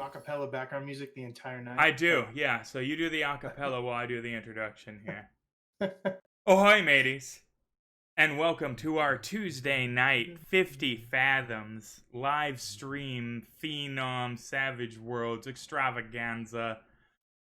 acapella background music the entire night? I do, yeah. So you do the acapella while I do the introduction here. Ahoy, mateys, and welcome to our Tuesday night 50 Fathoms live stream Phenom Savage Worlds extravaganza.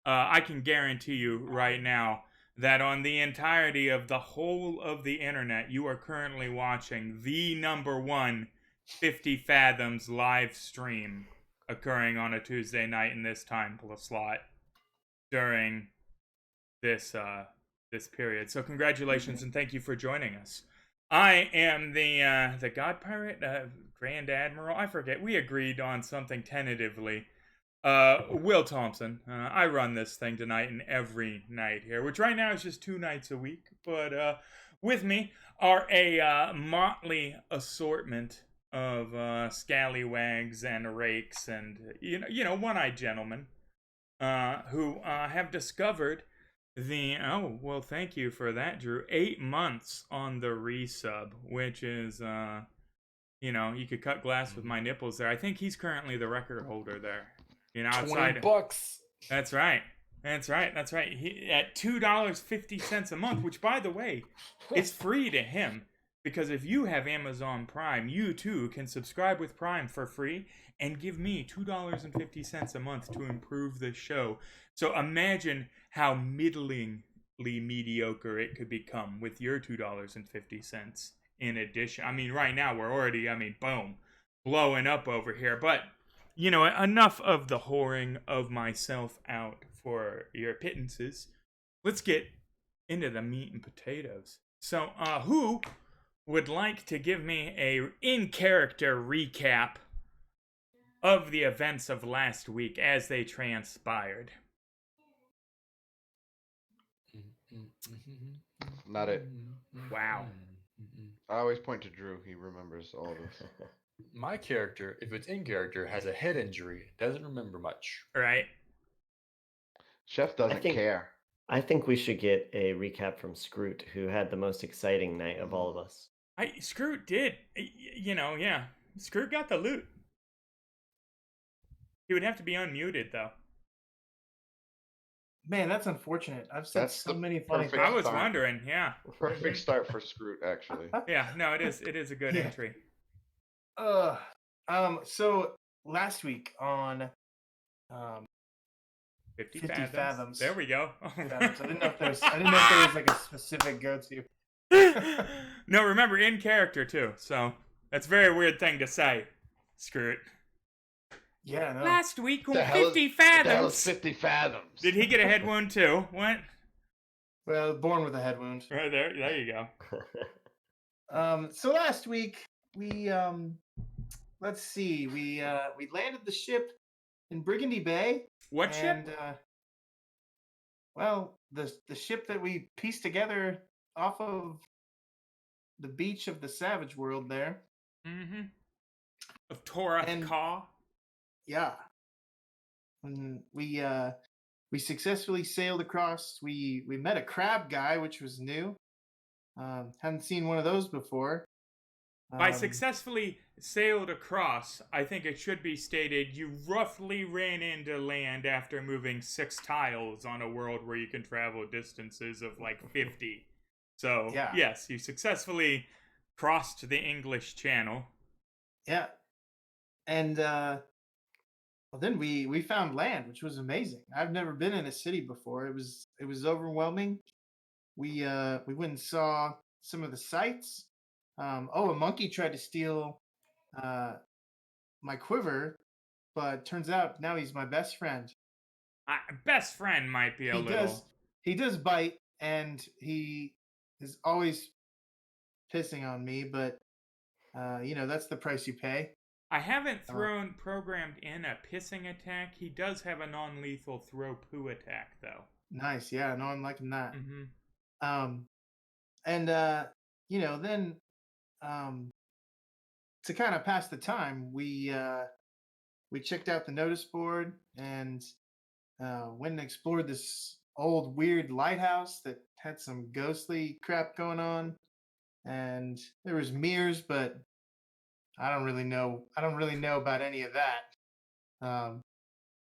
I can guarantee you right now that on the entirety of the whole of the internet, you are currently watching the number one 50 Fathoms live stream occurring on a Tuesday night in this time slot during this period. So congratulations and thank you for joining us. I am the God Pirate, Grand Admiral. I forget. We agreed on something tentatively. Will Thompson. I run this thing tonight and every night here, which right now is just 2 nights a week. But with me are a motley assortment of scallywags and rakes and one-eyed gentlemen who have discovered thank you for that, Drew. 8 months on the resub, which is you could cut glass with my nipples there. I think he's currently the record holder there. Outside $20. That's right. He, at $2.50 a month, which, by the way, is free to him. Because if you have Amazon Prime, you too can subscribe with Prime for free and give me $2.50 a month to improve the show. So imagine how middlingly mediocre it could become with your $2.50 in addition. I mean, right now we're already, boom, blowing up over here. But, enough of the whoring of myself out for your pittances. Let's get into the meat and potatoes. So, who would like to give me a in-character recap of the events of last week as they transpired? Not it. Wow. I always point to Drew. He remembers all this. My character, if it's in character, has a head injury. Doesn't remember much. Right. Chef doesn't care. I think we should get a recap from Scroot, who had the most exciting night of all of us. Scroot did. Yeah. Scroot got the loot. He would have to be unmuted, though. Man, that's unfortunate. I've said That's so the many funny perfect I was start. wondering, yeah. Perfect start for Scroot, actually. Yeah, no, it is a good Yeah. entry. So last week on 50 50 fathoms. Fathoms. There we go. Fathoms, I didn't know if there was like a specific go-to. No, remember, in character, too. So, that's a very weird thing to say. Screw it. Yeah, no. Last week on The hell 50 is- The hell is fathoms. 50 fathoms. Did he get a head wound, too? What? Well, born with a head wound. Right there you go. So last week we let's see, we landed the ship in Brigandy Bay. What ship? And the ship that we pieced together off of the beach of the Savage World there. Mm-hmm. Of Torah And- Ka. Yeah. And we successfully sailed across. We met a crab guy, which was new. Hadn't seen one of those before. By successfully sailed across, I think it should be stated you roughly ran into land after moving 6 tiles on a world where you can travel distances of like 50. So, Yeah. yes, you successfully crossed the English Channel. Yeah. And then we found land, which was amazing. I've never been in a city before. It was overwhelming. We went and saw some of the sights. A monkey tried to steal my quiver, but turns out now he's my best friend. Best friend might be a little. He does bite, and he is always pissing on me, but that's the price you pay. I haven't programmed in a pissing attack. He does have a non-lethal throw poo attack, though. Nice, yeah, no, I'm liking that. Mm-hmm. Then to kind of pass the time, we checked out the notice board and went and explored this old weird lighthouse that had some ghostly crap going on, and there was mirrors, but I don't really know about any of that.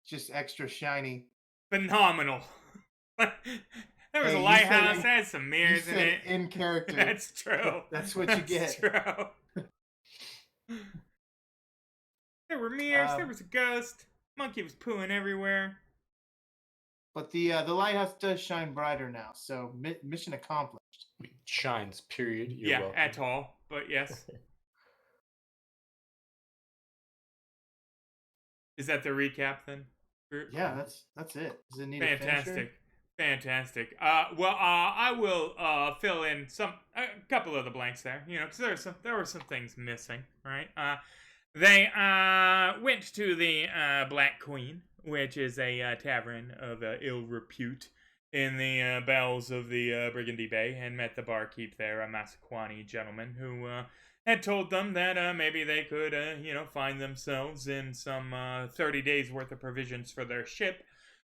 just extra shiny. Phenomenal. There was Hey, a you lighthouse. said That had some You mirrors in said it. in character. That's true. That's what you That's get. true. There were mirrors. There Um, was a ghost. Monkey was pooing everywhere. But the lighthouse does shine brighter now, so mission accomplished. Shines, period. You're Yeah, welcome. at all. But yes. Is that the recap then? Yeah, that's it. Does it need a finisher? Fantastic. Fantastic. I will fill in a couple of the blanks there, because there were some things missing, right? They went to the Black Queen, which is a tavern of ill repute in the bowels of the Brigandy Bay, and met the barkeep there, a Massaquani gentleman who had told them that maybe they could, find themselves in some 30 days worth of provisions for their ship,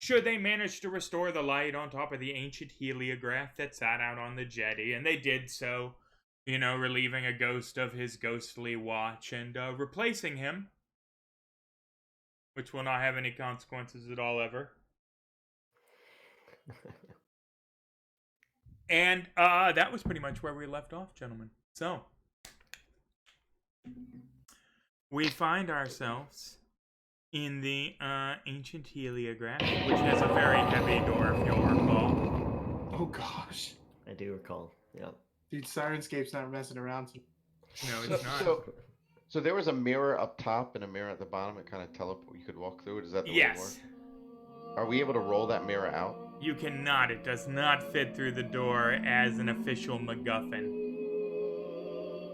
should they manage to restore the light on top of the ancient heliograph that sat out on the jetty. And they did so, relieving a ghost of his ghostly watch and replacing him, which will not have any consequences at all ever. And that was pretty much where we left off, gentlemen. So, we find ourselves in the ancient heliograph, which has a very heavy door, if you'll recall. Oh gosh, I do recall. Yeah. dude, Sirenscape's not messing around. No, it's not. So there was a mirror up top and a mirror at the bottom. It kind of teleport. You could walk through it. Is that the way it Yes. works? Are we able to roll that mirror out? You cannot. It does not fit through the door as an official MacGuffin.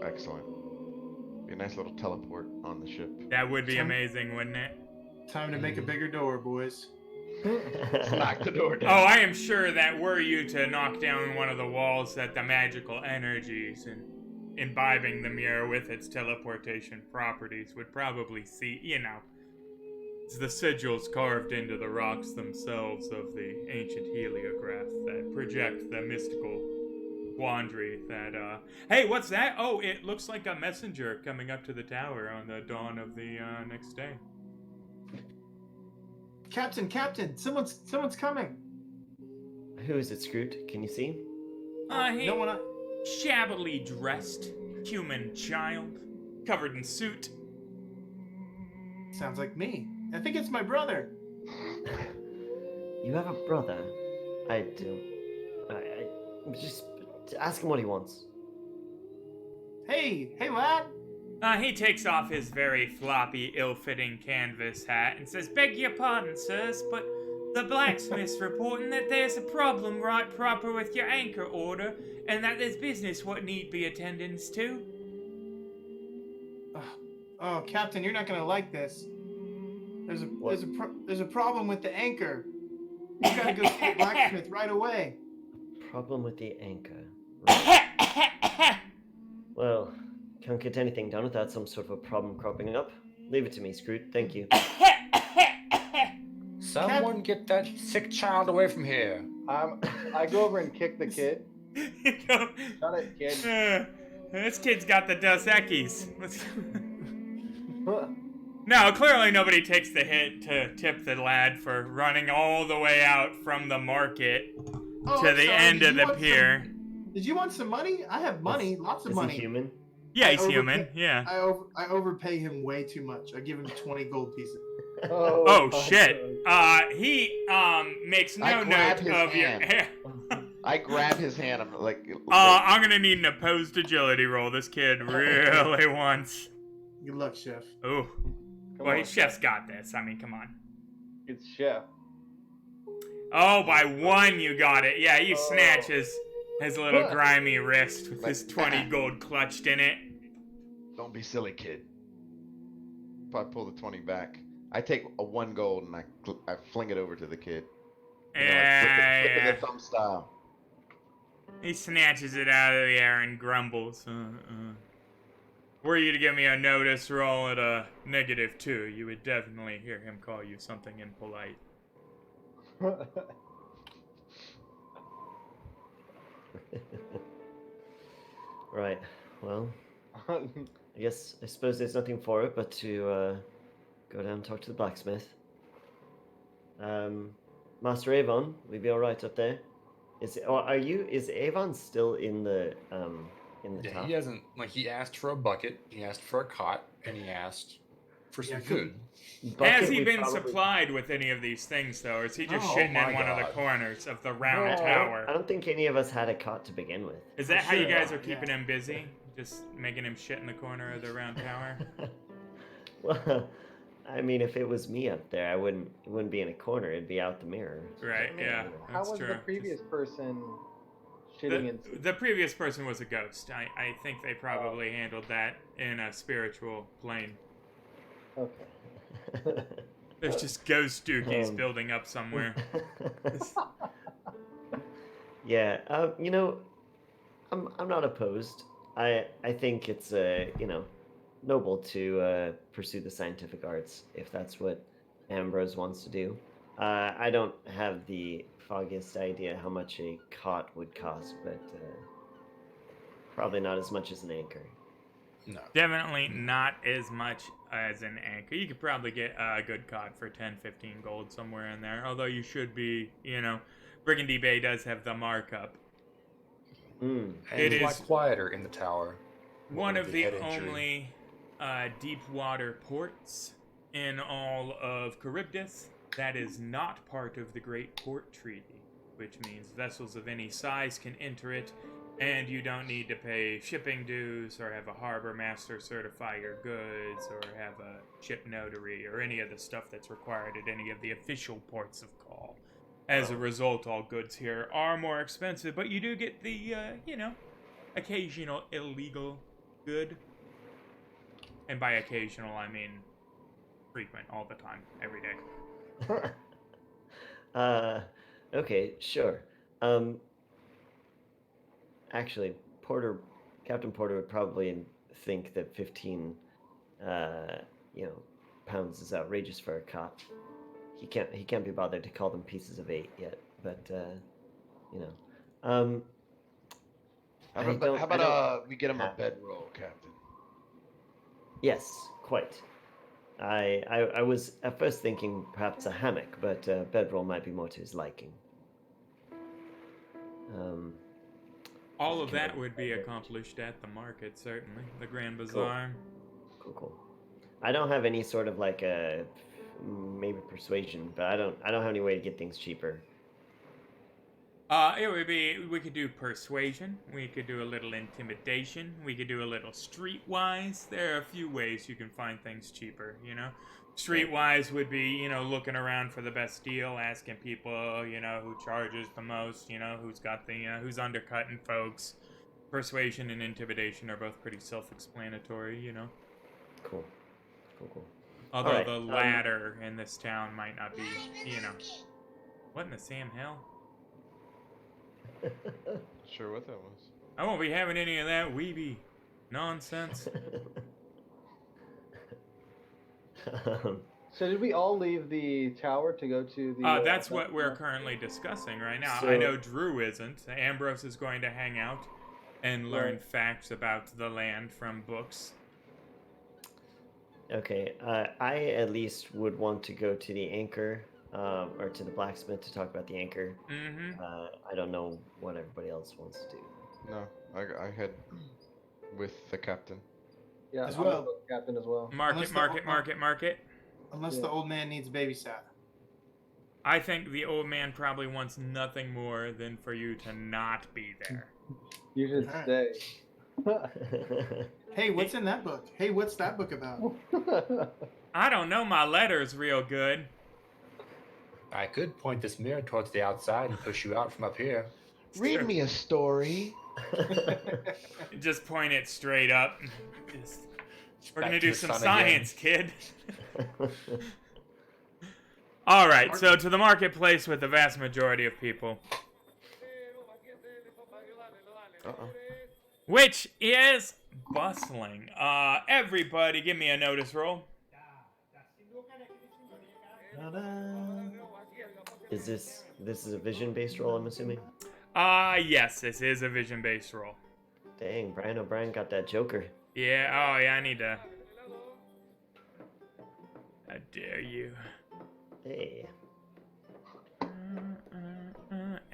Excellent. Be a nice little teleport on the ship. That would be amazing, wouldn't it? Time to make a bigger door, boys. Let's knock the door down. Oh, I am sure that were you to knock down one of the walls, that the magical energies and imbibing the mirror with its teleportation properties would probably see, it's the sigils carved into the rocks themselves of the ancient heliograph that project the mystical quandary that, hey, what's that? Oh, it looks like a messenger coming up to the tower on the dawn of the next day. Captain, someone's coming. Who is it, Scroot? Can you see? He No one. shabbily dressed human child, covered in soot. Sounds like me. I think it's my brother. You have a brother? I do. I just ask him what he wants. Hey, lad. He takes off his very floppy, ill-fitting canvas hat and says, "Beg your pardon, sirs, but the blacksmith's reporting that there's a problem right proper with your anchor order, and that there's business what need be attendance to." Oh, Captain, you're not gonna like this. There's a problem with the anchor. You gotta go see the blacksmith right away. Problem with the anchor. Right. Well, can't get anything done without some sort of a problem cropping up. Leave it to me, Scroot. Thank you. Someone get that sick child away from here. I go over and kick the kid. Shut it, kid. This kid's got the Dos Equis. No, clearly nobody takes the hit to tip the lad for running all the way out from the market Oh, to I'm the sorry, end did of you the want pier. Did you want some money? I have money, lots of Is money. he human? Yeah, he's I human. overpay- Yeah. I overpay him way too much. I give him 20 gold pieces. Oh shit. He makes I no grab note his of your. hand. I grab his hand. I'm like, I'm gonna need an opposed agility roll. This kid really wants. Good luck, chef. Oh, Come well, on. chef's got this. I mean, come on. It's chef. Oh, by one you got it. Yeah, you Oh. snatch his little grimy wrist with his 20 gold clutched in it. don't be silly, kid. If I pull the 20 back, I take a 1 gold and I fling it over to the kid. Flip Yeah. it the thumb style. He snatches it out of the air and grumbles. Were you to give me a notice roll at a -2, you would definitely hear him call you something impolite. Right. Well, I suppose there's nothing for it but to go down and talk to the blacksmith. Master Avon, we'd be all right up there. Is Avon still in the Yeah, top? he hasn't. Like, he asked for a bucket, he asked for a cot, and he asked for some food. Has he we'd been probably- supplied with any of these things, though, or is he just Oh shitting my in one of the God. corners of the round I tower? don't think any of us had a cot to begin with. Is that how you Sure. guys are Yeah. keeping him busy? Just making him shit in the corner of the round tower? Well, I mean, if it was me up there, it wouldn't be in a corner. It'd be out the mirror. Right, yeah. How That's was true. the previous person shitting in? The previous person was a ghost. I think they probably handled that in a spiritual plane. Okay. There's just ghost dookies Um. building up somewhere. Yeah, I'm not opposed. I think it's noble to pursue the scientific arts if that's what Ambrose wants to do. I don't have the foggiest idea how much a cot would cost, but probably not as much as an anchor. No. Definitely not as much as an anchor. You could probably get a good cod for 10, 15 gold somewhere in there. Although you should be, Brigandy Bay does have the markup. Mm. And It it's a lot is quieter in the tower. One with of the head injury. only deep water ports in all of Charybdis that is not part of the Great Port Treaty, which means vessels of any size can enter it, and you don't need to pay shipping dues or have a harbor master certify your goods or have a ship notary or any of the stuff that's required at any of the official ports of call. As a result, all goods here are more expensive, but you do get the, occasional illegal good. And by occasional, I mean frequent, all the time, every day. Okay, sure. Actually, Captain Porter would probably think that 15, pounds is outrageous for a cot. He can't be bothered to call them pieces of 8 yet, but How about we get him a have- bedroll, Captain? Yes, quite. I was at first thinking perhaps a hammock, but bedroll might be more to his liking. All of that would be accomplished at the market, certainly. The Grand Bazaar. Cool. I don't have any sort of like a maybe persuasion, but I don't have any way to get things cheaper. It would be, we could do persuasion, we could do a little intimidation, we could do a little streetwise. There are a few ways you can find things cheaper, Streetwise would be, looking around for the best deal, asking people, who charges the most, who's got the, who's undercutting folks. Persuasion and intimidation are both pretty self-explanatory, Cool. Although Alright, the latter in this town might not be, What in the Sam hell? Sure what that was. I won't be having any of that weeby nonsense. So did we all leave the tower to go to the? That's what we're currently discussing right now. So- I know Drew isn't. Ambrose is going to hang out and learn facts about the land from books. Okay, I at least would want to go to the anchor, or to the blacksmith to talk about the anchor. Mm-hmm. I don't know what everybody else wants to do. No, I head with the captain. Yeah, As I'm well. gonna go captain as well. Market. Unless Yeah. the old man needs a babysat. I think the old man probably wants nothing more than for you to not be there. You should Alright. stay. Hey, what's in that book? Hey, what's that book about? I don't know my letters real good. I could point this mirror towards the outside and push you out from up here. Read me a story. Just point it straight up. We're Back gonna to do the some sun science, kid. Alright, so to the marketplace with the vast majority of people. Uh-oh. Which is bustling. Everybody give me a notice roll. Is this is a vision-based role, I'm assuming? Yes, this is a vision-based roll. Dang, Brian O'Brien got that Joker. Yeah, I need to... How dare you. Hey.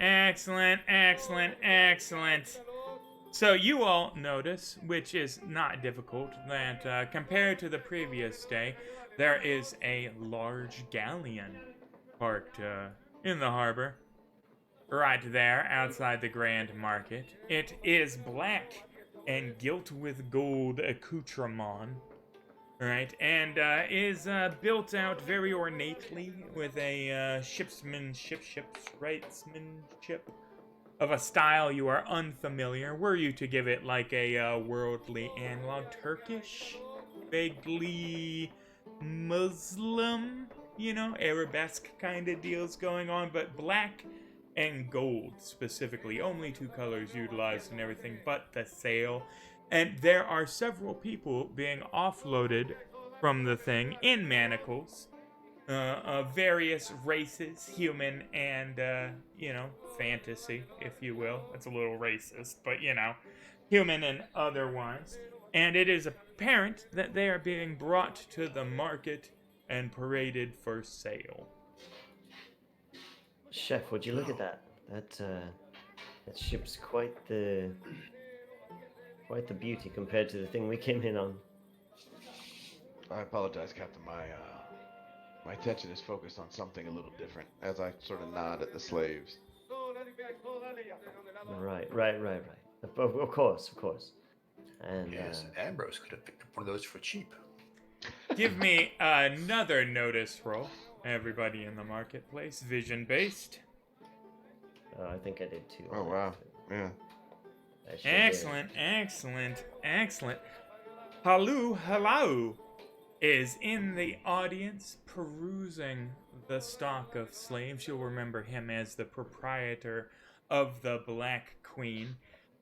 Excellent, excellent, excellent. So you all notice, which is not difficult, that compared to the previous day, there is a large galleon parked in the harbor, right there outside the Grand Market. It is black and gilt with gold accoutrement, right, and is built out very ornately with a shipsmanship of a style you are unfamiliar. Were you to give it like a worldly analog, Turkish, vaguely Muslim, Arabesque kind of deals going on, but black and gold specifically, only two colors utilized and everything but the sail. And there are several people being offloaded from the thing in manacles, of various races, human and, fantasy, if you will. It's a little racist, but, human and otherwise. And it is apparent that they are being brought to the market and paraded for sale. Chef, would you look at that? That ship's quite the beauty compared to the thing we came in on. I apologize, Captain. My attention is focused on something a little different as I sort of nod at the slaves. Right. Of course. And Yes, Ambrose could have picked up one of those for cheap. Give me another notice roll. Everybody in the marketplace, vision-based. I think I did too. Oh, wow. Yeah. I sure did. Excellent. Hello is in the audience perusing the stock of slaves. You'll remember him as the proprietor of the Black Queen.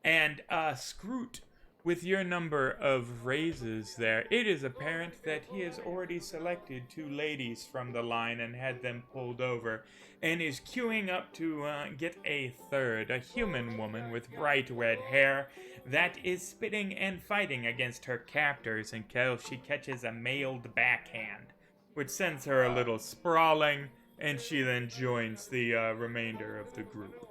And Scroot, with your number of raises there, it is apparent that he has already selected two ladies from the line and had them pulled over, and is queuing up to get a third, a human woman with bright red hair that is spitting and fighting against her captors until she catches a mailed backhand, which sends her a little sprawling, and she then joins the remainder of the group.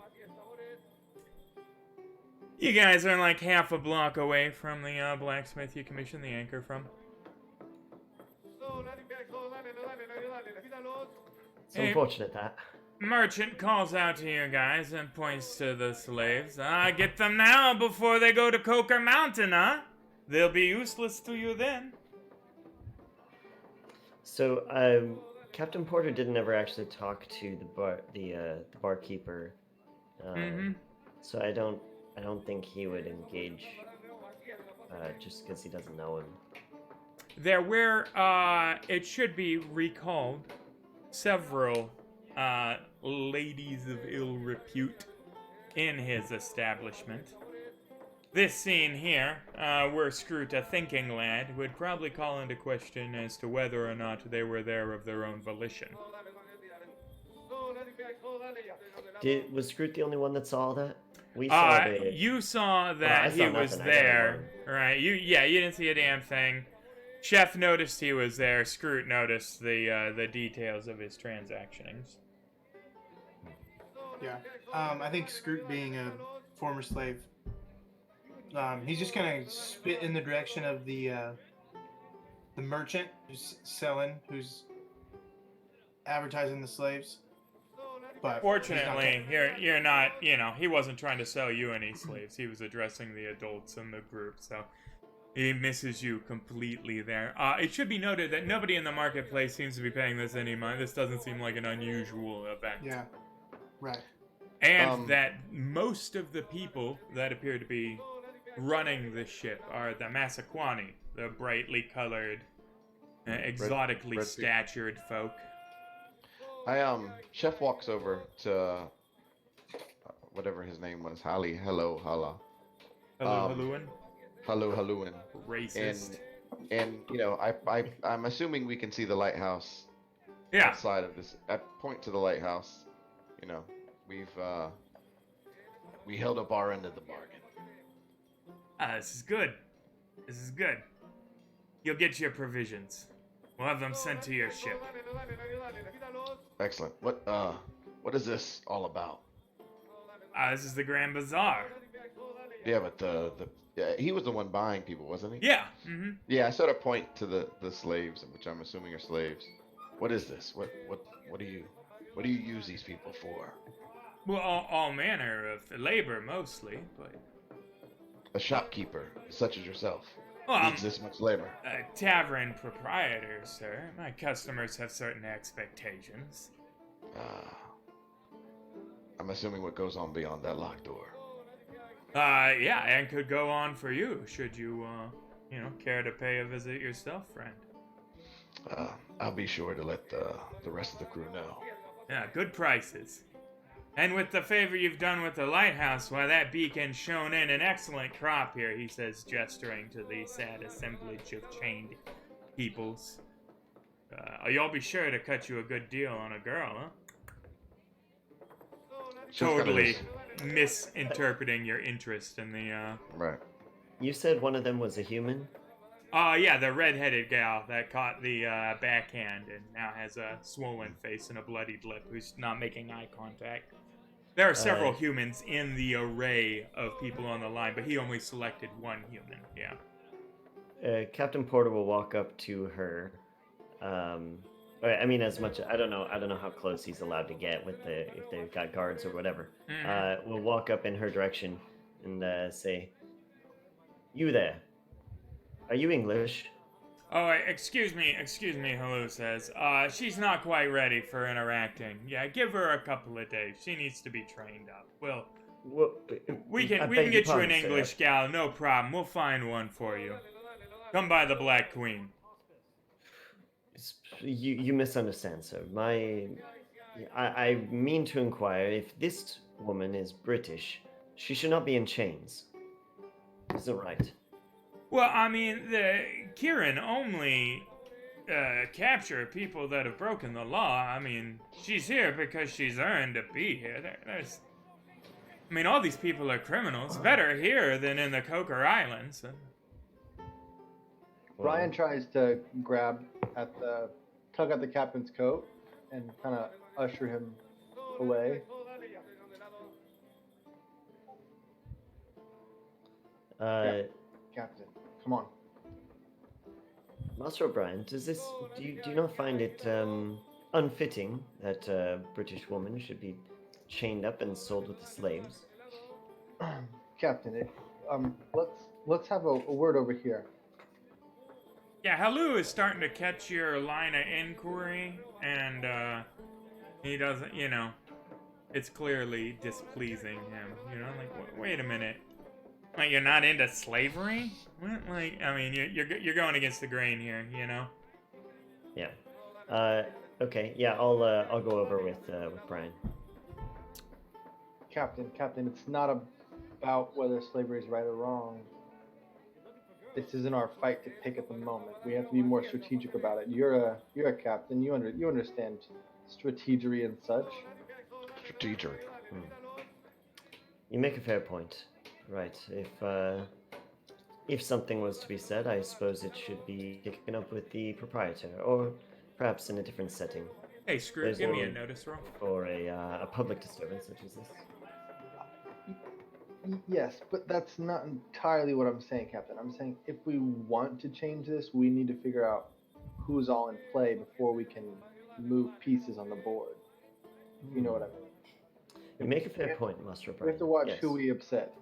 You guys are like half a block away from the blacksmith you commissioned the anchor from. It's unfortunate that. Merchant calls out to you guys and points to the slaves. Get them now before they go to Coker Mountain, huh? They'll be useless to you then. So, Captain Porter didn't ever actually talk to the barkeeper. So I don't think he would engage just because he doesn't know him. There were, it should be recalled, several ladies of ill repute in his establishment. This scene here, were Scroot a thinking lad, would probably call into question as to whether or not they were there of their own volition. Was Scroot the only one that saw that? We saw you saw that he was there, right? You didn't see a damn thing. Chef noticed he was there. Scroot noticed the details of his transactionings. Yeah. I think Scroot, being a former slave, he's just gonna spit in the direction of the merchant who's advertising the slaves. But fortunately, you're not, he wasn't trying to sell you any slaves. He was addressing the adults in the group, so he misses you completely there. It should be noted that nobody in the marketplace seems to be paying this any mind. This doesn't seem like an unusual event. Yeah, right. And that most of the people that appear to be running the ship are the Massaquani, the brightly colored, exotically statured folk. Chef walks over to whatever his name was. Hello, Halluin. Racist. And I'm assuming we can see the lighthouse. Yeah. Outside of this, I point to the lighthouse. We held up our end of the bargain. This is good. You'll get your provisions. We'll have them sent to your ship. Excellent. What is this all about? This is the Grand Bazaar. Yeah, but he was the one buying people, wasn't he? Yeah. Mm-hmm. Yeah, I sort of point to the slaves, which I'm assuming are slaves. What is this? What do you use these people for? Well, all manner of labor, mostly, but... A shopkeeper, such as yourself, Well, needs this much labor. a tavern proprietor, sir. My customers have certain expectations. I'm assuming what goes on beyond that locked door. Yeah, and could go on for you, should you, care to pay a visit yourself, friend. I'll be sure to let the rest of the crew know. Yeah, good prices. And with the favor you've done with the lighthouse, why, that beacon's shown in an excellent crop here, he says, gesturing to the sad assemblage of chained peoples. You'll be sure to cut you a good deal on a girl, huh? Totally misinterpreting your interest in the, Right. You said one of them was a human? yeah, the red-headed gal that caught the backhand and now has a swollen face and a bloodied lip, who's not making eye contact. There are several humans in the array of people on the line, but he only selected one human. Yeah. Captain Porter will walk up to her. I mean, as much I don't know how close he's allowed to get with if they've got guards or whatever. We'll walk up in her direction and say, "You there? Are you English?" Oh, excuse me, Halu says. She's not quite ready for interacting. Yeah, give her a couple of days. She needs to be trained up. Well, we can get you an English gal, no problem. We'll find one for you. Come by the Black Queen. You misunderstand, sir. I mean to inquire if this woman is British. She should not be in chains. Is it right? Well, I mean, the Kieran only capture people that have broken the law. I mean, she's here because she's earned to be here. I mean, all these people are criminals. Better here than in the Coker Islands. Brian tries to tug at the captain's coat and kind of usher him away. Captain, come on. Master O'Brien, do you not find it unfitting that a British woman should be chained up and sold with the slaves? Captain, let's have a word over here. Yeah, Halu is starting to catch your line of inquiry, and he doesn't, it's clearly displeasing him. Like, wait a minute. Like, you're not into slavery? What? Like, I mean, you're going against the grain here, Yeah. Okay. Yeah, I'll go over with Brian. Captain, it's not about whether slavery is right or wrong. This isn't our fight to pick at the moment. We have to be more strategic about it. You're a captain. You understand strategery and such. Strategery. You make a fair point. Right. If something was to be said, I suppose it should be taken up with the proprietor, or perhaps in a different setting. Hey, Screw, give me a notice roll. For a public disturbance such as this. Yes, but that's not entirely what I'm saying, Captain. I'm saying if we want to change this, we need to figure out who's all in play before we can move pieces on the board. You know what I mean? You make a fair point, Master O'Brien. We have to watch who we upset.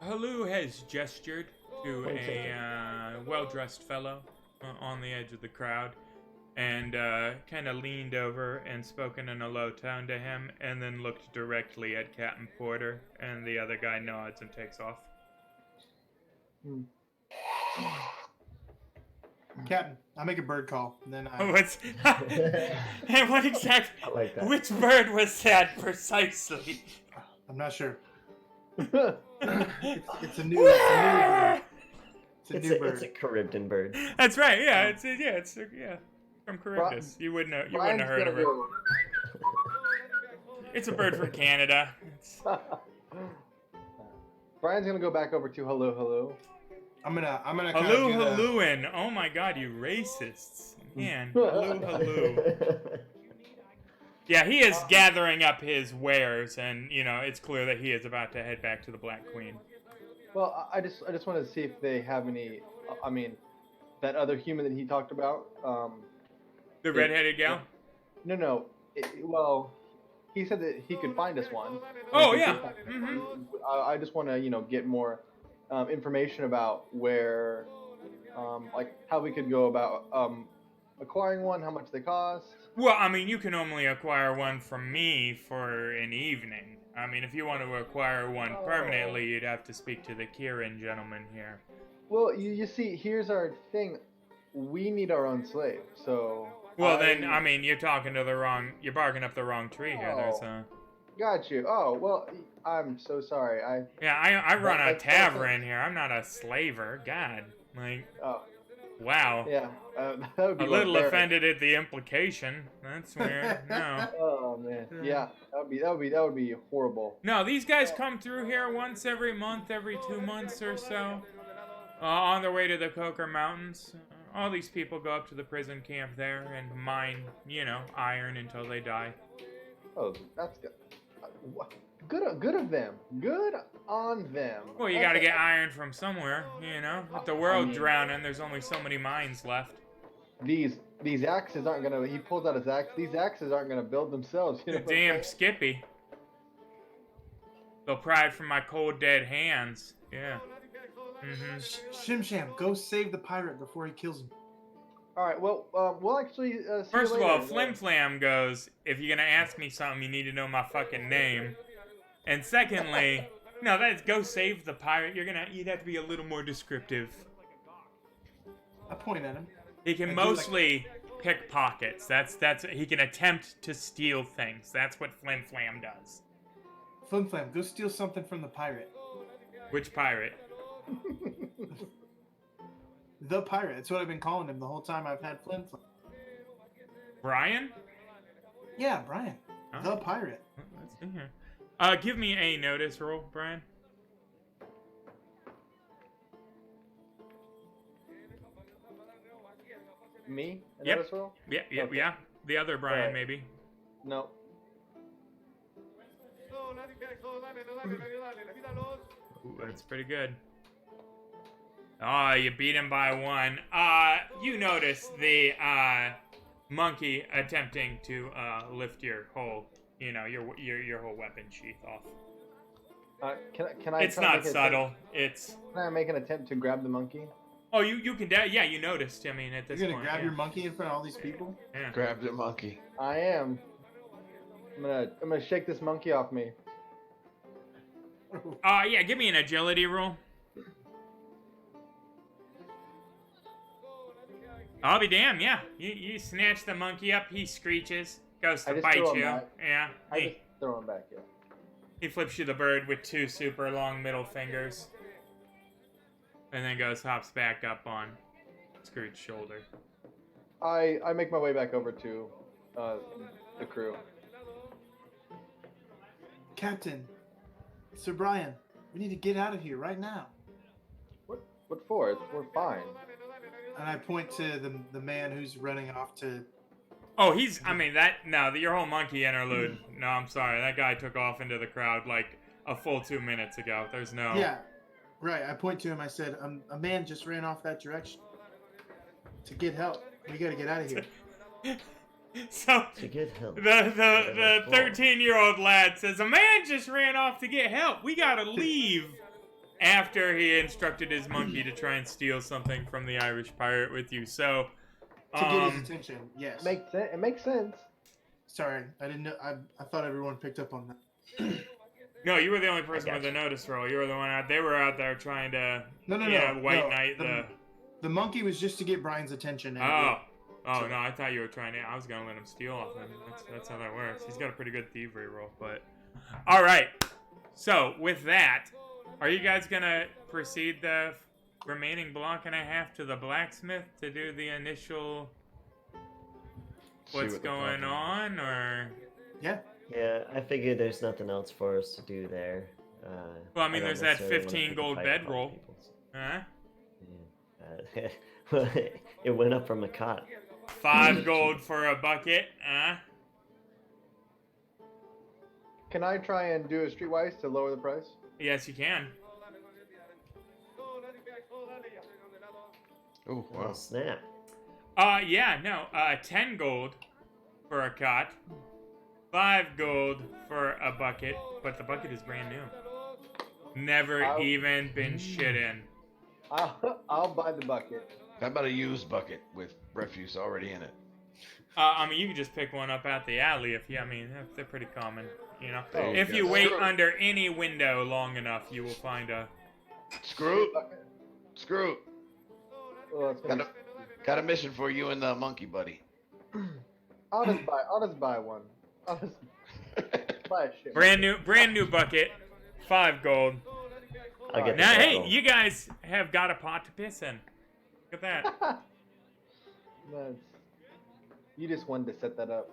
Halu has gestured to a well-dressed fellow on the edge of the crowd, and kind of leaned over and spoken in a low tone to him, and then looked directly at Captain Porter, and the other guy nods and takes off. Captain, I'll make a bird call. And then I... What's... and what exactly... I like that. Which bird was that precisely? I'm not sure. It's a new bird. It's a new bird. It's a Charybdin bird. That's right. Yeah, it's from Charybdis. You wouldn't have heard of it. It's a bird from Canada. Brian's gonna go back over to hello. I'm gonna Haluin. Oh my God, you racists, man. Halu. Yeah, he is gathering up his wares, and it's clear that he is about to head back to the Black Queen. Well, I just wanted to see if they have any. I mean, that other human that he talked about. The redheaded gal. No. Well, he said that he could find us one. Oh, If we yeah. could find us one, I just want to get more information about where, like how we could go about acquiring one, how much they cost. Well, I mean, you can only acquire one from me for an evening. I mean, if you want to acquire one permanently, you'd have to speak to the Kieran gentleman here. Well, you see, here's our thing. We need our own slave, so. Well, then, I mean, you're barking up the wrong tree here. There's Got you. Oh, well, I'm so sorry. I run a tavern here. I'm not a slaver. God, like. Oh. Wow. Yeah. That would be a little barbaric. offended at the implication. That's weird. No. Oh man. Yeah. That would be horrible. No, these guys come through here once every month, every 2 months or so, on their way to the Coker Mountains. All these people go up to the prison camp there and mine, iron until they die. Oh, that's good. Good of them. Good on them. Well, you gotta get iron from somewhere, With the world drowning, there's only so many mines left. These axes aren't gonna. He pulls out his axe. These axes aren't gonna build themselves. You know what I'm Damn saying? Skippy. They'll pry it from my cold dead hands. Yeah. Shimsham, go save the pirate before he kills him. All right. Well, we'll actually. See First you of all, later. Flim Flam goes, if you're gonna ask me something, you need to know my fucking name. And secondly, no, that's go save the pirate. You'd have to be a little more descriptive. I point at him. He can mostly pick pockets. That's he can attempt to steal things. That's what Flim Flam does. Flim Flam, go steal something from the pirate. Which pirate? The pirate. That's what I've been calling him the whole time I've had Flim Flam. Brian? Yeah, Brian. Oh. The pirate. Let's see here. Give me a notice roll, Brian. Me? Yep. Notice roll? Yeah. Okay. The other Brian, Alright. maybe. No. Ooh, that's pretty good. Oh, you beat him by one. You notice the monkey attempting to lift your whole, your whole weapon sheath off. Can I? It's try to not make subtle. It's. Can I make an attempt to grab the monkey? Oh, you can. Yeah, you noticed. I mean, at this You're point. gonna grab yeah. your monkey in front of all these people? Yeah. Grab the monkey. I am. I'm gonna shake this monkey off me. Yeah. Give me an agility roll. I'll be damned. Yeah. You snatch the monkey up. He screeches. Goes I to just bite throw him you. back. Yeah. I just throw him back. Yeah. He flips you the bird with 2 super long middle fingers. And then hops back up on Scrooge's shoulder. I make my way back over to the crew. Captain, Sir Brian, we need to get out of here right now. What for? We're fine. And I point to the man who's running off to... Oh, your whole monkey interlude. No, I'm sorry. That guy took off into the crowd like a full 2 minutes ago. There's no... Yeah, right. I point to him. I said, a man just ran off that direction to get help. We gotta get out of here. So, To get help. the 13-year-old lad says, a man just ran off to get help. We gotta leave. After he instructed his monkey to try and steal something from the Irish pirate with you. So, To get his attention, yes. It makes sense. Sorry, I didn't know. I thought everyone picked up on that. no, you were the only person with the notice roll. You were the one out. They were out there trying to, No. white knight the. The monkey was just to get Brian's attention. Oh, no! I thought you were trying to. I was gonna let him steal off him. That's how that works. He's got a pretty good thievery roll, but. All right. So with that, are you guys gonna proceed the remaining block and a half to the blacksmith to do the initial? What's going on, or? Yeah. Yeah, I figured there's nothing else for us to do there. Well, I mean, don't there's that necessarily wanna 15 pick a gold fight bedroll. with people's- Huh? Yeah. Well, it went up from a cot. 5 gold for a bucket, huh? Can I try and do a streetwise to lower the price? Yes, you can. Oh, Oh, wow. snap. Yeah, no. 10 gold for a cot. 5 gold for a bucket, but the bucket is brand new. Never I'll- even been shit in. I'll buy the bucket. How about a used bucket with refuse already in it? I mean, you can just pick one up out the alley if you. I mean, they're pretty common. You know, There you if go. you wait Screw it. under any window long enough, you will find a. Screw it. Bucket. Screw it. Well, it's gonna Got a mission for you and the monkey buddy. I'll just buy one. I'll just buy a shit. Brand new bucket, 5 gold. I'll get the Now, hey, gold. you guys have got a pot to piss in. Look at that. You just wanted to set that up.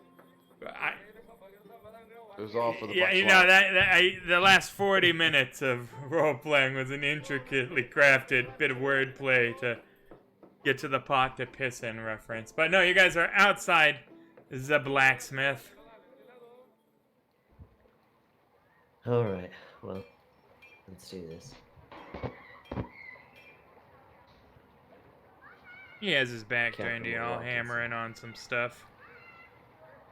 It was all for the Yeah, you know the last 40 minutes of role playing was an intricately crafted bit of wordplay to get to the pot to piss in reference. But no, you guys are outside the blacksmith. All right. Well, let's do this. He has his back Can't turned to go you, all wrong, hammering on some stuff.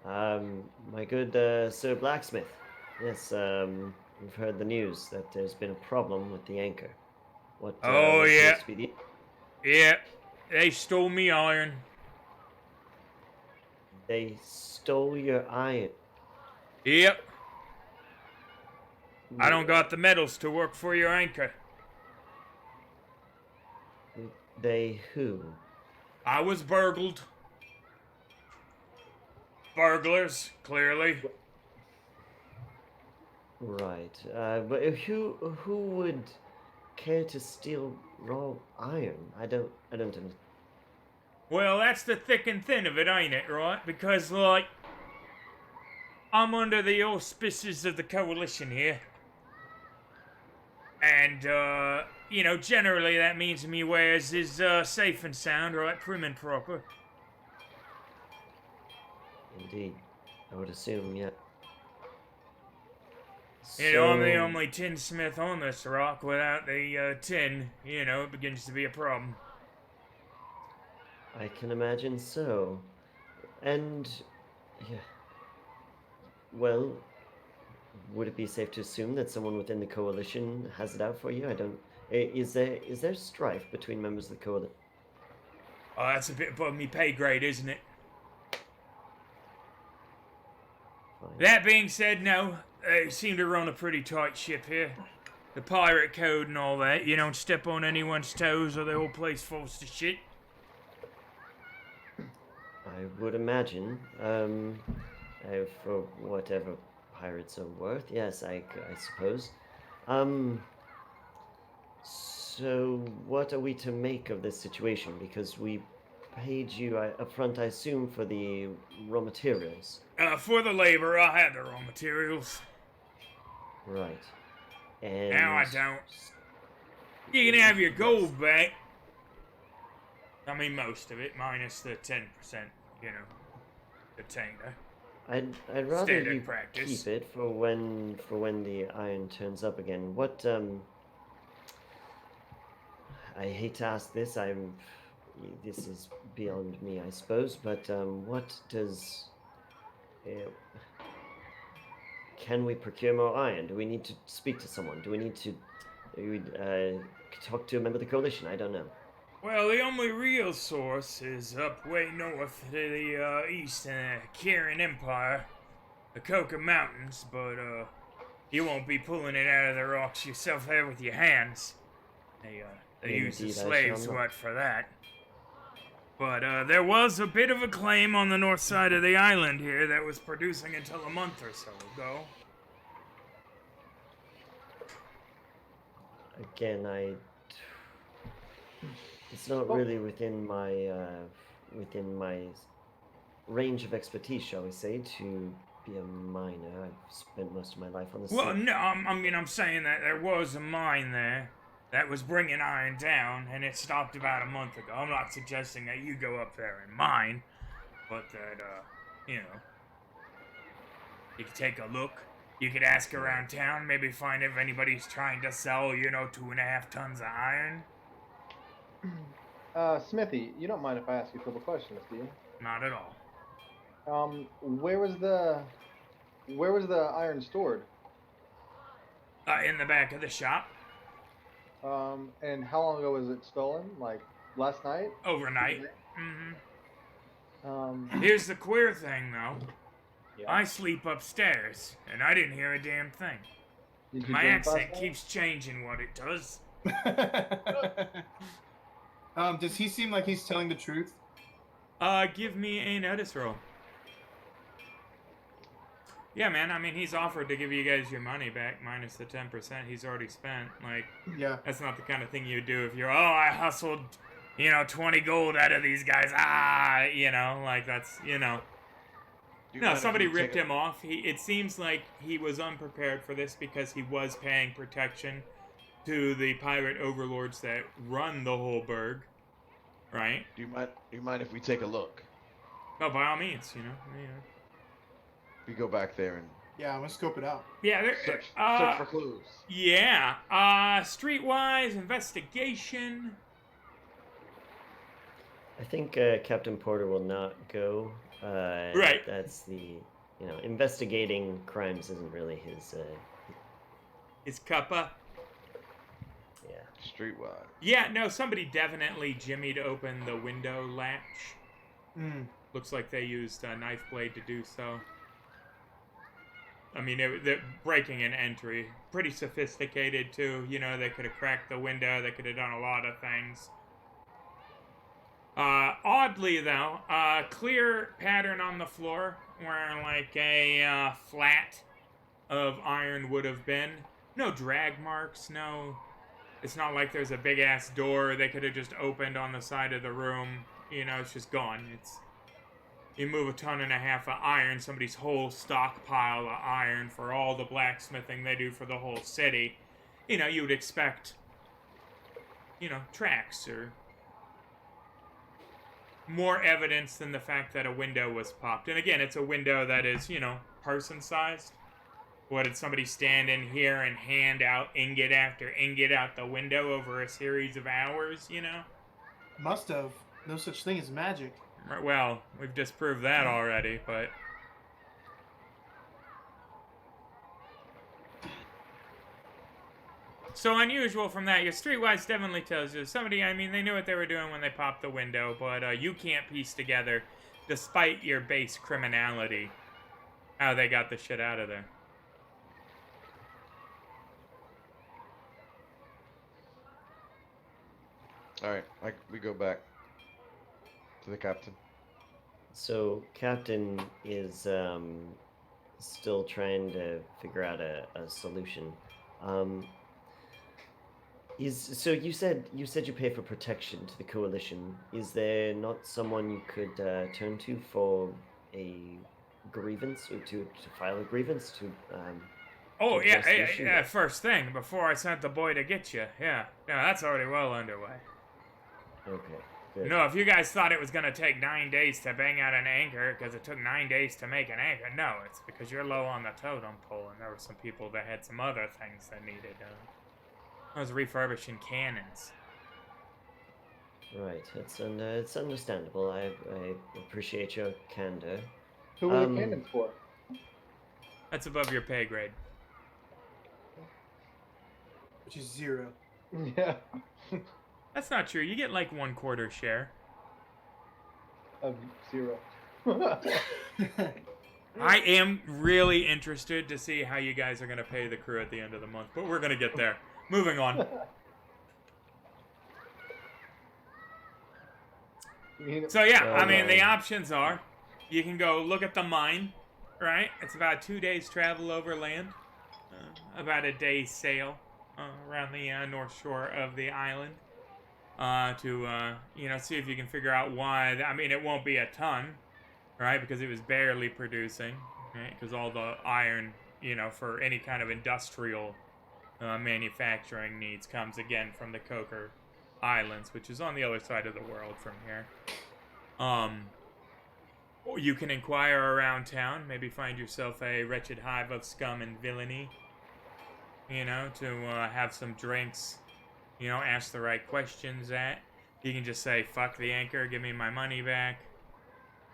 My good Sir Blacksmith. Yes, we've heard the news that there's been a problem with the anchor. What? Oh, what yeah. seems to be the- Yeah, they stole me iron. They stole your iron. Yep, I don't got the metals to work for your anchor. They who? I was burgled. Burglars, clearly. Right. But who would care to steal raw iron? I don't understand. Well, that's the thick and thin of it, ain't it, right? Because, like, I'm under the auspices of the coalition here. And, you know, generally that means me wares is, safe and sound, right? Prim and proper. Indeed. I would assume, yeah. You know, I'm the So, only tinsmith on this rock. Without the, tin, you know, it begins to be a problem. I can imagine so. And, yeah. Well, would it be safe to assume that someone within the coalition has it out for you? I don't. Is there strife between members of the coalition? Oh, that's a bit above me pay grade, isn't it? Fine. That being said, no, they seem to run a pretty tight ship here. The pirate code and all that. You don't step on anyone's toes or the whole place falls to shit. I would imagine. For whatever pirates are worth, yes, I suppose. So what are we to make of this situation? Because we paid you up front, I assume, for the raw materials. For the labor, I had the raw materials. Right. And Now I don't. You can have your gold back. I mean, most of it, minus the 10%, you know, retainer. I'd rather Standard you practice. keep it for when the iron turns up again. What I hate to ask this. This is beyond me, I suppose. But what does? Can we procure more iron? Do we need to speak to someone? Do we need to talk to a member of the coalition? I don't know. Well, the only real source is up way north to the east in the Kieran Empire, the Coca Mountains, but you won't be pulling it out of the rocks yourself there with your hands. They use the Indeed, I slaves shall not. what for that. But there was a bit of a claim on the north side of the island here that was producing until a month or so ago. Again, it's not really within my range of expertise, shall we say, to be a miner. I've spent most of my life on the Well, sea. no, I'm saying that there was a mine there that was bringing iron down, and it stopped about a month ago. I'm not suggesting that you go up there and mine, but that, you know, you can take a look. You could ask around town, maybe find if anybody's trying to sell, 2.5 tons of iron. Smithy, you don't mind if I ask you a couple questions, do you? Not at all. Where was the iron stored? In the back of the shop, And how long ago was it stolen? Like last night? overnight. Mm-hmm. Um, Here's the queer thing, though. yeah. I sleep upstairs, and I didn't hear a damn thing. Did you My drink last accent night? keeps changing what it does. Does he seem like he's telling the truth? Give me a notice roll. Yeah, man, I mean, he's offered to give you guys your money back minus the 10% he's already spent. Like, Yeah. that's not the kind of thing you do if you're, I hustled, 20 gold out of these guys. Like that's, Do you No, mind if somebody we ripped take him off. It seems like he was unprepared for this because he was paying protection to the pirate overlords that run the whole burg, right? Do you mind if we take a look? Oh, by all means, We go back there and Yeah, I'm gonna scope it out. Yeah, search for clues. Yeah, streetwise investigation. I think Captain Porter will not go. Right. That's the, investigating crimes isn't really his. Is Cuppa? Yeah. Streetwise. Yeah, no, somebody definitely jimmied open the window latch. Mm. Looks like they used a knife blade to do so. I mean, they're breaking an entry. Pretty sophisticated, too. They could have cracked the window. They could have done a lot of things. Oddly, though, clear pattern on the floor where, like, a flat of iron would have been. No drag marks, no... It's not like there's a big-ass door they could have just opened on the side of the room. It's just gone. You move a 1.5 tons of iron, somebody's whole stockpile of iron for all the blacksmithing they do for the whole city. You would expect, tracks or more evidence than the fact that a window was popped. And again, it's a window that is, person-sized. What, did somebody stand in here and hand out ingot after ingot out the window over a series of hours, Must have. No such thing as magic. Right, well, we've disproved that already, but... So unusual from that. Your streetwise definitely tells you. Somebody, I mean, they knew what they were doing when they popped the window, but you can't piece together, despite your base criminality, how they got the shit out of there. Alright, we go back to the captain. So Captain is still trying to figure out a solution. So you said you pay for protection to the coalition. Is there not someone you could turn to for a grievance or to file a grievance to? Oh to yeah, address the issue? yeah. First thing before I sent the boy to get you. Yeah, that's already well underway. Okay. Good. No, if you guys thought it was gonna take 9 days to bang out an anchor, because it took 9 days to make an anchor, no, it's because you're low on the totem pole, and there were some people that had some other things that needed. I was refurbishing cannons. Right. It's understandable. I appreciate your candor. Who were the cannons for? That's above your pay grade. Which is 0. Yeah. That's not true. You get like 1/4 share. Of 0. I am really interested to see how you guys are gonna pay the crew at the end of the month, but we're gonna get there. Moving on. So yeah, I mean, the options are, you can go look at the mine, right? It's about 2 days travel over land, about a day's sail around the north shore of the island, to see if you can figure out why. I mean, it won't be a ton, right? Because it was barely producing, right? Because all the iron, for any kind of industrial manufacturing needs comes again from the Coker Islands, which is on the other side of the world from here. Or you can inquire around town, maybe find yourself a wretched hive of scum and villainy, you know, to have some drinks, you know, ask the right questions at. You can just say, fuck the anchor, give me my money back.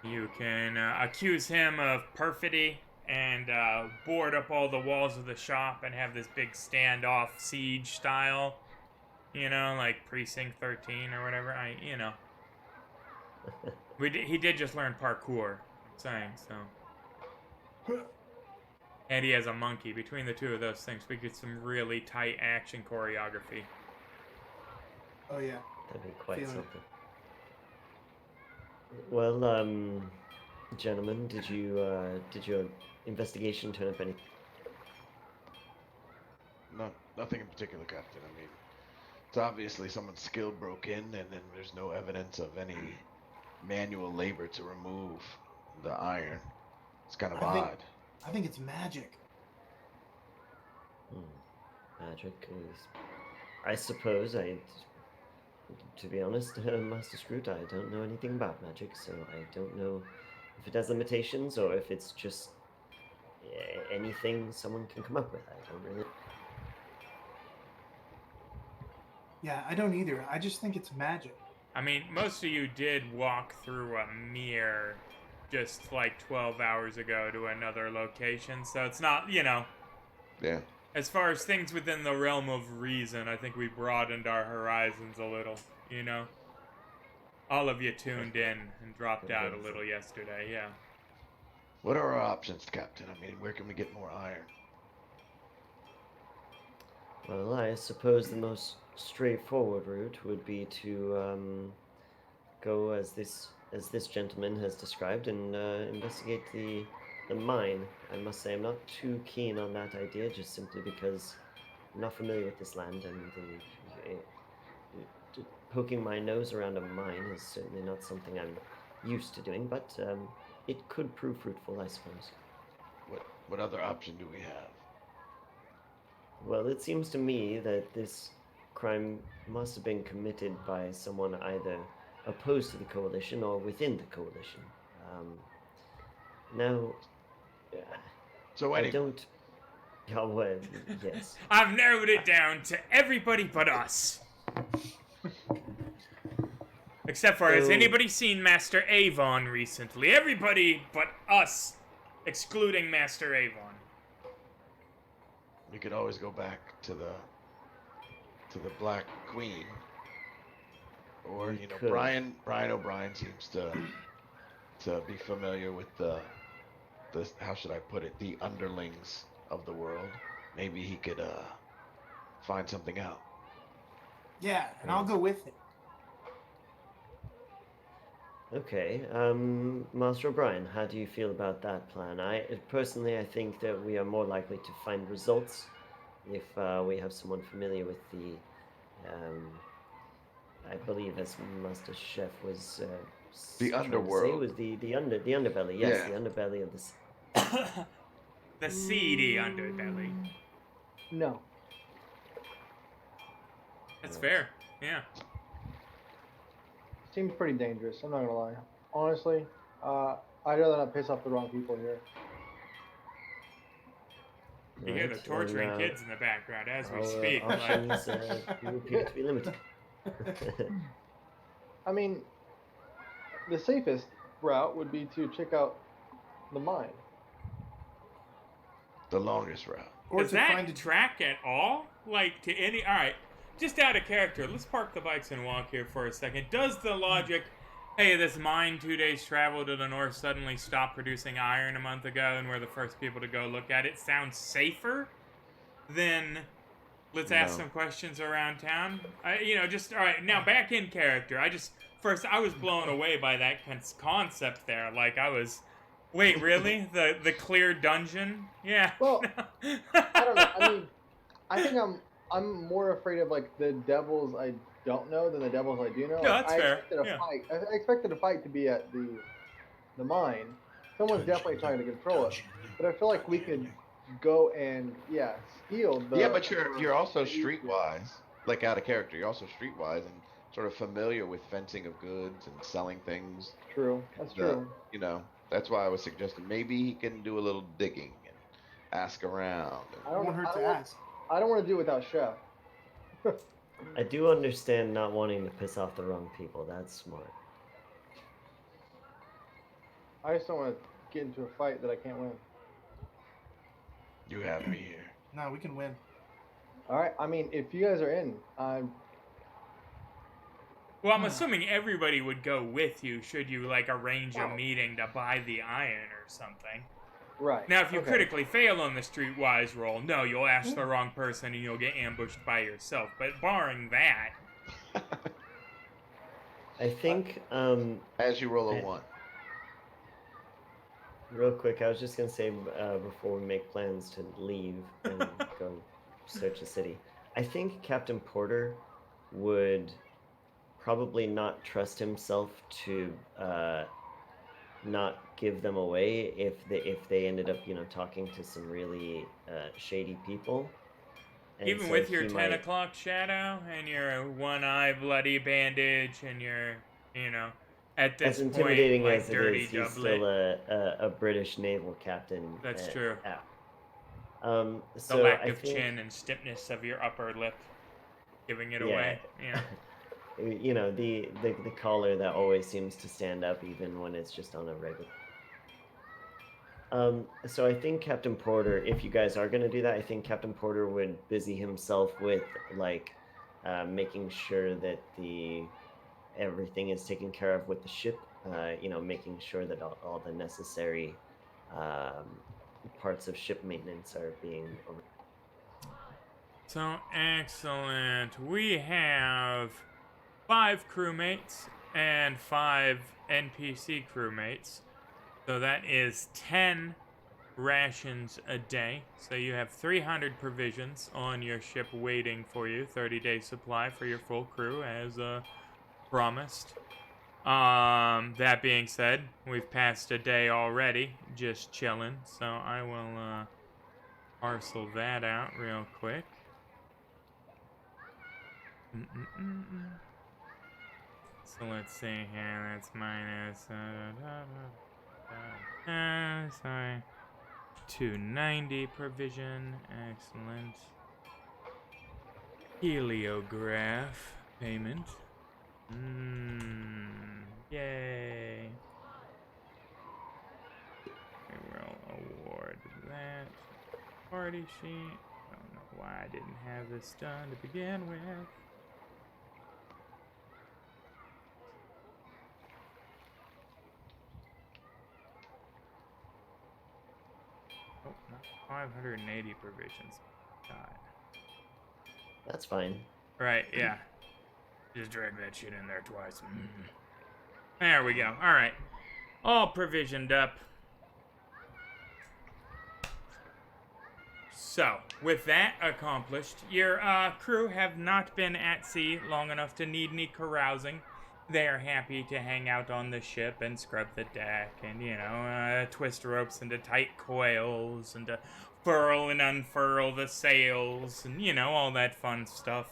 You can accuse him of perfidy and board up all the walls of the shop and have this big standoff siege style, you know, like Precinct 13 or whatever. You know. He did just learn parkour, I'm saying, so. And he has a monkey. Between the two of those things, we get some really tight action choreography. Oh yeah. That'd be quite Feeling it. something. Well, gentlemen, did your investigation turn up any? Nothing in particular, Captain. I mean, it's obviously someone's skill broke in, and then there's no evidence of any manual labor to remove the iron. It's kind of odd. I think it's magic. Magic is, I suppose. To be honest, Master Scroot, I don't know anything about magic, so I don't know if it has limitations or if it's just anything someone can come up with. I don't really. Yeah, I don't either. I just think it's magic. I mean, most of you did walk through a mirror just like 12 hours ago to another location, so it's not, you know. Yeah. As far as things within the realm of reason, I think we broadened our horizons a little, you know? All of you tuned in and dropped out a little yesterday, yeah. What are our options, Captain? I mean, where can we get more iron? Well, I suppose the most straightforward route would be to go as this gentleman has described and investigate the mine. I must say I'm not too keen on that idea, just simply because I'm not familiar with this land, and poking my nose around a mine is certainly not something I'm used to doing, but it could prove fruitful, I suppose. What other option do we have? Well, it seems to me that this crime must have been committed by someone either opposed to the coalition or within the coalition. Now, So I anyway, don't. Oh, well, yes. I've narrowed it down to everybody but us. Except for, has So- anybody seen Master Avon recently? Everybody but us, excluding Master Avon. we could always go back to the Black Queen, or We you know, could. Brian O'Brien seems to be familiar with the how should I put it, the underlings of the world. Maybe he could find something out. Yeah, and I'll go with it. Okay, Master O'Brien, how do you feel about that plan? Personally, I think that we are more likely to find results if we have someone familiar with the, I believe, as Master Chef was The trying to say, underworld. was the underbelly. Yes, Yeah. the underbelly of this. The seedy underbelly. No. That's fair, yeah. Seems pretty dangerous, I'm not gonna lie. Honestly, I'd rather not piss off the wrong people here. You hear the Right, torturing and, kids in the background as we our speak. Like, options do appear to be limited. I mean, the safest route would be to check out the mine. The longest route. Or does to that find a track at all? Like, to any... Alright, just out of character, let's park the bikes and walk here for a second. Does the logic, hey, this mine 2 days travel to the north suddenly stopped producing iron a month ago and we're the first people to go look at it, sound safer than let's ask No. some questions around town? Alright, now back in character. I was blown away by that concept there. Like, I was... Wait, really? The clear dungeon? Yeah. Well, I don't know. I mean, I think I'm more afraid of like the devils I don't know than the devils I do know. No, Like, that's I fair. expected a Yeah. fight. I expected a fight to be at the mine. Someone's definitely trying to control it, but I feel like we could go and steal the. Yeah, but you're also streetwise, like out of character. You're also streetwise and sort of familiar with fencing of goods and selling things. True. That's true. You know, That's why I was suggesting maybe he can do a little digging and ask around. I It don't. won't hurt I to don't want. ask. I don't want to do it without Chef. I do understand not wanting to piss off the wrong people. That's smart. I just don't want to get into a fight that I can't win. You have me here. No, we can win. All right. I mean, if you guys are in, Well, I'm assuming everybody would go with you should you like arrange a meeting to buy the iron or something. right. Now, if you okay. critically fail on the streetwise roll, no, you'll ask the wrong person and you'll get ambushed by yourself. But barring that, I think, As you roll a 1. real quick, I was just gonna say before we make plans to leave and go search the city, I think Captain Porter would probably not trust himself to not give them away if they ended up talking to some really shady people. And even so with your he 10 might- o'clock shadow and your one eye bloody bandage and your, at this as intimidating point, like as it dirty is, he's doublet. still a British naval captain. That's true. The The lack I of think, chin and stiffness of your upper lip giving it Yeah. away. Yeah. the collar that always seems to stand up even when it's just on a regular. So I think Captain Porter, if you guys are gonna do that, I think Captain Porter would busy himself with making sure that everything is taken care of with the ship. Making sure that all the necessary parts of ship maintenance are being. So excellent. We have 5 crewmates and 5 NPC crewmates. So that is 10 rations a day. So you have 300 provisions on your ship waiting for you. 30-day supply for your full crew as promised. That being said, we've passed a day already just chilling. So I will parcel that out real quick. So let's see here. That's minus. Sorry. 290 provision. Excellent. Heliograph payment. Yay. We will award that. Party sheet. Don't know why I didn't have this done to begin with. Oh, not 580 provisions. God. That's fine. Right, yeah. Just drag that shit in there twice. There we go. Alright. All provisioned up. So, with that accomplished, your crew have not been at sea long enough to need any carousing. They are happy to hang out on the ship and scrub the deck and, twist ropes into tight coils and to furl and unfurl the sails and, all that fun stuff.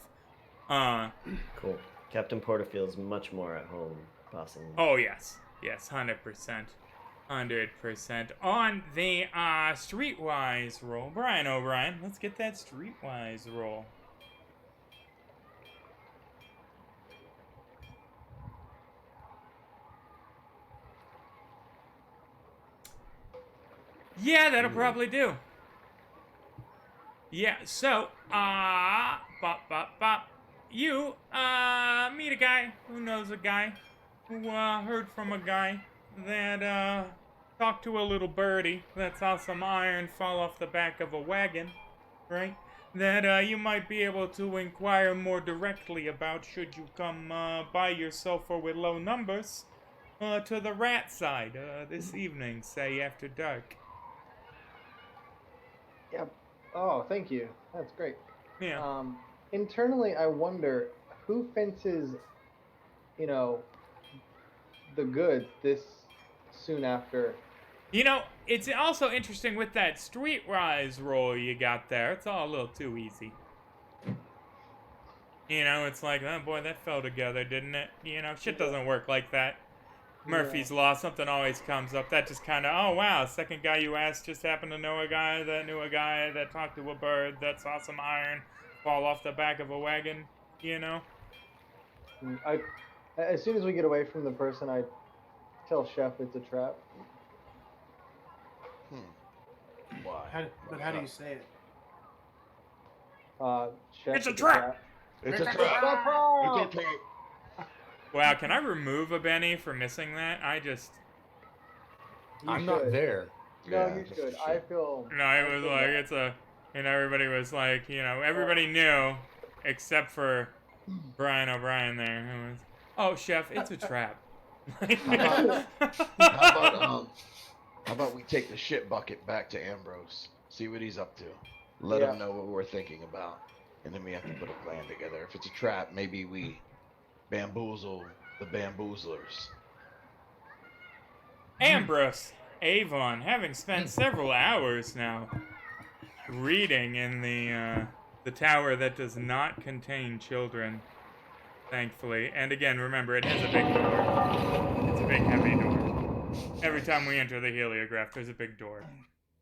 Cool. Captain Porter feels much more at home bossing. Oh, yes. Yes, 100%. 100%. On the streetwise roll, Brian O'Brien, let's get that streetwise roll. Yeah, that'll probably do. Yeah, so, you, meet a guy who knows a guy who, heard from a guy that, talked to a little birdie that saw some iron fall off the back of a wagon, right? That, you might be able to inquire more directly about should you come, by yourself or with low numbers, to the rat side, this evening, say after dark. Yeah. Oh, thank you. That's great. Yeah. Internally, I wonder who fences, the goods this soon after. It's also interesting with that streetwise roll you got there. It's all a little too easy. It's like, oh boy, that fell together, didn't it? Shit doesn't work like that. Murphy's Law, something always comes up. That just kind of, oh wow, second guy you asked just happened to know a guy that knew a guy that talked to a bird that saw some iron fall off the back of a wagon, you know? As soon as we get away from the person, I tell Chef it's a trap. Why? How do you say it? Chef, It's a trap! It's a trap. It's a trap. Wow, can I remove a Benny for missing that? I'm not there. No, Yeah, you just should. shit. I feel. No, it was like, it's a, and everybody was like, you know, everybody knew, except for Brian O'Brien there. Who was, oh, Chef, it's a trap. How about we take the shit bucket back to Ambrose, see what he's up to, let him know what we're thinking about, and then we have to put a plan together. If it's a trap, maybe we bamboozle the bamboozlers. Ambrose, Avon, having spent several hours now reading in the tower that does not contain children, thankfully. And again, remember, it has a big door. It's a big, heavy door. Every time we enter the heliograph, there's a big door.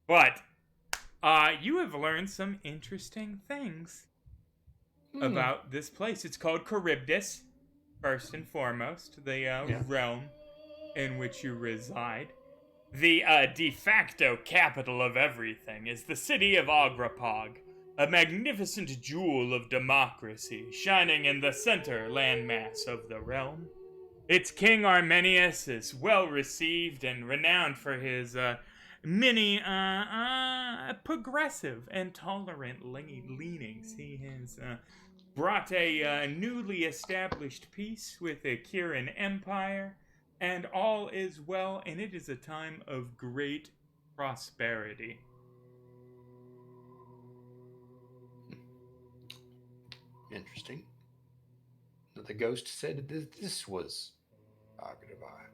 But you have learned some interesting things about this place. It's called Charybdis, first and foremost, the realm in which you reside. The de facto capital of everything is the city of Agrapog, a magnificent jewel of democracy shining in the center landmass of the realm. Its king Arminius is well received and renowned for his many progressive and tolerant leanings. He has brought a newly established peace with the Kirin Empire, and all is well, and it is a time of great prosperity. Interesting. The ghost said that this was Agrabah,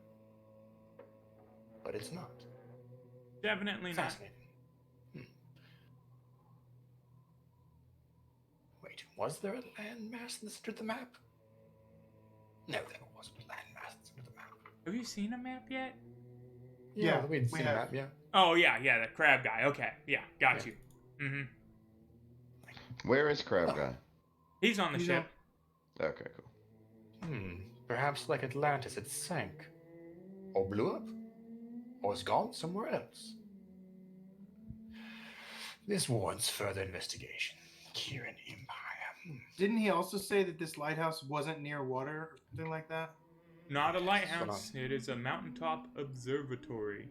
but it's not. Definitely not. Fascinating. Wait, was there a landmass in the center of the map? No, there wasn't a landmass in the center of the map. Have you seen a map yet? Yeah, we'd we seen a have. map, yeah. Oh, yeah, the crab guy. Okay, yeah, got you. Mm-hmm. Where is Crab Guy? He's on the ship. Okay, cool. Perhaps like Atlantis, it sank. Or blew up. Or is gone somewhere else. This warrants further investigation. Kirin Empire. Didn't he also say that this lighthouse wasn't near water or something like that? Not a lighthouse. It is a mountaintop observatory.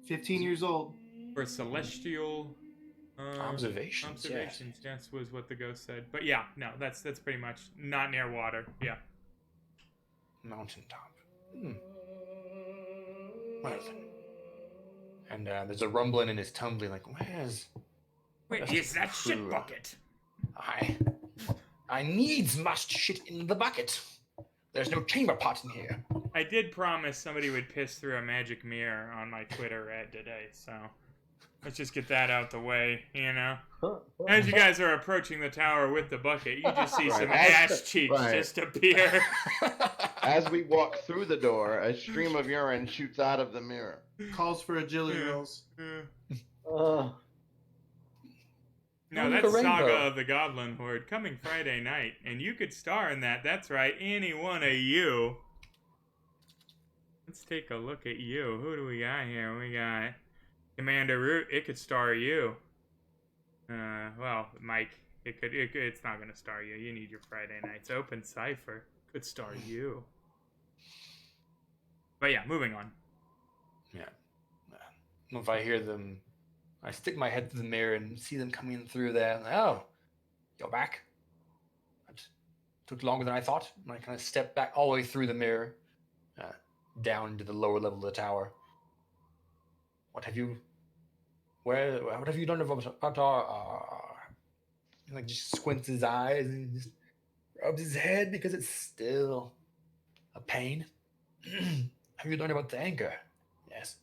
15 years old. For celestial Observations, yes, was what the ghost said. But yeah, no, that's pretty much not near water. Yeah. Mountaintop. Well then. And there's a rumbling and it's tumbling like, Wait, is that shit bucket? I needs must shit in the bucket. There's no chamber pot in here. I did promise somebody would piss through a magic mirror on my Twitter ad today, so let's just get that out the way, you know? As you guys are approaching the tower with the bucket, you just see some ass cheeks just appear. As we walk through the door, a stream of urine shoots out of the mirror. Calls for agility rolls. No, that's Saga of the Goblin Horde coming Friday night, and you could star in that. That's right, any one of you. Let's take a look at you. Who do we got here? We got Commander Root. It could star you. Well, Mike, it's not gonna star you. You need your Friday nights. Open Cipher could star you. But yeah, moving on. Yeah. If I hear them, I stick my head through the mirror and see them coming through there. I'm like, oh, you're back. It took longer than I thought. And I kind of step back all the way through the mirror, down to the lower level of the tower. What have you done about our he like just squints his eyes and just rubs his head because it's still a pain. Have you learned about the anchor? Yes.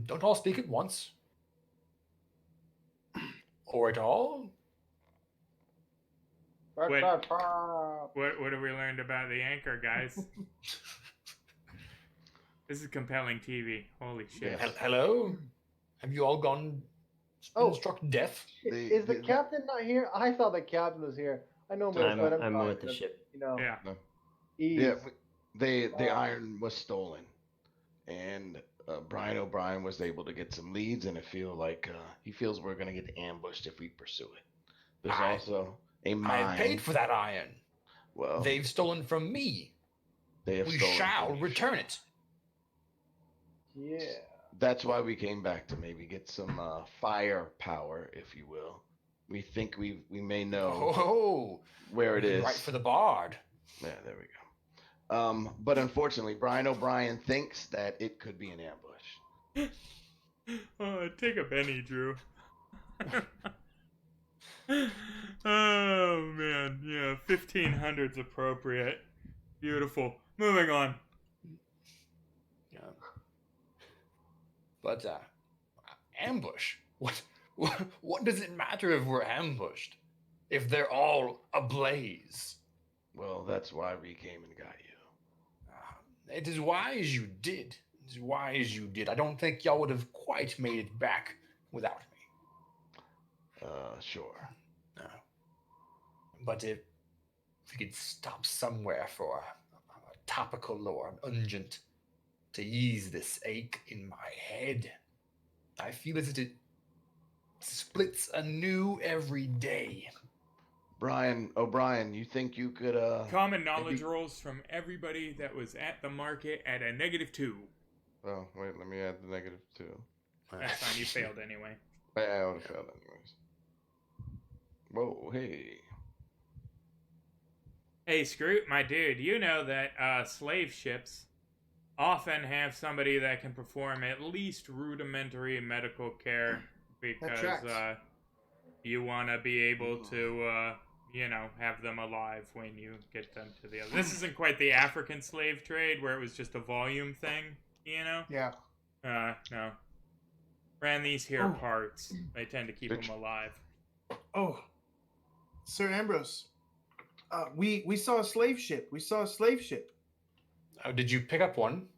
Don't all speak at once. Or at all. What have we learned about the anchor, guys? This is compelling TV. Holy shit. Yeah. Hello? Have you all gone struck death? Is the captain not here? I thought the captain was here. I know I'm but I'm sorry, with the but, ship. You know, Yeah. Yeah, he's the iron was stolen, and Brian O'Brien was able to get some leads, and he feels we're gonna get ambushed if we pursue it. There's also a mine. I paid for that iron. Well, They've stolen from me. they have We stolen shall from you. return it. yeah. That's why we came back to maybe get some firepower, if you will. We think we may know Oh, where it is. right for the bard. Yeah, there we go. But unfortunately, Brian O'Brien thinks that it could be an ambush. Oh, take a penny, Drew. Oh man, yeah, 1500's appropriate. Beautiful. Moving on. Yeah. But ambush. What does it matter if we're ambushed? If they're all ablaze? Well, that's why we came and got you. It is wise you did. It is wise you did. I don't think y'all would have quite made it back without me. Sure. No. But if we could stop somewhere for a topical or an unguent to ease this ache in my head, I feel as if it splits anew every day. Brian O'Brien, you think you could Common knowledge rolls from everybody that was at the market at a -2. Oh, wait, let me add the -2. That's fine, you failed anyway. I would have failed anyways. Whoa, hey. Hey, Scroot, my dude, you know that slave ships often have somebody that can perform at least rudimentary medical care because tracks. you want to be able to, have them alive when you get them to the other. This isn't quite the African slave trade where it was just a volume thing, you know? Yeah. No. Ran these here Oh. parts. They tend to keep them alive. Oh, Sir Ambrose, we saw a slave ship. We saw a slave ship. Oh, did you pick up one?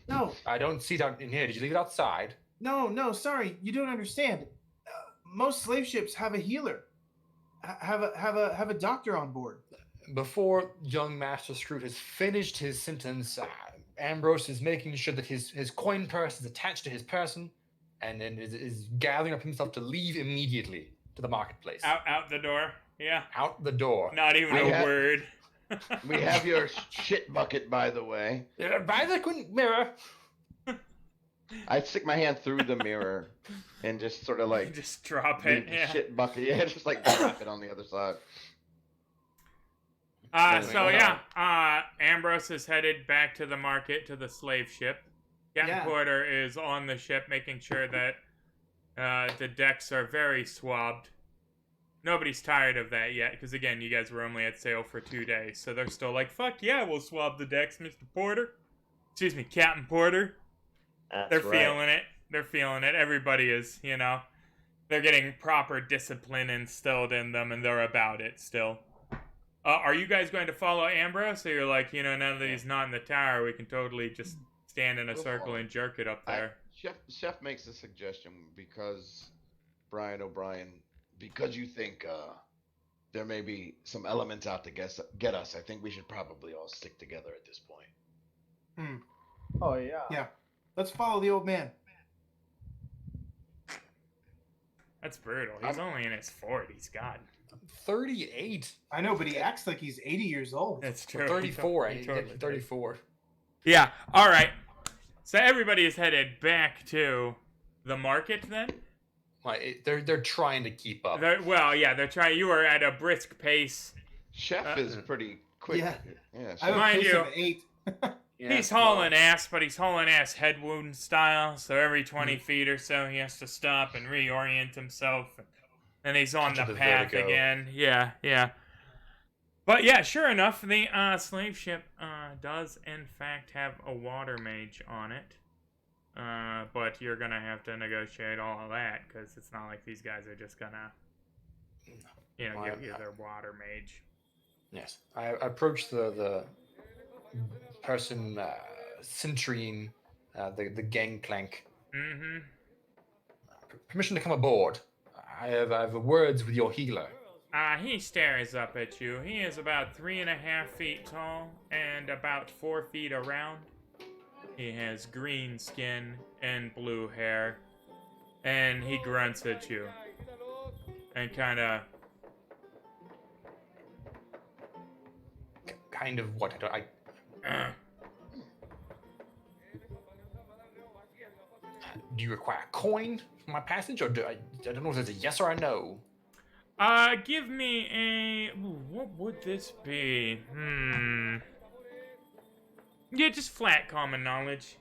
No, I don't see it out in here. Did you leave it outside? no, sorry, you don't understand. Most slave ships have a healer, have a doctor on board. Before young Master Scroot has finished his sentence, Ambrose is making sure that his coin purse is attached to his person, and then is gathering up himself to leave immediately to the marketplace. Out the door. Yeah. Out the door. Not even a word. We have your shit bucket, by the way. By the mirror. I stick my hand through the mirror and just sort of like just drop leave it. the Yeah. shit bucket. Yeah, just like drop it on the other side. Ambrose is headed back to the market to the slave ship. Captain Porter is on the ship making sure that the decks are very swabbed. Nobody's tired of that yet, because again, you guys were only at sail for 2 days, so they're still like, fuck yeah, we'll swab the decks, Mr. Porter. Excuse me, Captain Porter. They're feeling it. They're feeling it. Everybody is, They're getting proper discipline instilled in them, and they're about it still. Are you guys going to follow Ambrose, or you're like, now that he's not in the tower, we can totally just stand in a circle and jerk it up there? Chef makes a suggestion because Brian O'Brien, because you think there may be some elements out to get us, I think we should probably all stick together at this point. Oh, yeah. Yeah. Let's follow the old man. That's brutal. He's only in his 40s, God. 38. I know, but he acts like he's 80 years old. That's true. 34. He totally 34. Yeah. All right. So everybody is headed back to the market then? They're trying to keep up. They're trying. You are at a brisk pace. Chef is pretty quick. Yeah. Chef. I have a Mind pace you, of 8. He's hauling ass, but he's hauling ass head wound style. So every 20 feet or so, he has to stop and reorient himself. And he's on the path vertigo. again. Yeah. But yeah, sure enough, the slave ship does in fact have a water mage on it. But you're gonna have to negotiate all of that because it's not like these guys are just gonna You know, I- you're their water mage. Yes. I approach the person centering the gangplank. Mm-hmm. Permission to come aboard. I have words with your healer. He stares up at you. He is about 3.5 feet tall and about 4 feet around. He has green skin and blue hair. And he grunts at you. And kind of... Kind of what? Do you require a coin for my passage, or I don't know if there's a yes or a no. Give me a... Ooh, what would this be? Yeah, just flat common knowledge.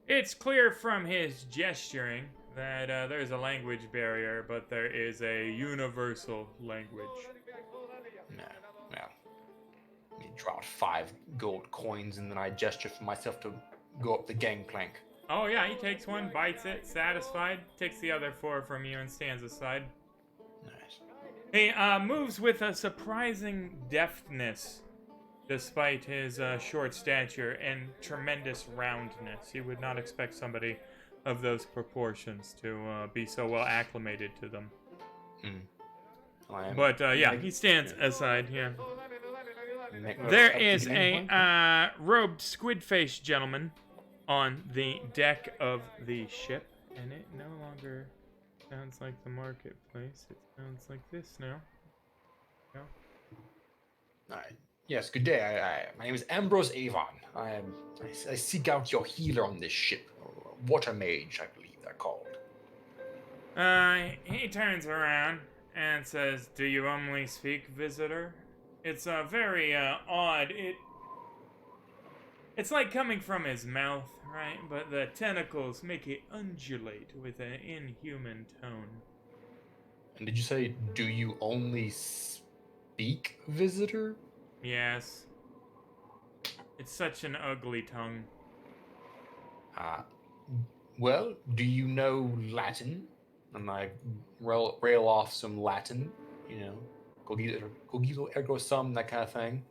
It's clear from his gesturing that there's a language barrier, but there is a universal language. No. You draw out 5 gold coins, and then I gesture for myself to go up the gangplank. Oh yeah, he takes one, bites it, satisfied, takes the other 4 from you and stands aside. Nice. He moves with a surprising deftness, despite his short stature and tremendous roundness. You would not expect somebody of those proportions to be so well acclimated to them. But yeah, he stands aside here. There is a robed squid-faced gentleman on the deck of the ship, and it no longer sounds like the marketplace. It sounds like this now. Yeah. Alright. Yes, good day. My name is Ambrose Avon. I seek out your healer on this ship. Water mage, I believe they're called. He turns around and says, "Do you only speak visitor?" It's very odd. It's like coming from his mouth, right? But the tentacles make it undulate with an inhuman tone. And did you say, do you only speak visitor? Yes. It's such an ugly tongue. Well, do you know Latin? And I rail off some Latin, you know, cogito ergo sum, that kind of thing.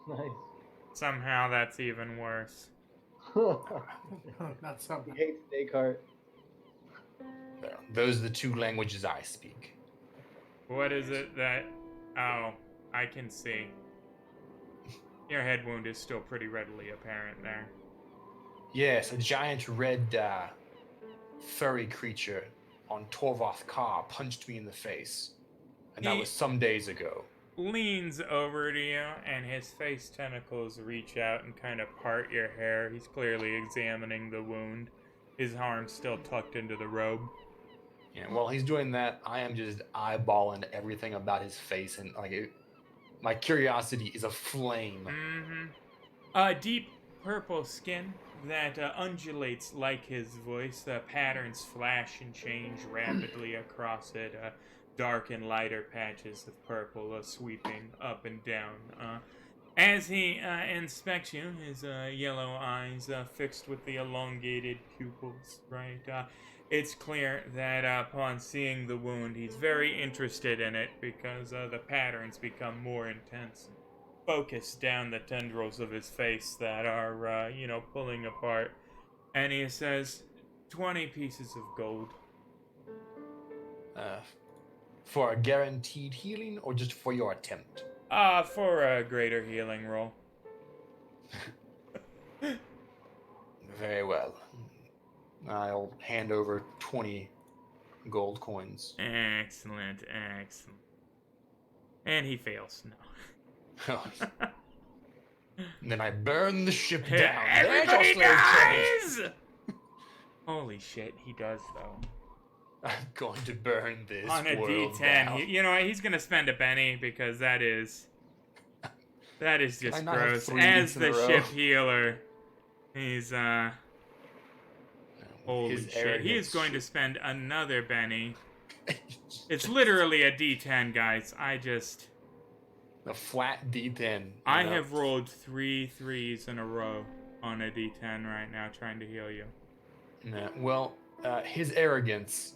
Nice. Somehow that's even worse. Not so. He hates Descartes. There. Those are the 2 languages I speak. What is it that... Oh, I can see. Your head wound is still pretty readily apparent there. Yes, a giant red furry creature on Torvoth Ka punched me in the face. And that was some days ago. Leans over to you, and his face tentacles reach out and kind of part your hair. He's clearly examining the wound. His arm's still tucked into the robe. Yeah, while he's doing that, I am just eyeballing everything about his face, and my curiosity is aflame. Deep purple skin that undulates like his voice. Patterns flash and change rapidly across it. Dark and lighter patches of purple sweeping up and down. As he inspects you, his yellow eyes fixed with the elongated pupils, right? It's clear that upon seeing the wound, he's very interested in it because the patterns become more intense. Focused down the tendrils of his face that are, pulling apart. And he says, 20 pieces of gold. For a guaranteed healing, or just for your attempt? For a greater healing roll. Very well. I'll hand over 20 gold coins. Excellent. And he fails. No. And then I burn the ship down. Everybody dies! Holy shit, he does though. I'm going to burn this on a world D10. down. You know what? He's gonna spend a penny because that is just gross. As the ship healer, he's holy His shit. He is going to spend another penny. It's literally a D10, guys. A flat D10. I have rolled 3 3s in a row. on a D10 right now trying to heal you. Yeah, well, his arrogance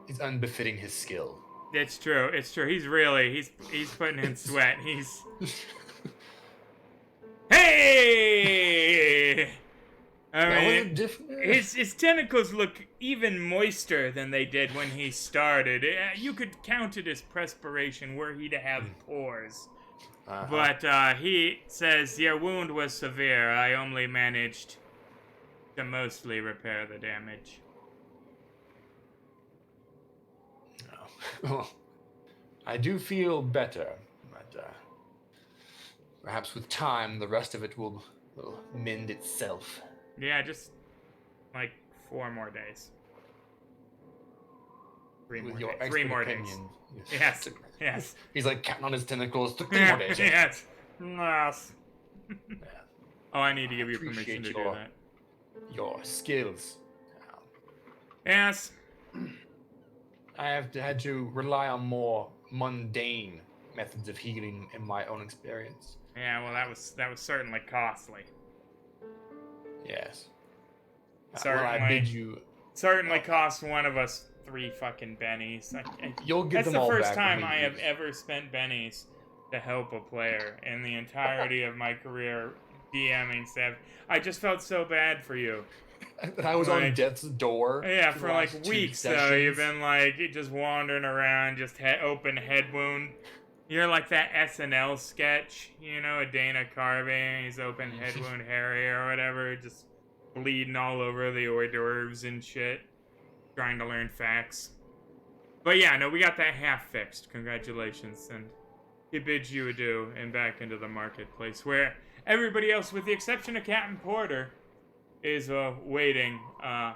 is unbefitting his skill. It's true. It's true. He's putting in sweat. Hey! I mean, his tentacles look even moister than they did when he started. You could count it as perspiration were he to have pores. But he says, your wound was severe. I only managed to mostly repair the damage. Well, I do feel better, but perhaps with time, the rest of it will mend itself. Yeah, just like 4 more days. 3 With more your days. 3 more days. opinion. Yes. Yes. He's like counting on his tentacles. 3 more days. Yes. Yes. Yeah. Oh, I need to give you Appreciate permission to do that. Your skills. Yes. I have had to rely on more mundane methods of healing in my own experience. Yeah, well, that was certainly costly. Yes. Certainly. Well, I bid you. Certainly cost one of us 3 fucking bennies. You'll get That's them the all first back time when I we have lose. ever spent bennies to help a player in the entirety of my career DMing stuff. I just felt so bad for you. I was on Like, death's door. Yeah, the for like last 2 weeks though, sessions. you've been like just wandering around, just open head wound. You're like that SNL sketch, you know, a Dana Carvey, he's open head wound Harry or whatever, just bleeding all over the hors d'oeuvres and shit, trying to learn facts. But yeah, no, we got that half fixed. Congratulations, and he bids you adieu and back into the marketplace, where everybody else, with the exception of Captain Porter, is waiting. And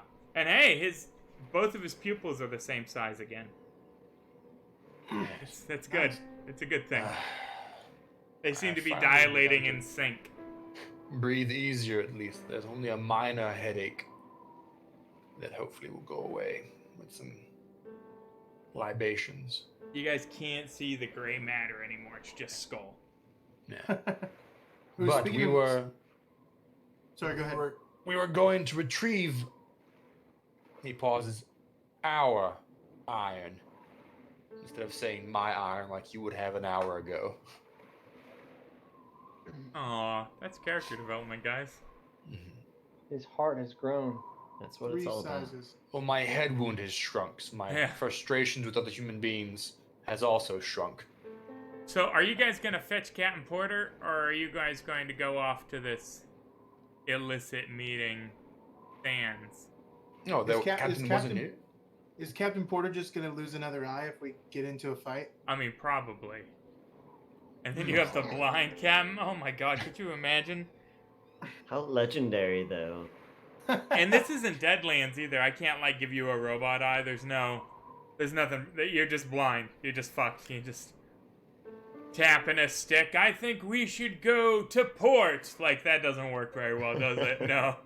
hey, both of his pupils are the same size again. That's good. Nice. It's a good thing. They seem I to be finally dilating begun in to sync. breathe easier at least. There's only a minor headache that hopefully will go away with some libations. You guys can't see the gray matter anymore. It's just skull. Yeah. Ooh, But speaking we of- were Sorry, go ahead. we were going to retrieve, he pauses, our iron, instead of saying my iron like you would have an hour ago. Aw, that's character development, guys. His heart has grown. That's what 3 it's all about. sizes. Well, my head wound has shrunk. So my Yeah. frustrations with other human beings has also shrunk. So, are you guys gonna fetch Captain Porter, or are you guys going to go off to this illicit meeting stands? No, the Is captain wasn't here. Is Captain Porter just gonna lose another eye if we get into a fight? I mean, probably. And then you have the blind Captain. Oh my god, could you imagine? How legendary, though. And this isn't Deadlands either. I can't like give you a robot eye. There's nothing. You're just blind. You're just fucked. You just tapping a stick. I think we should go to port. Like that doesn't work very well, does it? No.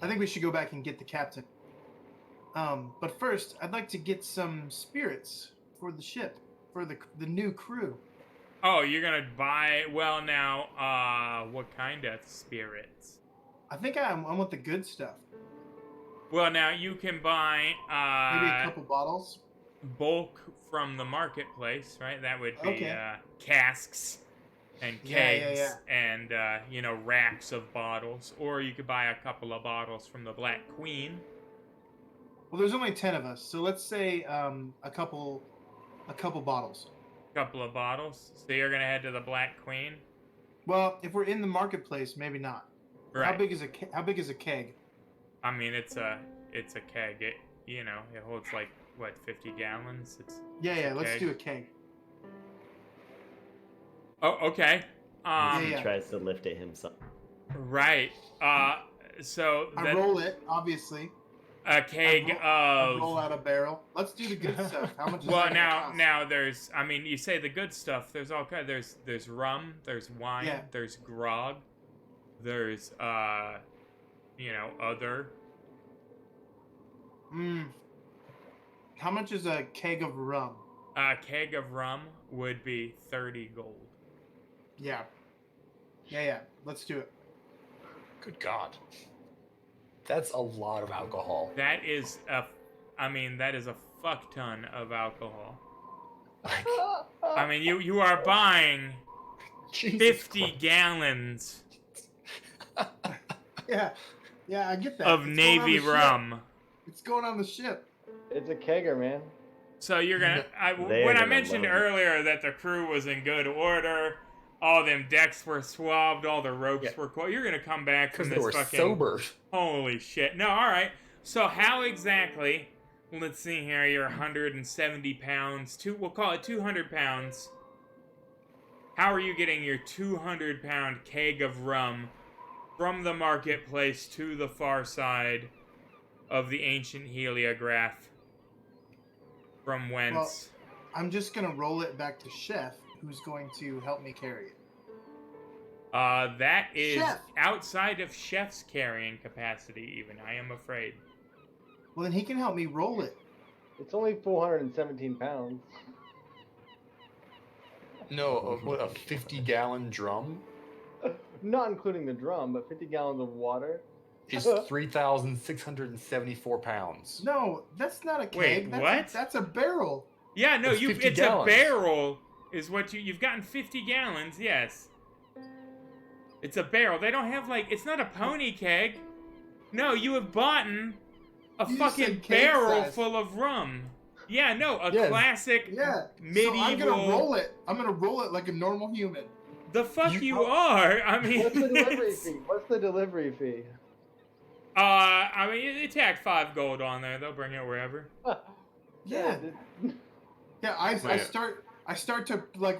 I think we should go back and get the captain. But first, I'd like to get some spirits for the ship, for the new crew. Oh, you're gonna buy? Well, now, what kind of spirits? I think I want the good stuff. Well, now you can buy Maybe a couple bottles. bulk from the marketplace, right? That would be Okay. casks and Yeah, yeah, kegs and racks of bottles, or you could buy a couple of bottles from the Black Queen. Well, there's only 10 of us, so let's say a couple bottles. Couple of bottles. So you're gonna head to the Black Queen, Well, if we're in the marketplace, maybe not. right? How big is a keg? I mean, it's a keg. It holds like what 50 gallons. Yeah, let's keg. do a keg. Oh, okay. Yeah. He tries to lift it himself. Right. So I roll it, obviously. a keg I roll of. out a barrel. Let's do the good stuff. How much is Well, that gonna cost? now there's. I mean, you say the good stuff. There's all kind. There's rum. There's wine. Yeah. There's grog. There's other. How much is a keg of rum? A keg of rum would be 30 gold. Yeah. Let's do it. Good God. That's a lot of alcohol. That is a fuck ton of alcohol. Like, I mean, you are buying Jesus 50 Christ. gallons Yeah, I get that. of It's going on Navy the ship. rum. It's going on the ship. It's a kegger, man. So you're gonna. They're When I gonna mentioned love it. earlier that the crew was in good order, all them decks were swabbed, all the ropes were coiled. You're gonna come back from Because they this were fucking sober. holy shit. No, all right. So how exactly? Let's see here. You're 170 pounds. We'll call it 200 pounds. How are you getting your 200-pound keg of rum from the marketplace to the far side of the ancient heliograph? From whence? Well, I'm just gonna roll it back to Chef, who's going to help me carry it. That is Chef. outside of Chef's carrying capacity, even, I am afraid. Well, then he can help me roll it. It's only 417 pounds. No, what, a 50-gallon drum Not including the drum, but 50 gallons of water. is 3,674 pounds. No, that's not a keg. Wait, that's what? That's a barrel. Yeah, no, It's 50 it's gallons. a barrel is what you've gotten 50 gallons, yes. It's a barrel. They don't have, like, it's not a pony keg. No, you have bought a You just fucking said keg barrel size. full of rum. Yeah, no, a Yes. classic Yeah. medieval. So I'm gonna roll it. I'm gonna roll it like a normal human. The fuck you are? I mean, What's the delivery fee? What's the delivery fee? I mean, it tacked 5 gold on there. They'll bring it wherever. Yeah. Yeah, I Wait. start to like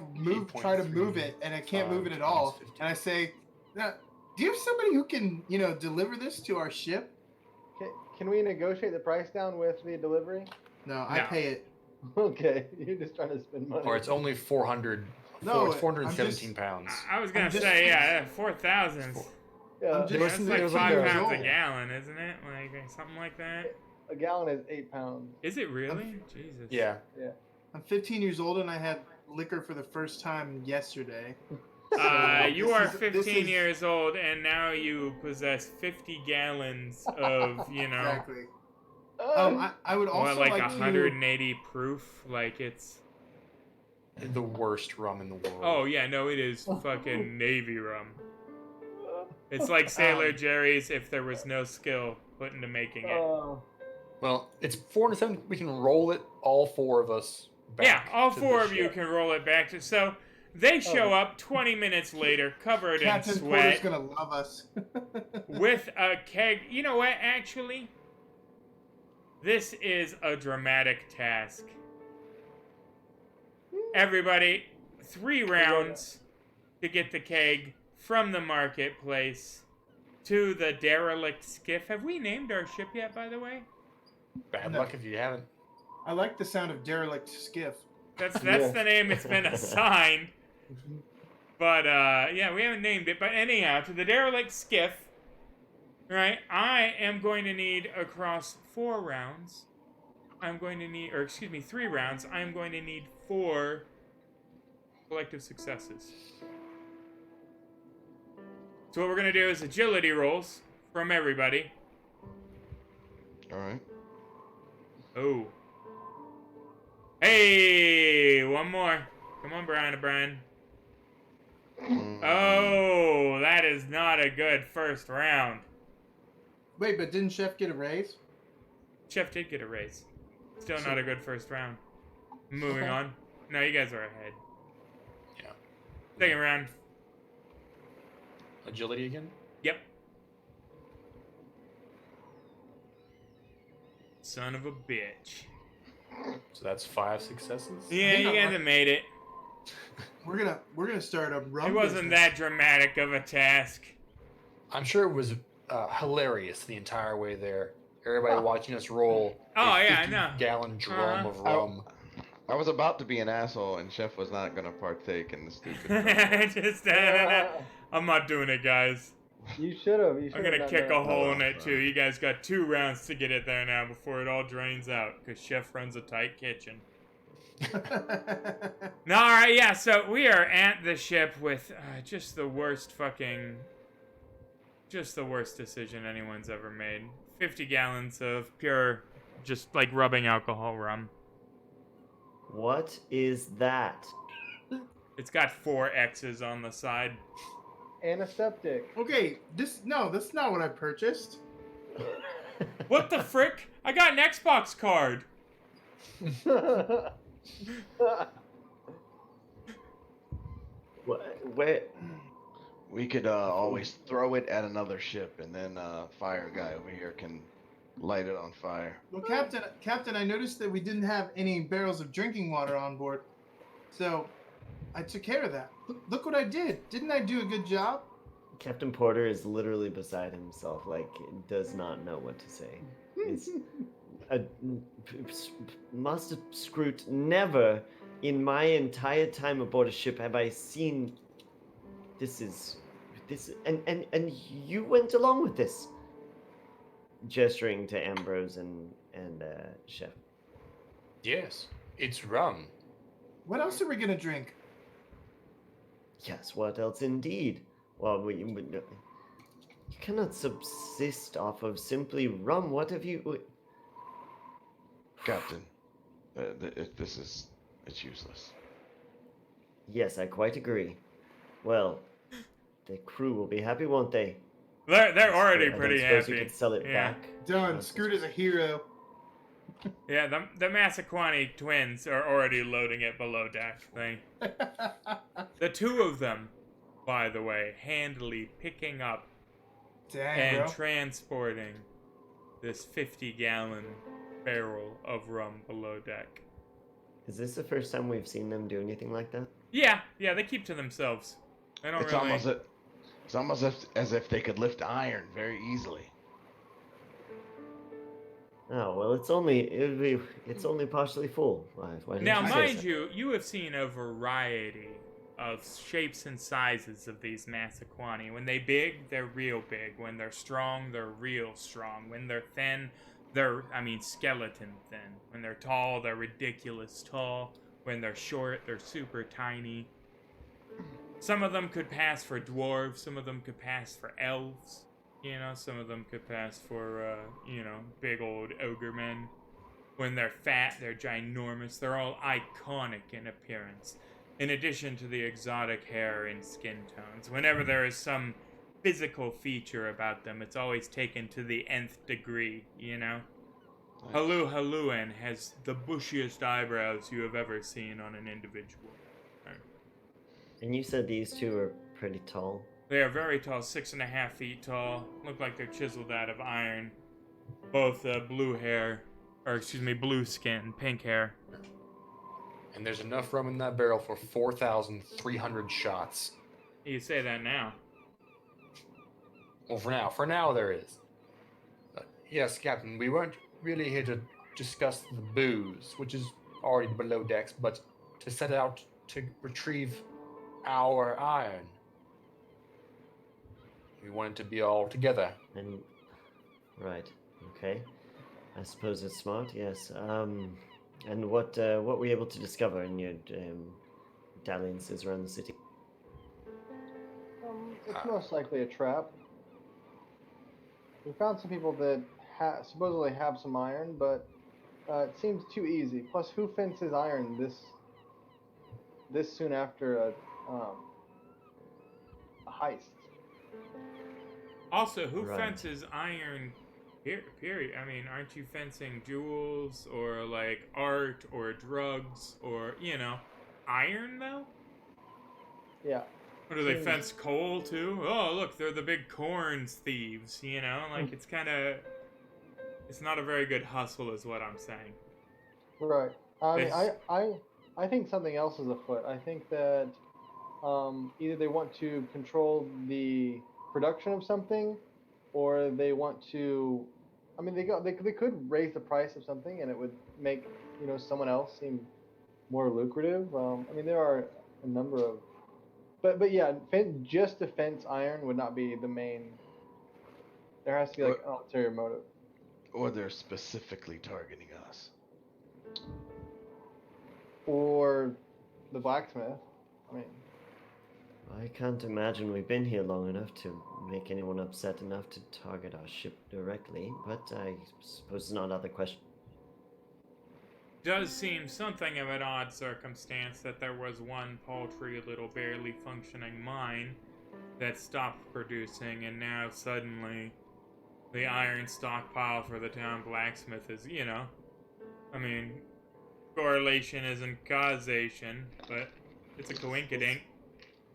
try to move it, and I can't move it at all. And I say, "Now, do you have somebody who can, deliver this to our ship?" Can we negotiate the price down with the delivery? No, I No. pay it. Okay, you're just trying to spend money. Or it's only 400. No, it's 417 I'm pounds. I was gonna I'm just- say, yeah, 4,000. Yeah, I'm just- That's like there was 5 like a- pounds a gallon, isn't it? Like something like that. a gallon is 8 pounds. Is it really? Jesus. Yeah. I'm 15 years old, and I had liquor for the first time yesterday. You This are is- 15 years old, and now you possess 50 gallons of, Exactly. I would also what, like like 180 proof? Like it's. The worst rum in the world. Oh yeah, no, it is fucking Navy rum. It's like Sailor Jerry's if there was no skill put into making it. Well, it's 407. We can roll it, all 4 of us, back. Yeah, all to 4 the of you ship. can roll it back to. So they show up 20 minutes later, covered in Captain Porter's sweat, gonna love us. with a keg. You know what? Actually, this is a dramatic task. Everybody, 3 rounds to get the keg from the marketplace to the derelict skiff. Have we named our ship yet, by the way? Bad No. luck if you haven't. I like the sound of derelict skiff. That's Yeah. the name it's been assigned. But yeah, we haven't named it. But anyhow, to the derelict skiff, right? I am going to need across 4 rounds. I'm going to need, or excuse me, 3 rounds. I'm going to need 4 collective successes. So what we're gonna do is agility rolls from everybody. All right. Oh. Hey, one more. Come on, Brian. Oh, that is not a good first round. Wait, but didn't Chef get a raise? Chef did get a raise. Still not a good first round. Moving on. No, you guys are ahead. Yeah. Second round. Agility again? Yep. Son of a bitch. So that's 5 successes? Yeah, you guys have made it. We're gonna start a rum. It wasn't business. that dramatic of a task. I'm sure it was hilarious the entire way there. Everybody watching us roll Oh, a yeah, I 50-gallon drum of rum. I was about to be an asshole, and Chef was not gonna partake in the stupid. Just, I'm not doing it, guys. You should have. I'm gonna kick a hole in it too. You guys got 2 rounds to get it there now before it all drains out, because Chef runs a tight kitchen. No, alright, yeah, so we are at the ship with just the worst fucking just the worst decision anyone's ever made. 50 gallons of pure, just like rubbing alcohol rum. What is that? It's got 4 X's on the side. Antiseptic. Okay, that's not what I purchased. What the frick? I got an Xbox card. Where? We could always throw it at another ship, and then fire guy over here can light it on fire. Well, Captain, I noticed that we didn't have any barrels of drinking water on board, so I took care of that. Look what I did. Didn't I do a good job? Captain Porter is literally beside himself, like does not know what to say. It's Master Scroot, never in my entire time aboard a ship have I seen this, and you went along with this. Gesturing to Ambrose and Chef. Yes, it's rum. What else are we gonna drink? Yes, what else indeed? Well, you cannot subsist off of simply rum. What have you... Captain, it's useless. Yes, I quite agree. Well, the crew will be happy, won't they? They're already I don't pretty suppose happy. You could sell it Yeah. back. Done. Screwed as a hero. Yeah, the Massaquani twins are already loading it below deck. The 2 of them, by the way, handily picking up Dang, and bro. transporting this 50-gallon barrel of rum below deck. Is this the first time we've seen them do anything like that? Yeah, they keep to themselves. They don't It's really... almost as if they could lift iron very easily. Oh well, it's only partially full. Why didn't Now, you say mind so? you have seen a variety of shapes and sizes of these Massaquani. When they're big, they're real big. When they're strong, they're real strong. When they're thin, they're skeleton thin. When they're tall, they're ridiculous tall. When they're short, they're super tiny. Some of them could pass for dwarves. Some of them could pass for elves. Some of them could pass for, big old ogre men. When they're fat, they're ginormous. They're all iconic in appearance. In addition to the exotic hair and skin tones. Whenever there is some physical feature about them, it's always taken to the nth degree, Haluan has the bushiest eyebrows you have ever seen on an individual. And you said these 2 are pretty tall. They are very tall, 6.5 feet tall. Look like they're chiseled out of iron. Both blue skin, pink hair. And there's enough rum in that barrel for 4,300 shots. You say that now. Well, for now there is. Yes, Captain, we weren't really here to discuss the booze, which is already below decks, but to set out to retrieve our iron. We wanted to be all together. And right, okay. I suppose it's smart. Yes. And what were you able to discover in your dalliances around the city? It's most likely a trap. We found some people that supposedly have some iron, but it seems too easy. Plus, who fences iron this soon after a heist? Also, who Right. fences iron? Period. I mean, aren't you fencing jewels or like art or drugs or iron though? Yeah. Or do they Seems- fence coal too? Oh, look, they're the big corns thieves. Like it's kind of. It's not a very good hustle, is what I'm saying. Right. I mean, This- I think something else is afoot. I think that either they want to control the production of something, or they want to. I mean, they could raise the price of something, and it would make someone else seem more lucrative. I mean, there are a number of, but yeah, just to fence iron would not be the main. There has to be like an ulterior motive. Or they're specifically targeting us. Or the blacksmith. I mean, I can't imagine we've been here long enough to make anyone upset enough to target our ship directly, but I suppose it's not out of the question. Does seem something of an odd circumstance that there was one paltry little barely functioning mine that stopped producing, and now suddenly the iron stockpile for the town blacksmith is, I mean, correlation isn't causation, but it's a coinkydink.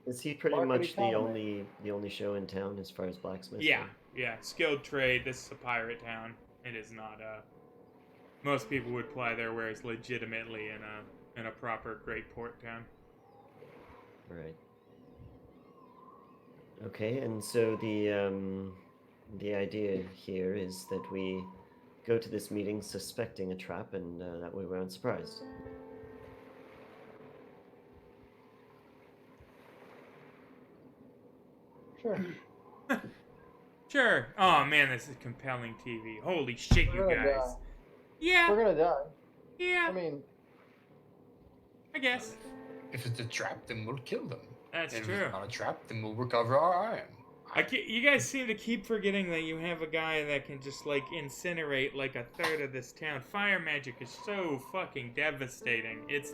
Is he pretty Market much the economy. only show in town as far as blacksmiths? Yeah, go? yeah, skilled trade. This is a pirate town. It is not most people would ply their wares legitimately in a proper great port town. Right. Okay, and so the idea here is that we go to this meeting suspecting a trap, and that way we're unsurprised. Sure. Sure. Oh man, this is compelling TV. Holy shit, you We're gonna guys. die. Yeah. We're gonna die. Yeah. I mean, I guess. If it's a trap, then we'll kill them. That's If true. it's not a trap, then we'll recover our iron. You guys seem to keep forgetting that you have a guy that can just, incinerate, a third of this town. Fire magic is so fucking devastating. It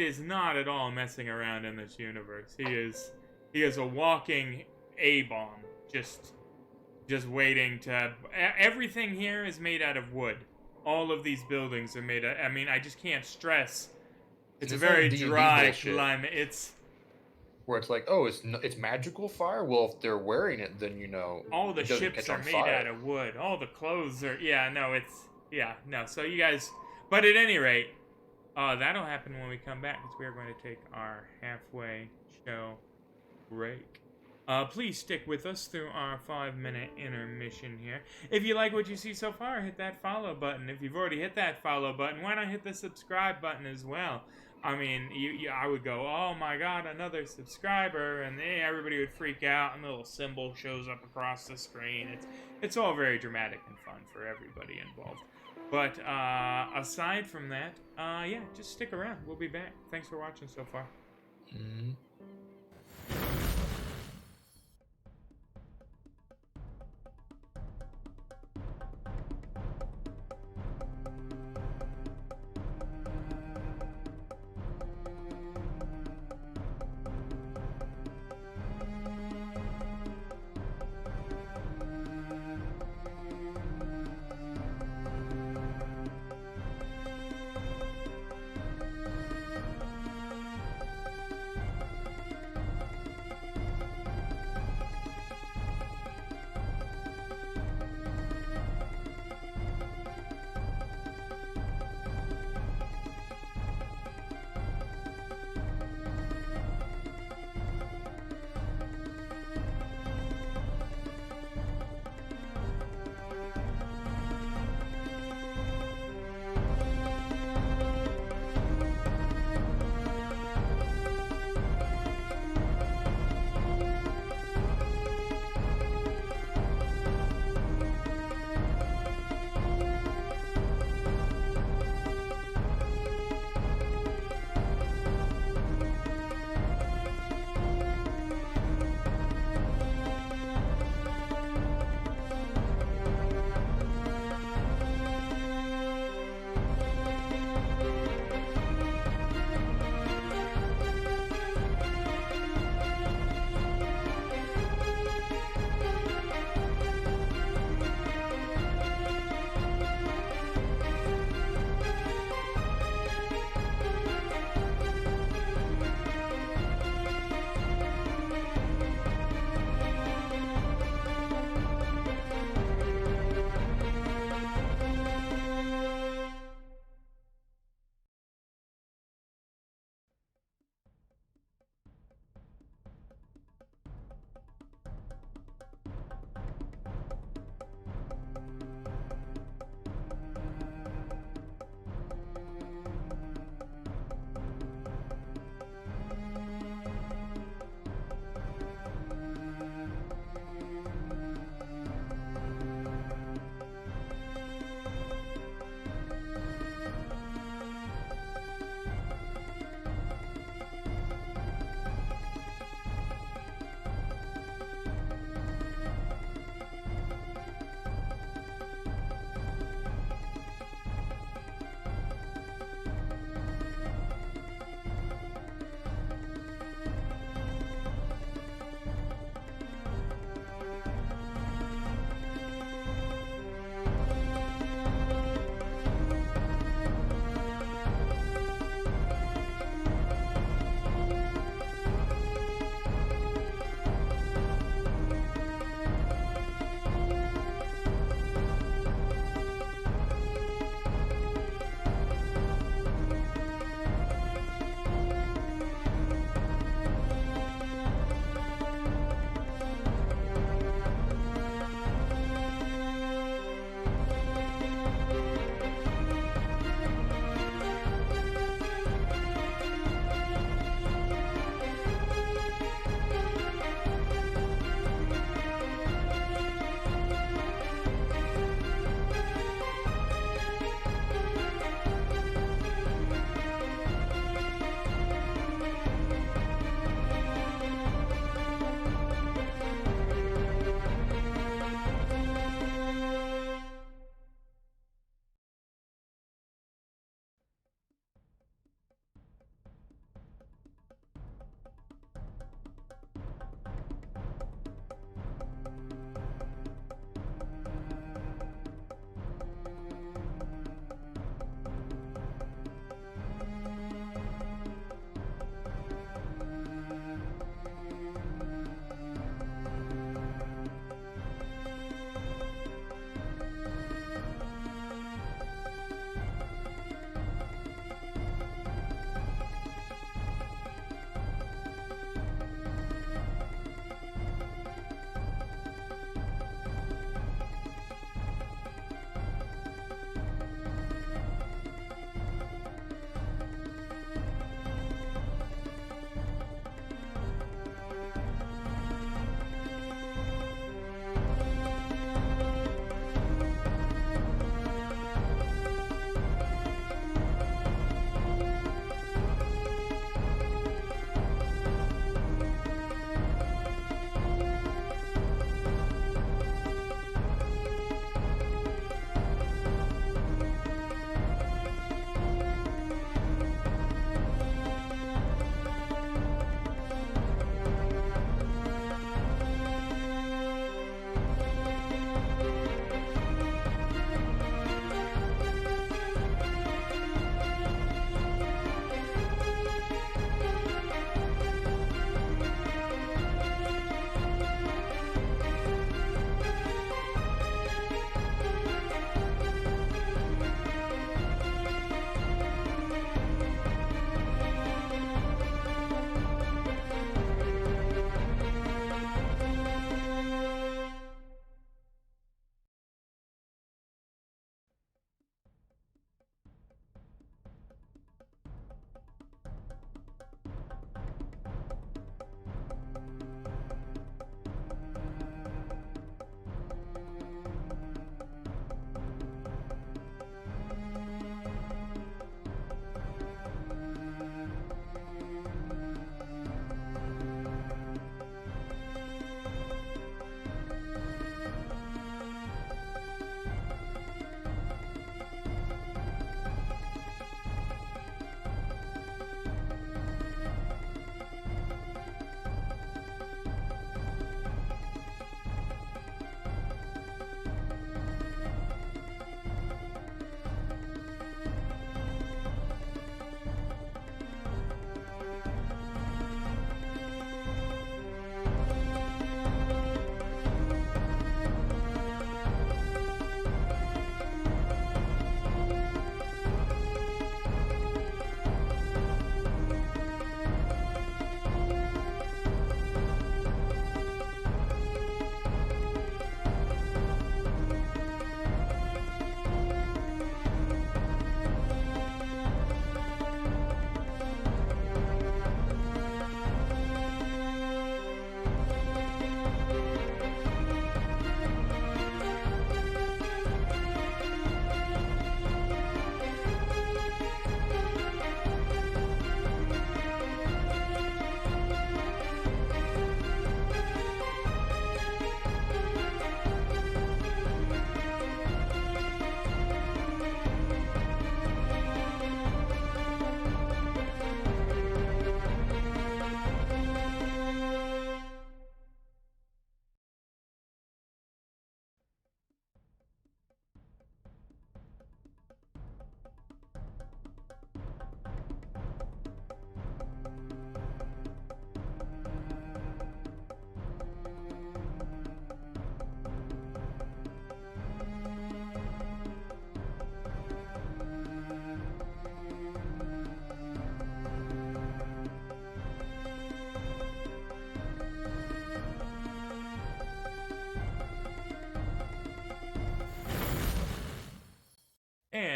is not at all messing around in this universe. He is a walking A-bomb. Just waiting to... Everything here is made out of wood. All of these buildings are made out... I mean, I just can't stress. It's a very D&D dry bullshit. climate. It's... Where it's like, oh, it's magical fire? Well, if they're wearing it, then all the it doesn't ships catch are on made fire. out of wood. All the clothes are... Yeah, no, it's... Yeah, no. So you guys... But at any rate, that'll happen when we come back, because we are going to take our halfway show break. Please stick with us through our 5-minute intermission here. If you like what you see so far, hit that follow button. If you've already hit that follow button, why not hit the subscribe button as well? I mean, I would go, oh my god, another subscriber, and everybody would freak out, and the little symbol shows up across the screen. It's all very dramatic and fun for everybody involved. But aside from that, yeah, just stick around. We'll be back. Thanks for watching so far. Mm-hmm.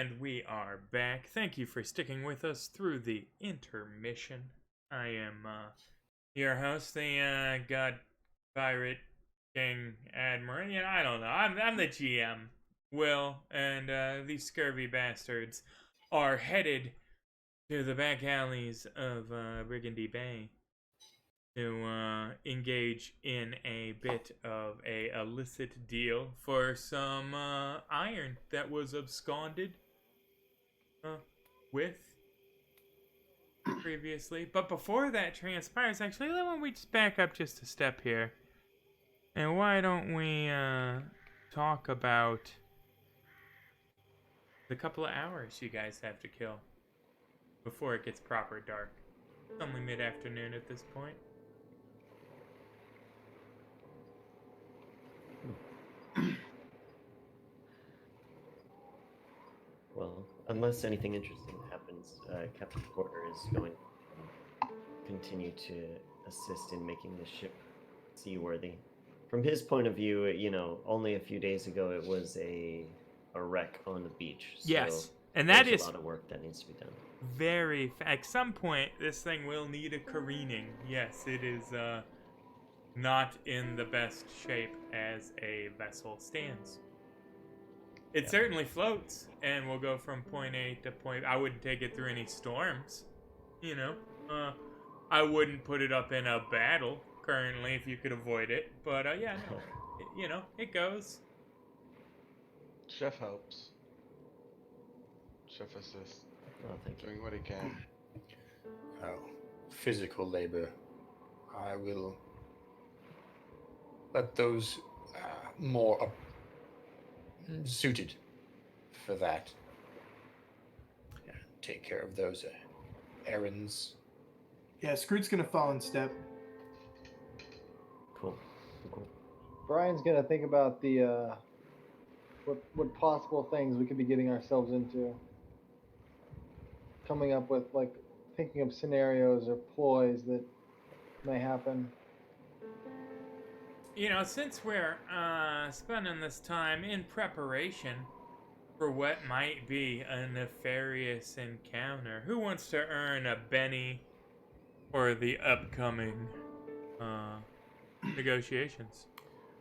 And we are back. Thank you for sticking with us through the intermission. I am your host, the God Pirate King Admiral. You know, I don't know. I'm the GM, Will, and these scurvy bastards are headed to the back alleys of Brigandy Bay to engage in a bit of a illicit deal for some iron that was absconded with previously. But before that transpires, actually, why don't we just back up just a step here? And why don't we talk about the couple of hours you guys have to kill before it gets proper dark? It's only mid-afternoon at this point. Well, unless anything interesting happens, Captain Porter is going to continue to assist in making the ship seaworthy. From his point of view, you know, only a few days ago it was a wreck on the beach. So Yes, and that there's is a lot of work that needs to be done. at some point this thing will need a careening. Yes, it is not in the best shape as a vessel stands. It certainly floats and will go from point A to point. I wouldn't take it through any storms, you know. I wouldn't put it up in a battle currently if you could avoid it. But yeah, no, you know, it goes. Chef helps. Chef assists. Oh, thank you. Doing what he can. Oh, physical labor. I will let those more suited for that take care of those errands. Yeah, Scroot's gonna fall in step. Cool. Cool. Brian's gonna think about the what possible things we could be getting ourselves into. Coming up with like thinking of scenarios or ploys that may happen. You know, since we're spending this time in preparation for what might be a nefarious encounter, who wants to earn a Benny for the upcoming negotiations?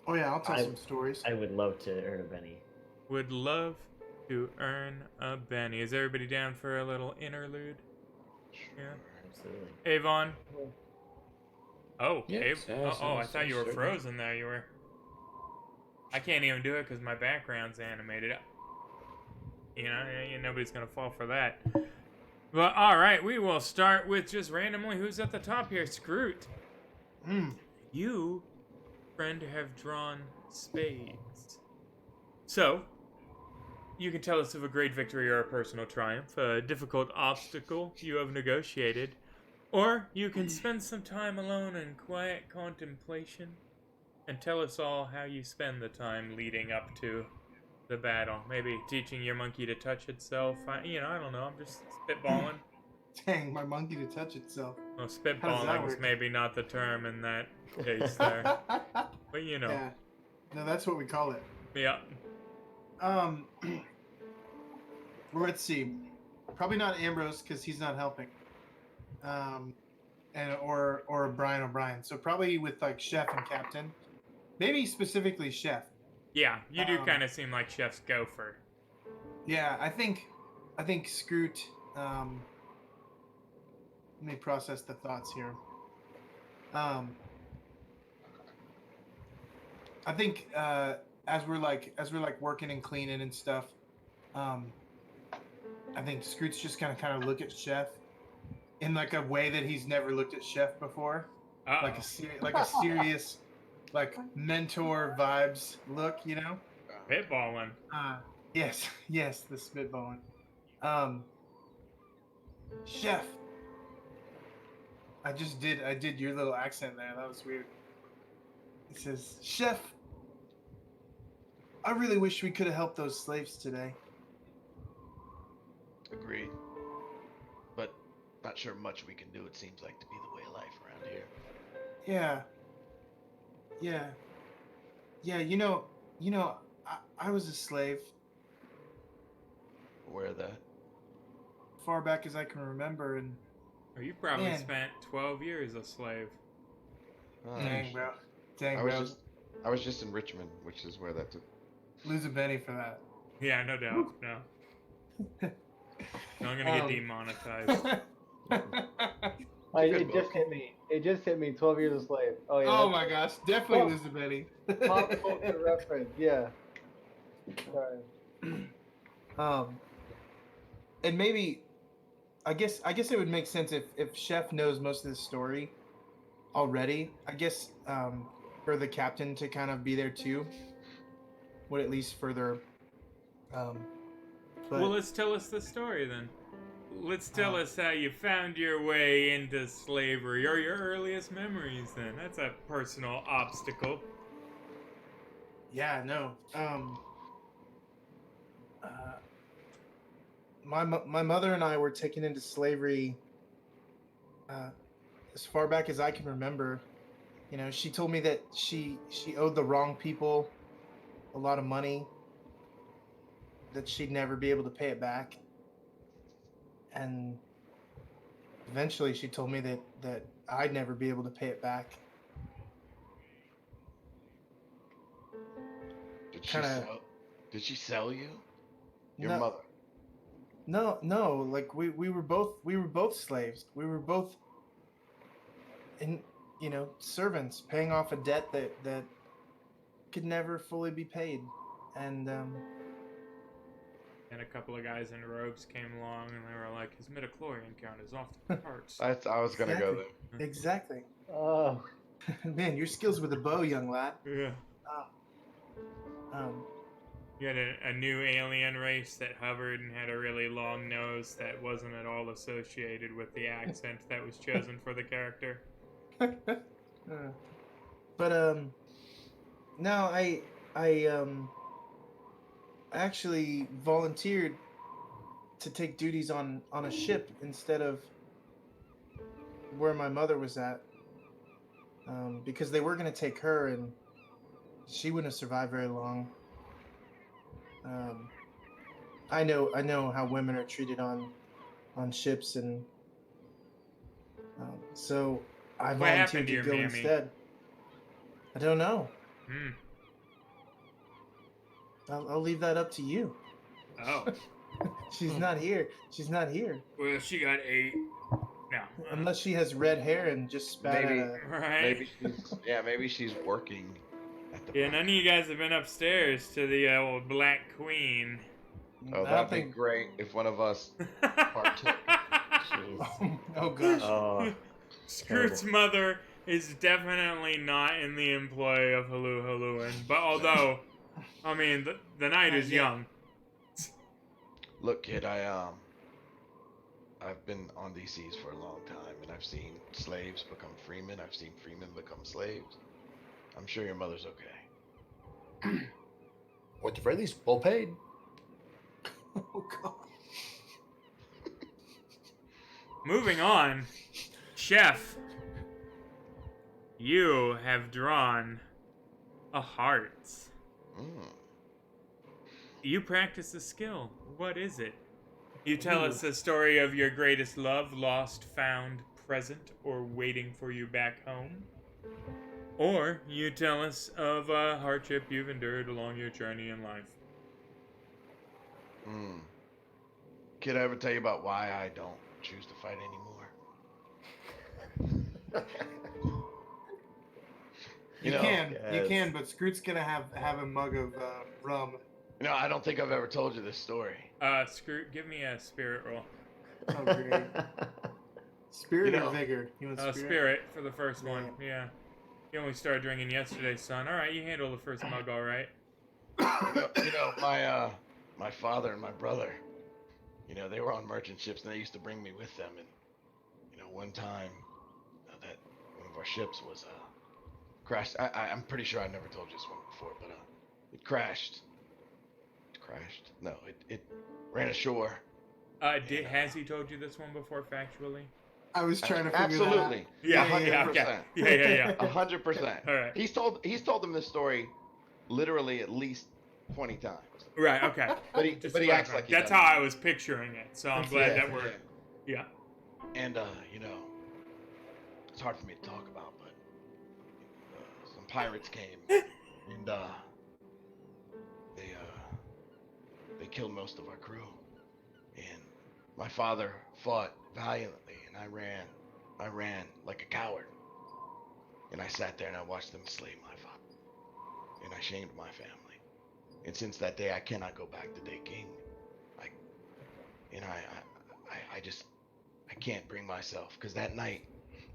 Oh yeah, I'll tell some stories. I would love to earn a Benny. Would love to earn a Benny. Is everybody down for a little interlude? Yeah. Absolutely. Avon? Oh, Yes, yes, I yes, thought you were certainly. frozen there. You were. I can't even do it because my background's animated. You know, nobody's gonna fall for that. But all right, we will start with just randomly who's at the top here. Scroot. You, friend, have drawn spades. So, you can tell us of a great victory or a personal triumph, a difficult obstacle you have negotiated, or you can spend some time alone in quiet contemplation and tell us all how you spend the time leading up to the battle. Maybe teaching your monkey to touch itself. I don't know. I'm just spitballing. Dang, my monkey to touch itself. Well, How does that spitballing is work? maybe not the term in that case there. But you know. Yeah. No, that's what we call it. Yeah. Well, let's see. Probably not Ambrose because he's not helping. Or Brian O'Brien. So probably with like Chef and Captain. Maybe specifically Chef. Yeah, you do kind of seem like Chef's gopher. Yeah, I think Scroot. Let me process the thoughts here. I think as we're working and cleaning and stuff, I think Scroot's just gonna kind of look at Chef in like a way that he's never looked at Chef before, like a serious, like mentor vibes look, you know. Spitballing. Yes, the spitballing. Chef. I did your little accent there. That was weird. He says, Chef, I really wish we could have helped those slaves today. Agreed. But not sure much we can do, it seems like to be the way of life around here. Yeah, you know, I was a slave. aware of that. Far back as I can remember, and Or you probably Man. spent 12 years a slave. Oh, dang, bro. Dang, I bro. was just in Richmond, which is where that took. Lose a penny for that. Yeah, no doubt. No. No, I'm gonna get demonetized. Good It just book. hit me. It just hit me. 12 Years a Slave. Oh yeah. Oh that's my gosh, definitely Pop- lose a penny. Pop culture reference. Yeah. Sorry. And maybe, I guess it would make sense if Chef knows most of the story already. I guess for the captain to kind of be there too would at least further. But Well, let's tell us the story then. Let's tell us how you found your way into slavery, or your earliest memories then. That's a personal obstacle. yeah, no. My mother and I were taken into slavery as far back as I can remember. You know, she told me that she owed the wrong people a lot of money, that she'd never be able to pay it back. And eventually she told me that I'd never be able to pay it back. Did she sell you? Your No, mother? no, like we were both slaves. We were both servants paying off a debt that could never fully be paid. And And a couple of guys in robes came along and they were like, his midichlorian count is off the charts. I was gonna go there. Exactly. Oh. Man, your skills with a bow, young lad. Yeah. You had a new alien race that hovered and had a really long nose that wasn't at all associated with the accent that was chosen for the character. But no, I actually volunteered to take duties on a ship instead of where my mother was at, because they were going to take her and she wouldn't have survived very long. I know how women are treated on ships, and so I What happened volunteered to to your go mammy? instead. I don't know. I'll leave that up to you. Oh. She's not here. She's not here. Well, she got 8. No. Unless she has red hair and just spat Maybe. at a... Right. Maybe she's working at the. Yeah, none of you guys have been upstairs to the old Black Queen. Oh, I that'd don't be great if one of us partook. Jeez. Oh gosh. Oh, Scroot's mother is definitely not in the employ of Halluin, but although, I mean, the night is young. Look, kid, I've been on these seas for a long time, and I've seen slaves become freemen. I've seen freemen become slaves. I'm sure your mother's okay. Or at the very least, well paid. Oh god. Moving on, Chef, you have drawn a heart. You practice a skill. What is it? You tell us the story of your greatest love, lost, found, present, or waiting for you back home. Or you tell us of a hardship you've endured along your journey in life. Kid, I ever tell you about why I don't choose to fight anymore? You can, but Scroot's gonna have a mug of rum. No, I don't think I've ever told you this story. Scroot, give me a spirit roll. Oh great. Spirit You or know, vigor? You want Spirit for the first one. Yeah. You only started drinking yesterday, son. All right, you handle the first mug, all right. My father and my brother, they were on merchant ships, and they used to bring me with them. And one time, that one of our ships was crashed. I'm pretty sure I never told you this one before, but it crashed. It crashed. No, it ran ashore. Has he told you this one before, factually? I was trying to figure that out. Absolutely. Yeah, 100%. Yeah. 100%. All right. He's told them this story literally at least 20 times. Right. Okay. But he Just acts clarifying. like he That's doesn't. how I was picturing it. So I'm glad that we're. Yeah. And it's hard for me to talk about, but some pirates came and they killed most of our crew. And my father fought valiantly, and I ran like a coward. And I sat there and I watched them slay my father. And I shamed my family. And since that day, I cannot go back to Day King. I can't bring myself, because that night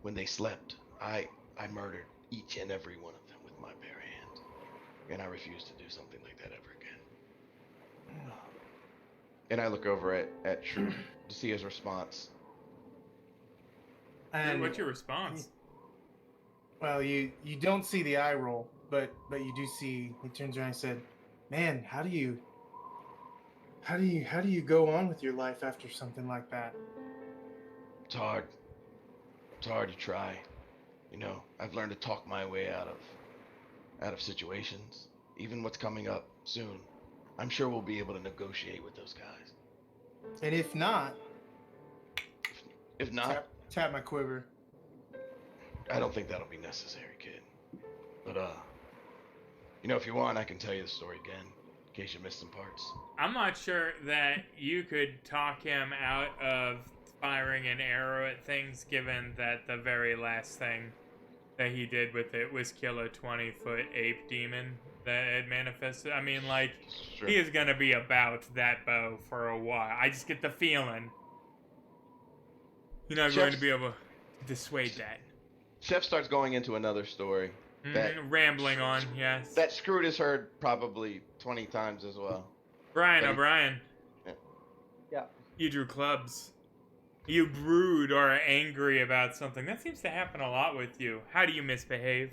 when they slept, I murdered each and every one of them with my bare hands. And I refuse to do something like that ever again. And I look over at Shrew to see his response. And What's your response? well, you don't see the eye roll, but you do see. He turns around and said, "Man, how do you go on with your life after something like that?" It's hard. It's hard to try. I've learned to talk my way out of situations. Even what's coming up soon. I'm sure we'll be able to negotiate with those guys. And if not, tap my quiver. I don't think that'll be necessary, kid. But if you want, I can tell you the story again, in case you missed some parts. I'm not sure that you could talk him out of firing an arrow at things, given that the very last thing that he did with it was kill a 20-foot ape demon that had manifested. I mean, like, Sure. he is going to be about that bow for a while. I just get the feeling you're not going to be able to dissuade that. Chef starts going into another story. Rambling on, yes. That Scroot has heard probably 20 times as well. Brian O'Brien. Yeah. You drew clubs. You brood or are angry about something. That seems to happen a lot with you. How do you misbehave?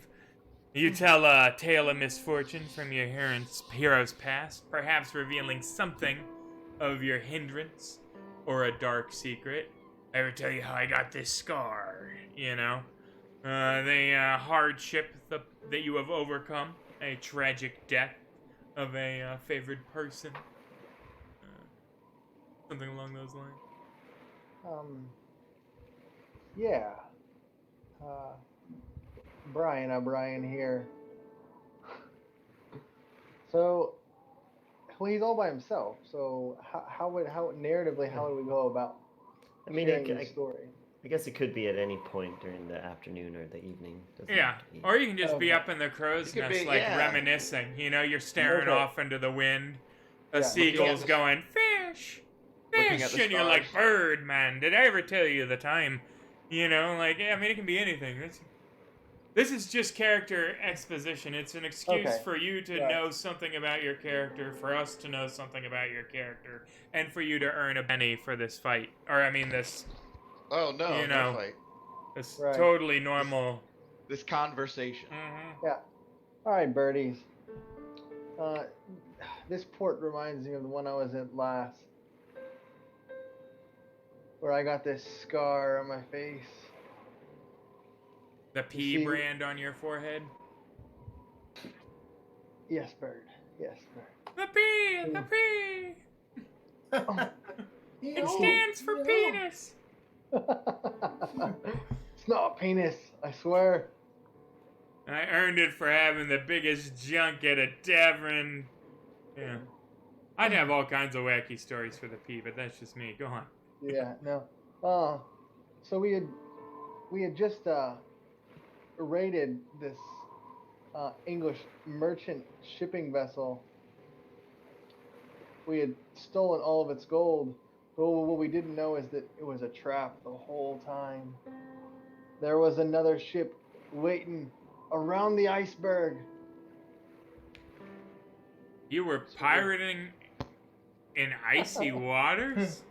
You tell a tale of misfortune from your hero's past, perhaps revealing something of your hindrance or a dark secret. I ever tell you how I got this scar, the hardship that you have overcome, a tragic death of a favored person. Something along those lines. Yeah. Brian O'Brien here. So, well, he's all by himself. So how would we go about sharing this story? I guess it could be at any point during the afternoon or the evening. Doesn't Yeah, have to be. or you can just be up in the crow's nest, reminiscing. You're staring off into the wind. A seagull's going, fish! Fish! And you're like, bird, man, did I ever tell you the time? It can be anything. This is just character exposition. It's an excuse for you to know something about your character, for us to know something about your character, and for you to earn a penny for this fight. This... Oh, no, no fight. This totally normal... This conversation. Mm-hmm. Yeah. All right, birdies. This port reminds me of the one I was at last, where I got this scar on my face. The P brand on your forehead? Yes, bird. Yes, bird. The P! The P! It stands for penis! It's not a penis, I swear. I earned it for having the biggest junk at a tavern. Yeah. I'd have all kinds of wacky stories for the P, but that's just me. Go on. Yeah, no. So we had just raided this English merchant shipping vessel. We had stolen all of its gold. But what we didn't know is that it was a trap the whole time. There was another ship waiting around the iceberg. You were pirating in icy waters?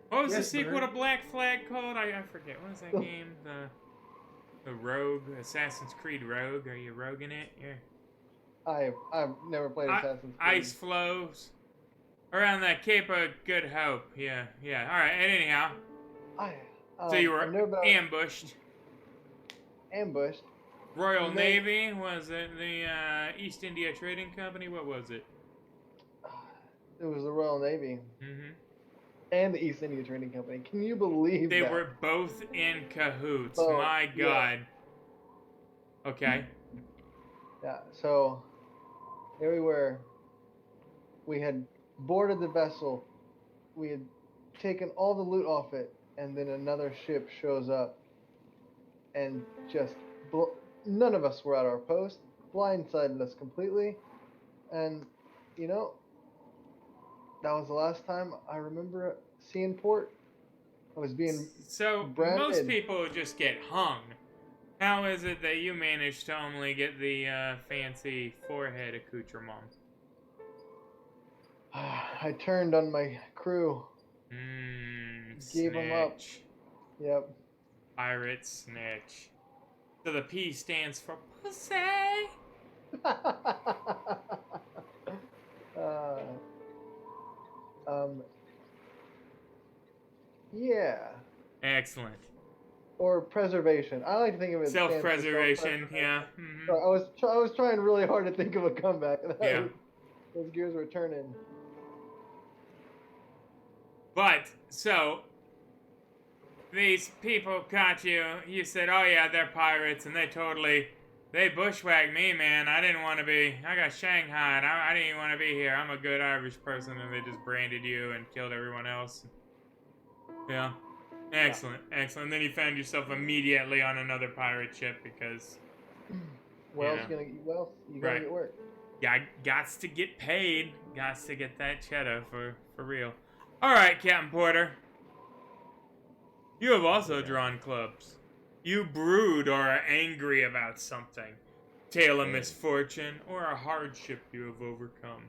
What was the sequel to Black Flag called? I forget. What was that game? The Rogue, Assassin's Creed Rogue. Are you roguing it? Yeah. I've never played Assassin's Creed. Ice flows around that Cape of Good Hope. Yeah. All right. And anyhow, so you were ambushed. Ambushed. Royal Navy? Was it the East India Trading Company? What was it? It was the Royal Navy Mm-hmm. and the East India Trading Company. Can you believe They that? were both in cahoots. Oh, My yeah. God. Okay. Yeah. So here we were. We had boarded the vessel. We had taken all the loot off it, and then another ship shows up, and just none of us were at our post. Blindsided us completely, and you know, that was the last time I remember seeing port. I was being So, most branded. people just get hung. How is it that you managed to only get the fancy forehead accoutrement? I turned on my crew. Gave them up. Snitch. Yep. Pirate snitch. So the P stands for pussy. uh, yeah. Excellent. Or preservation. I like to think of it. stands for Self-preservation, yeah. self-preservation. Mm-hmm. So I was trying really hard to think of a comeback. Yeah. Those gears were turning. But, so, these people caught you. You said, oh yeah, they're pirates, and they bushwhacked me, man. I didn't want to be, I got shanghaied. I didn't even want to be here. I'm a good Irish person, and they just branded you and killed everyone else. Yeah. Excellent, excellent. And then you found yourself immediately on another pirate ship because... You gotta get work. Yeah, gots to get paid. Gots to get that cheddar for real. Alright, Captain Porter. You have also drawn clubs. You brood or are angry about something. Tale of misfortune or a hardship you have overcome.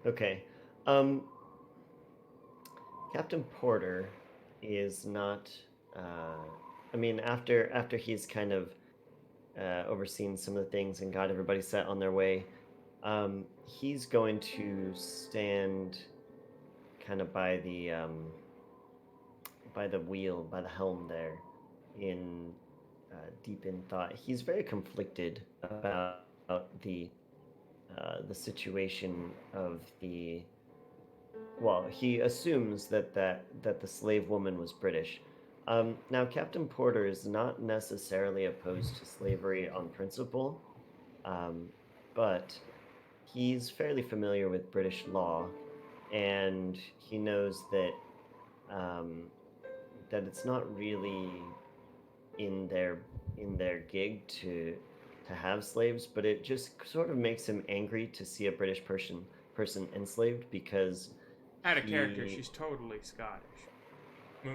Okay. Captain Porter is not. I mean, after he's kind of overseen some of the things and got everybody set on their way, he's going to stand kind of by the wheel, by the helm there, in deep in thought. He's very conflicted about the situation of the. Well, he assumes that the slave woman was British. Now, Captain Porter is not necessarily opposed to slavery on principle, but he's fairly familiar with British law, and he knows that that it's not really in their gig to have slaves, but it just sort of makes him angry to see a British person enslaved because. Out of character, she's totally Scottish.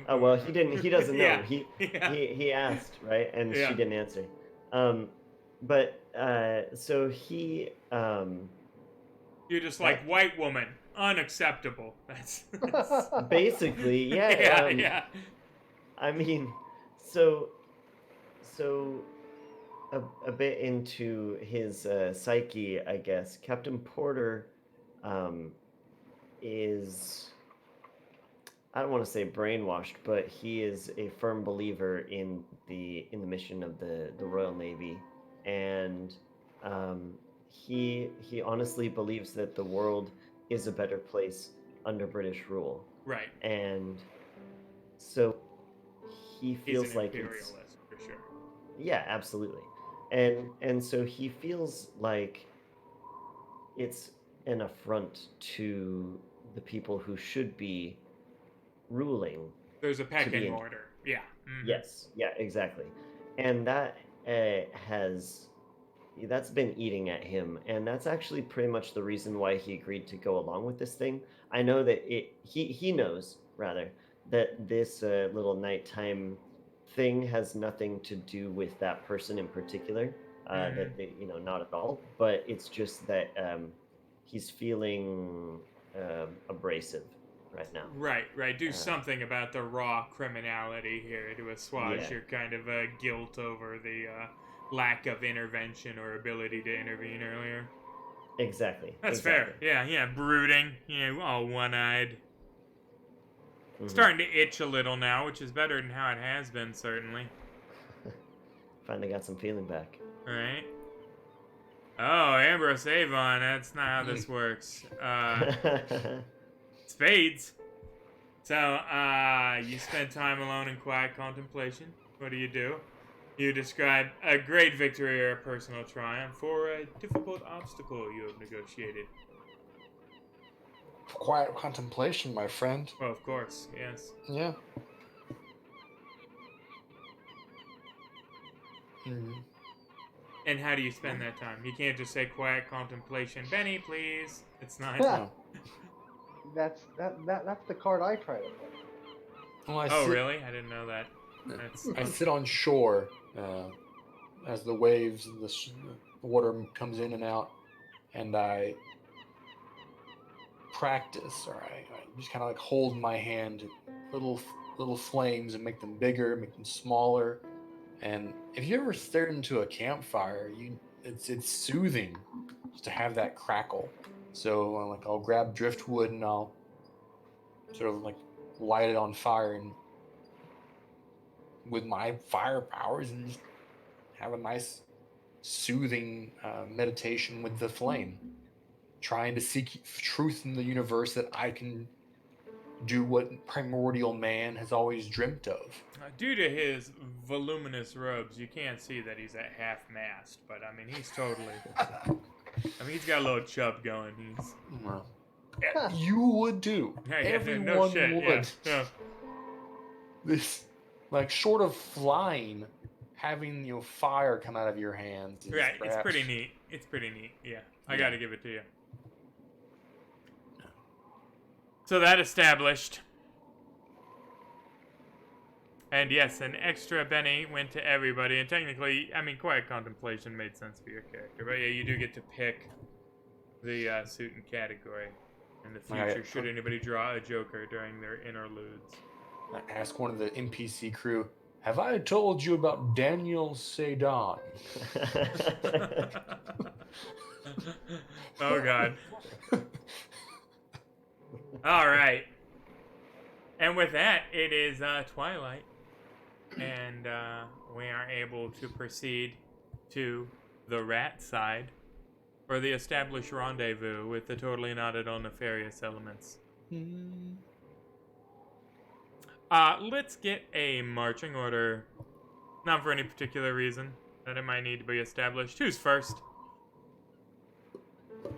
Oh well, he doesn't know. Yeah. He asked, right, and Yeah. she didn't answer. So he You're just like, white woman, unacceptable. That's basically, yeah. yeah. I mean, so a bit into his psyche, I guess. Captain Porter is, I don't want to say brainwashed, but he is a firm believer in the mission of the Royal Navy, and he honestly believes that the world is a better place under British rule. Right. And so he feels He's an like imperialist it's, for sure. yeah, absolutely. And so he feels like it's an affront to the people who should be ruling. There's a pecking order. Yeah. Mm-hmm. Yes. Yeah, exactly. And that that's been eating at him, and that's actually pretty much the reason why he agreed to go along with this thing. I know that he knows rather that this little nighttime thing has nothing to do with that person in particular. That they, not at all. But it's just that he's feeling abrasive right now. Right. Do something about the raw criminality here to assuage your kind of guilt over the lack of intervention or ability to intervene earlier. Exactly. That's fair. Yeah. Brooding. All one-eyed. Mm-hmm. Starting to itch a little now, which is better than how it has been, certainly. Finally got some feeling back. Right. Oh, Ambrose Avon, that's not how this works. Spades. So, you spend time alone in quiet contemplation. What do? You describe a great victory or a personal triumph for a difficult obstacle you have negotiated. Quiet contemplation, my friend. Well, of course, yes. Yeah. Mm. And how do you spend that time? You can't just say quiet contemplation. Benny, please. It's not. No. That's the card I try to play. Well, I Oh, sit, really? I didn't know that. That's I sit on shore as the waves, the water comes in and out, and I practice, or I just kind of like hold my hand to little flames and make them bigger, make them smaller. And if you ever stared into a campfire, it's soothing just to have that crackle. So I'll grab driftwood and I'll sort of like light it on fire and with my fire powers and just have a nice soothing meditation with the flame, trying to seek truth in the universe that I can do what primordial man has always dreamt of. due to his voluminous robes, you can't see that he's at half-mast, but I mean, he's totally... I mean, he's got a little chub going. He's... Well, you would do. Yeah, Everyone no shit. would. Yeah. This, like, short of flying, having fire come out of your hands. Is Right, it's perhaps- pretty neat. It's pretty neat. Yeah, I gotta give it to you. So that established. And yes, an extra Benny went to everybody. And technically, I mean, quiet contemplation made sense for your character. But yeah, you do get to pick the suit and category in the future. Alright. Should anybody draw a Joker during their interludes. I ask one of the NPC crew, have I told you about Daniel Sedan? Oh, God. All right. And with that, it is twilight. And we are able to proceed to the rat side for the established rendezvous with the totally not at all nefarious elements. Let's get a marching order. Not for any particular reason that it might need to be established. Who's first?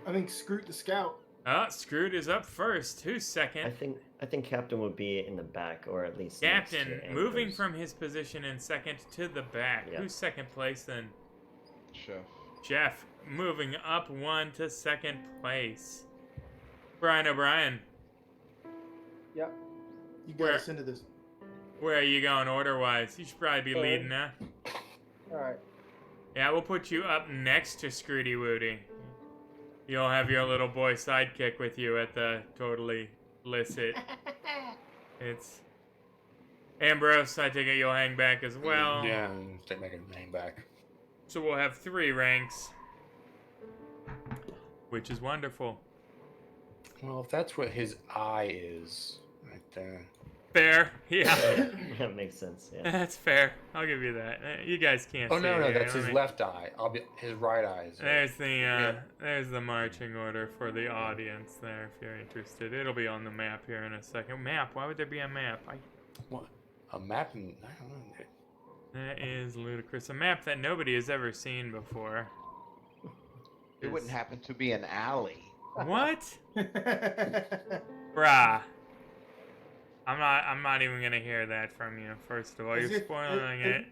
I think Scroot the Scout. Scroot is up first. Who's second? I think Captain would be in the back, or at least next to Captain, Ambrose. moving from his position in second to the back. Yep. Who's second place then? Chef. Jeff, moving up one to second place. Brian O'Brien, Yep. You got Where- us into this. where are you going order-wise? You should probably be leading, huh? All right. Yeah, we'll put you up next to Scrooty Woody. You'll have your little boy sidekick with you at the totally licit. It's Ambrose, I take it you'll hang back as well. Yeah, take my name back. So we'll have 3 ranks, which is wonderful. Well, if that's what his eye is, right there. Fair, yeah. That makes sense. Yeah. That's fair. I'll give you that. You guys can't Oh see no, it no, here. that's Let his me- left eye. His right eye is. There's the marching order for the audience there if you're interested. It'll be on the map here in a second. Map? Why would there be a map? What? A map? I don't know. That is ludicrous. A map that nobody has ever seen before. It wouldn't happen to be an alley. What? Bruh. I'm not even gonna hear that from you, first of all. As You're if- spoiling it.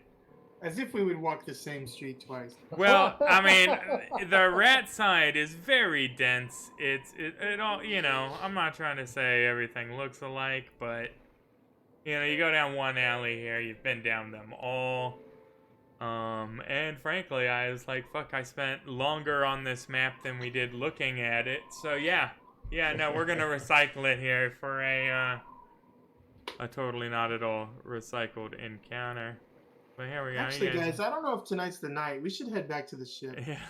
As if we would walk the same street twice. Well, I mean, the rat side is very dense. It all, I'm not trying to say everything looks alike, but you go down one alley here, you've been down them all. And frankly, I was like, fuck, I spent longer on this map than we did looking at it. So yeah, no, we're gonna recycle it here for a totally not at all recycled encounter. But here we go. Actually, guys, I don't know if tonight's the night. We should head back to the ship. Yeah,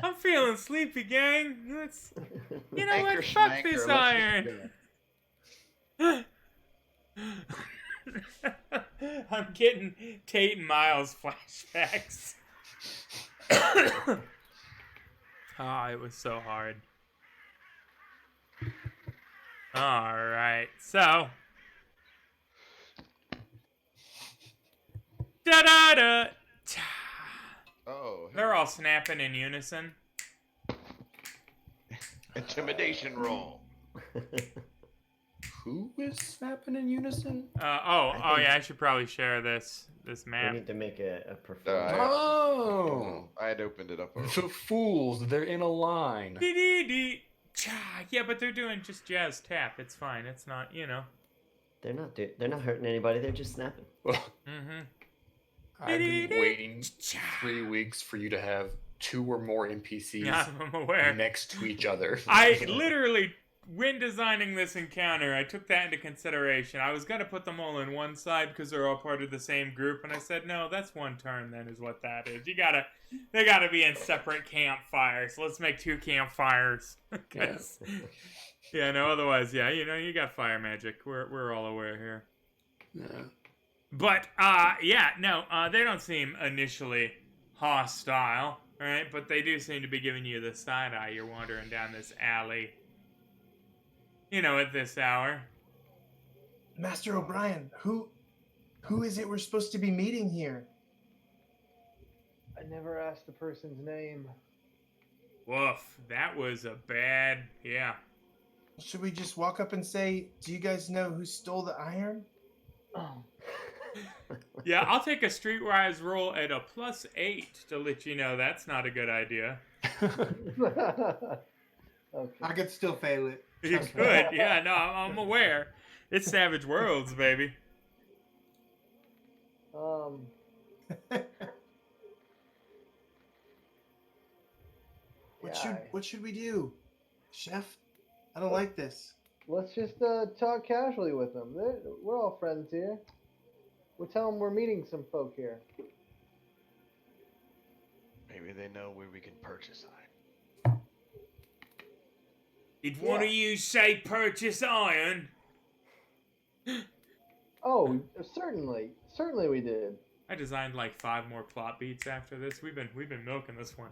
I'm feeling sleepy, gang. You know Anchor what? Fuck schmanker, this let's just iron. I'm getting Tate and Miles flashbacks. Oh, it was so hard. All right, so. Da da da. Oh, They're all snapping in unison. intimidation roll. Who is snapping in unison? Oh yeah, I should probably share this We map. need to make a performance. Oh! I had opened it up already. The fools, they're in a line. Dee-dee-dee. Yeah, but they're doing just jazz tap. It's fine. It's not, They're not hurting anybody. They're just snapping. Mm-hmm. I've been waiting 3 weeks for you to have 2 or more NPCs Yeah, I'm aware. next to each other. I literally, when designing this encounter, I took that into consideration. I was gonna put them all in one side because they're all part of the same group, and I said, no, that's one turn. Then is what that is. They gotta be in separate campfires. Let's make 2 campfires. No, otherwise, you got fire magic. We're all aware here. Yeah. But they don't seem initially hostile, right? But they do seem to be giving you the side eye. You're wandering down this alley, at this hour. Master O'Brien, who is it we're supposed to be meeting here? I never asked the person's name. Woof, that was a bad, Should we just walk up and say, do you guys know who stole the iron? Oh. Yeah, I'll take a streetwise roll at a +8 to let you know that's not a good idea. Okay. I could still fail it. You could, I'm aware. It's Savage Worlds, baby. What should we do, Chef? I don't like this. Let's just talk casually with them. We're all friends here. We'll tell them we're meeting some folk here. Maybe they know where we can purchase iron. Did one of you say purchase iron? Oh, certainly we did. I designed like 5 more plot beats after this. We've been milking this one.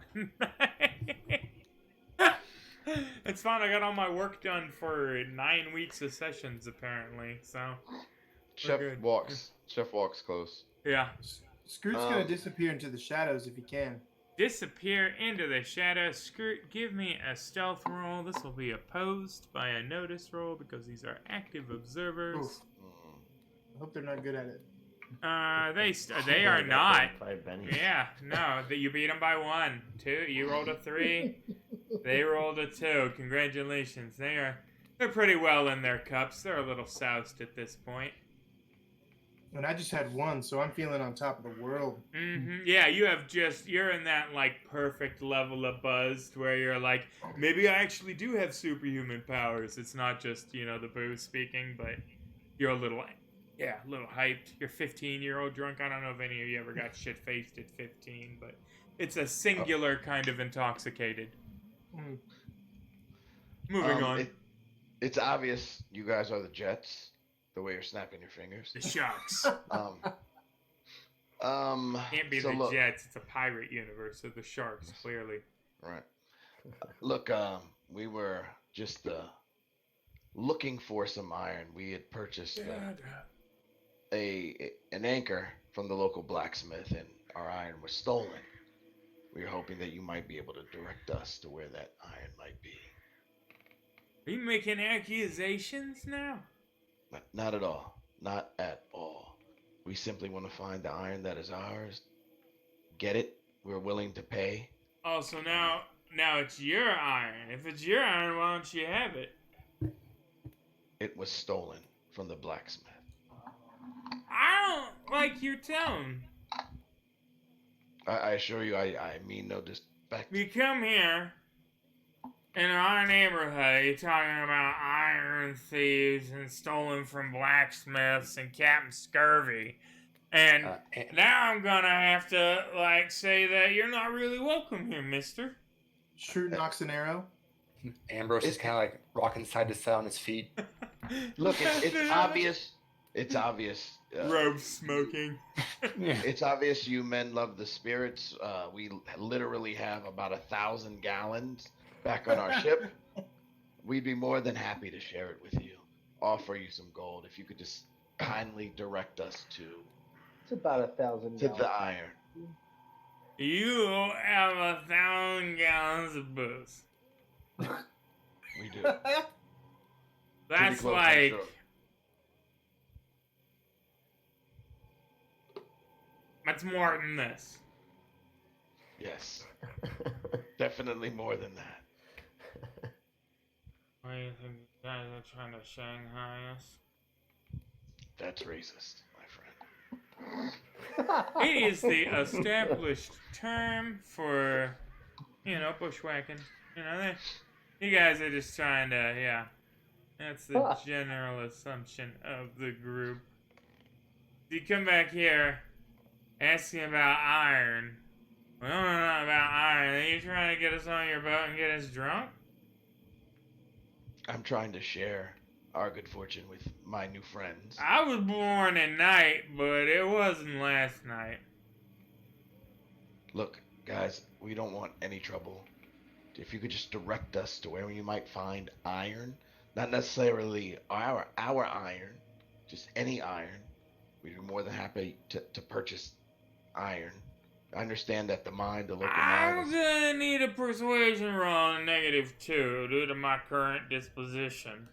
It's fun. I got all my work done for 9 weeks of sessions apparently. So Chef good. walks close. yeah, Scroot's gonna disappear into the shadows if he can. disappear into the shadows. Scroot, give me a stealth roll. This will be opposed by a notice roll because these are active observers. Oof. I hope they're not good at it. They are not. 5 bennies. Yeah, no, you beat them by 1. 2, you rolled a 3. They rolled a 2. Congratulations. They're pretty well in their cups. They're a little soused at this point. And I just had 1, so I'm feeling on top of the world. Mm-hmm. Yeah, you're in that like perfect level of buzzed where you're like, maybe I actually do have superhuman powers. It's not just, the booze speaking, but you're a little hyped. You're 15-year-old drunk. I don't know if any of you ever got shit-faced at 15, but it's a singular kind of intoxicated. Moving on. It's obvious you guys are the Jets, the way you're snapping your fingers. The Sharks. Can't be the Jets. It's a pirate universe, so the Sharks, clearly. Right. Look, we were just looking for some iron. We had purchased an anchor from the local blacksmith, and our iron was stolen. We were hoping that you might be able to direct us to where that iron might be. Are you making accusations now? Not at all. Not at all. We simply want to find the iron that is ours. Get it? We're willing to pay. Oh, so now it's your iron. If it's your iron, why don't you have it? It was stolen from the blacksmith. I don't like your tone. I assure you, I mean no disrespect. You come here in our neighborhood, you're talking about iron thieves and stolen from blacksmiths and Captain Scurvy. And now I'm gonna have to, say that you're not really welcome here, mister. Scroot knocks an arrow. Ambrose is kind of rocking side to side on his feet. Look, it's obvious. It's obvious. Robe smoking. It's obvious you men love the spirits. We literally have about 1,000 gallons back on our ship. We'd be more than happy to share it with you. Offer you some gold if you could just kindly direct us It's about 1,000 to gallons. the iron. You have 1,000 gallons of booze. We do. That's close, I'm like sure. that's more than this. Yes. Definitely more than that. Why do you think you guys are trying to Shanghai us? That's racist, my friend. It is the established term for, bushwhacking. You guys are just trying to, yeah. That's the general assumption of the group. You come back here asking about iron. We don't know about iron. Are you trying to get us on your boat and get us drunk? I'm trying to share our good fortune with my new friends. I was born at night, but it wasn't last night. Look, guys, we don't want any trouble. If you could just direct us to where you might find iron, not necessarily our iron, just any iron, we'd be more than happy to purchase iron. I understand that the local mine I'm is... gonna need a persuasion roll on -2 due to my current disposition.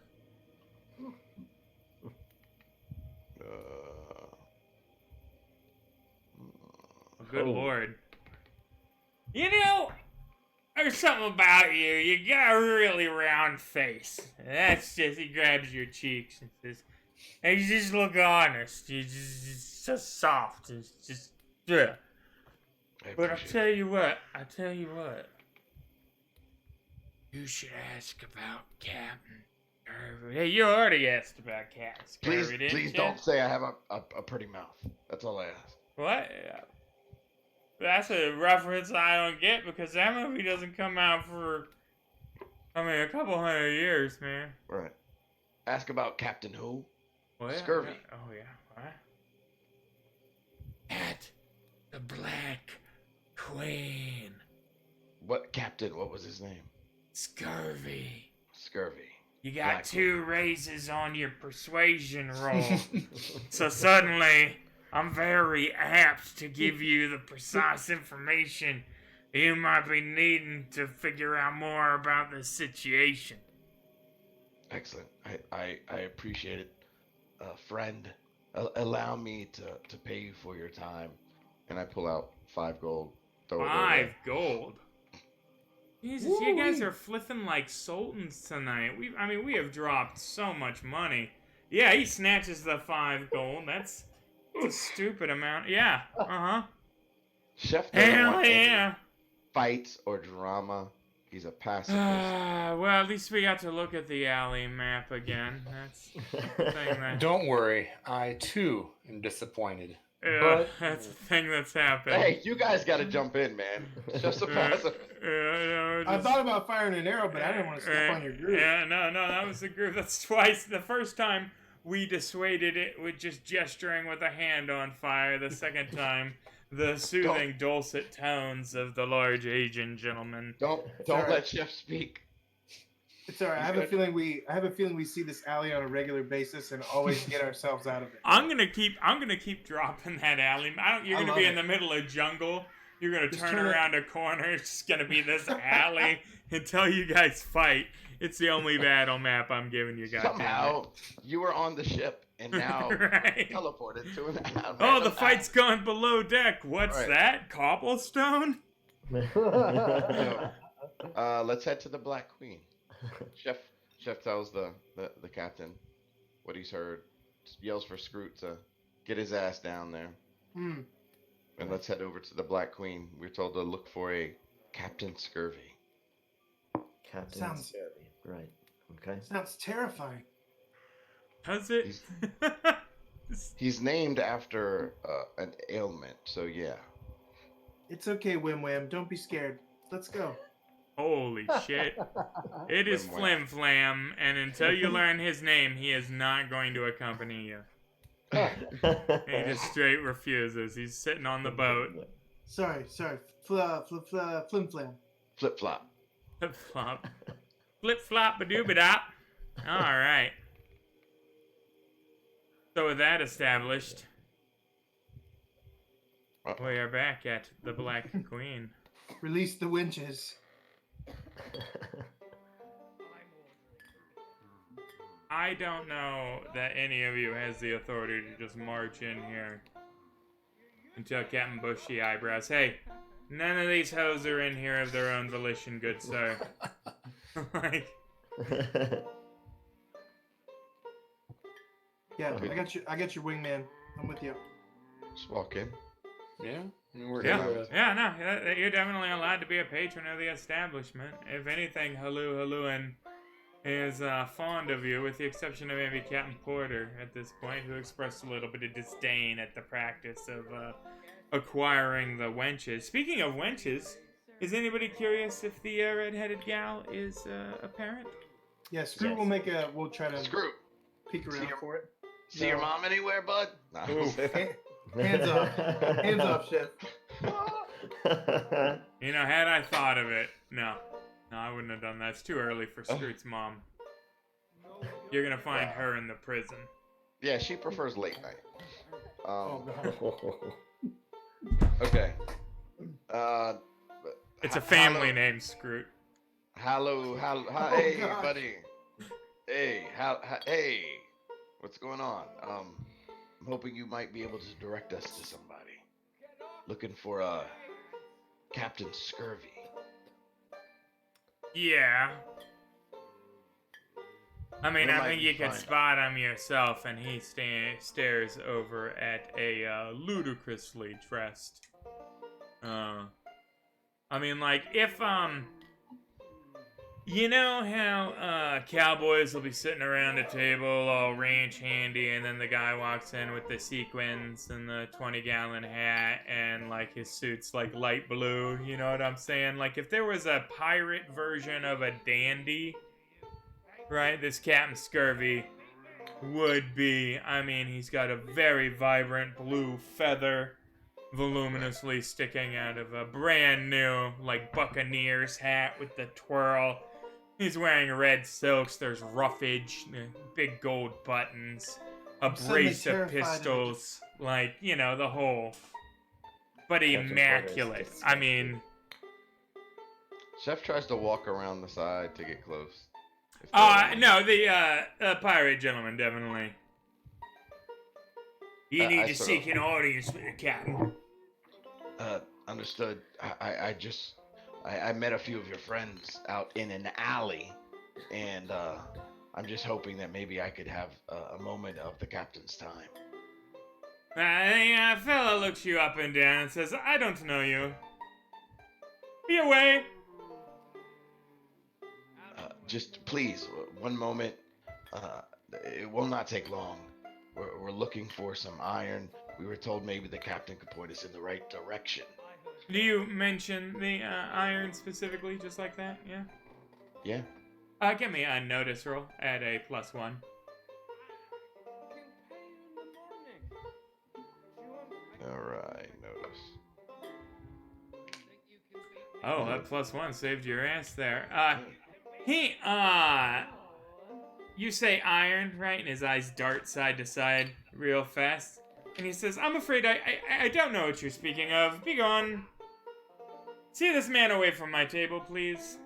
Good lord. There's something about you. You got a really round face. That's just, he grabs your cheeks and says, hey, you just look honest. You just so soft. It's just, yeah. But I tell you what. You should ask about Captain Scurvy. Hey, you already asked about Captain Scurvy, didn't you? Please don't say I have a pretty mouth. That's all I ask. What? That's a reference I don't get because that movie doesn't come out for, a couple hundred years, man. Right. Ask about Captain who? What? Scurvy. Oh, yeah. What? At the Black Queen. What captain? What was his name? Scurvy. Scurvy. You got Black 2 raises on your persuasion roll. So suddenly, I'm very apt to give you the precise information you might be needing to figure out more about the situation. Excellent. I appreciate it. Friend, allow me to pay you for your time. And I pull out 5 gold. Throw it 5 gold? Jesus, you guys are flipping like sultans tonight. We have dropped so much money. Yeah, he snatches the 5 gold. That's a stupid amount. Yeah, Chef doesn't Hell want yeah. any fights or drama. He's a pacifist. Well, at least we got to look at the alley map again. That's the thing that... Don't worry, I too am disappointed. Yeah, But that's the thing that's happened. Hey, you guys got to jump in, man. Chef's a pacifist. I thought about firing an arrow, but I didn't want to step on your groove. Yeah, no, that was the groove. That's twice. The first time we dissuaded it with just gesturing with a hand on fire. The second time, the soothing, dulcet tones of the large Asian gentleman. Don't let Chef speak. It's all right. I have a feeling we see this alley on a regular basis and always get ourselves out of it. I'm gonna keep dropping that alley. You're gonna be in the middle of jungle. You're gonna turn around a corner. It's just gonna be this alley until you guys fight. It's the only battle map I'm giving you guys. Somehow you were on the ship and now right. teleported to an alley. Oh, the fight's gone below deck. What's that? Cobblestone? Let's head to the Black Queen. Chef tells the captain what he's heard. Yells for Scroot to get his ass down there. And let's head over to the Black Queen. We're told to look for a Captain Scurvy. Captain Scurvy. Right. Okay. Sounds terrifying. Does it? He's named after an ailment, so yeah. It's okay, Wim Wham. Don't be scared. Let's go. Holy shit. It is Flim Flam, and until you learn his name, he is not going to accompany you. He just straight refuses. He's sitting on the boat. Sorry. Flim flam. Flip flop. Flip flop. Flip flop ba-doo-ba-dop. Alright. So with that established, we are back at the Black Queen. Release the winches. I don't know that any of you has the authority to just march in here until Captain Bushy Eyebrows. Hey, none of these hoes are in here of their own volition, good sir. Like, Yeah, I got your wingman. I'm with you. Just walk in. Yeah. I mean, we're yeah, here. yeah, no, you're definitely allowed to be a patron of the establishment. If anything, Halluin is fond of you, with the exception of maybe Captain Porter at this point, who expressed a little bit of disdain at the practice of acquiring the wenches. Speaking of wenches, is anybody curious if the red-headed gal is a parent? Yeah, Screw Yes. we'll try to Screw. peek around for it. See your mom anywhere, bud? No, I don't say that. Hands off. Hands off, chef. You know, had I thought of it, no, I wouldn't have done that. It's too early for Scroot's mom. You're gonna find her in the prison. Yeah, she prefers late night. Oh, God. Okay. It's a family name, Scroot. Hey, gosh. buddy. Hey, hey. What's going on? I'm hoping you might be able to direct us to somebody. Looking for Captain Scurvy. Yeah. I mean, Where I might think we you could find spot him yourself, and he stares over at a ludicrously dressed. I mean, like, if you know how cowboys will be sitting around a table all ranch handy, and then the guy walks in with the sequins and the 20-gallon hat, and like his suit's like light blue. You know what I'm saying? Like, if there was a pirate version of a dandy, right? This Captain Scurvy would be. I mean, he's got a very vibrant blue feather voluminously sticking out of a brand new, like, Buccaneers hat with the twirl. He's wearing red silks, there's roughage, big gold buttons, a suddenly brace of terrified of it. pistols, like, you know, the whole. But Captain Porter is immaculate. I disgusting. mean, Chef tries to walk around the side to get close. If they're- no, the pirate gentleman, definitely. You need I to sort seek of- an audience with the captain. Understood. I met a few of your friends out in an alley, and I'm just hoping that maybe I could have a moment of the captain's time. A fella looks you up and down and says, I don't know you. Be away. Just please, one moment. It will not take long. We're looking for some iron. We were told maybe the captain could point us in the right direction. Do you mention the iron specifically, just like that? Yeah. Yeah. Give me a notice roll at a +1. All right. Notice. Oh, that +1 saved your ass there. You say iron, right? And his eyes dart side to side real fast. And he says, I'm afraid I don't know what you're speaking of. Be gone. See this man away from my table, please.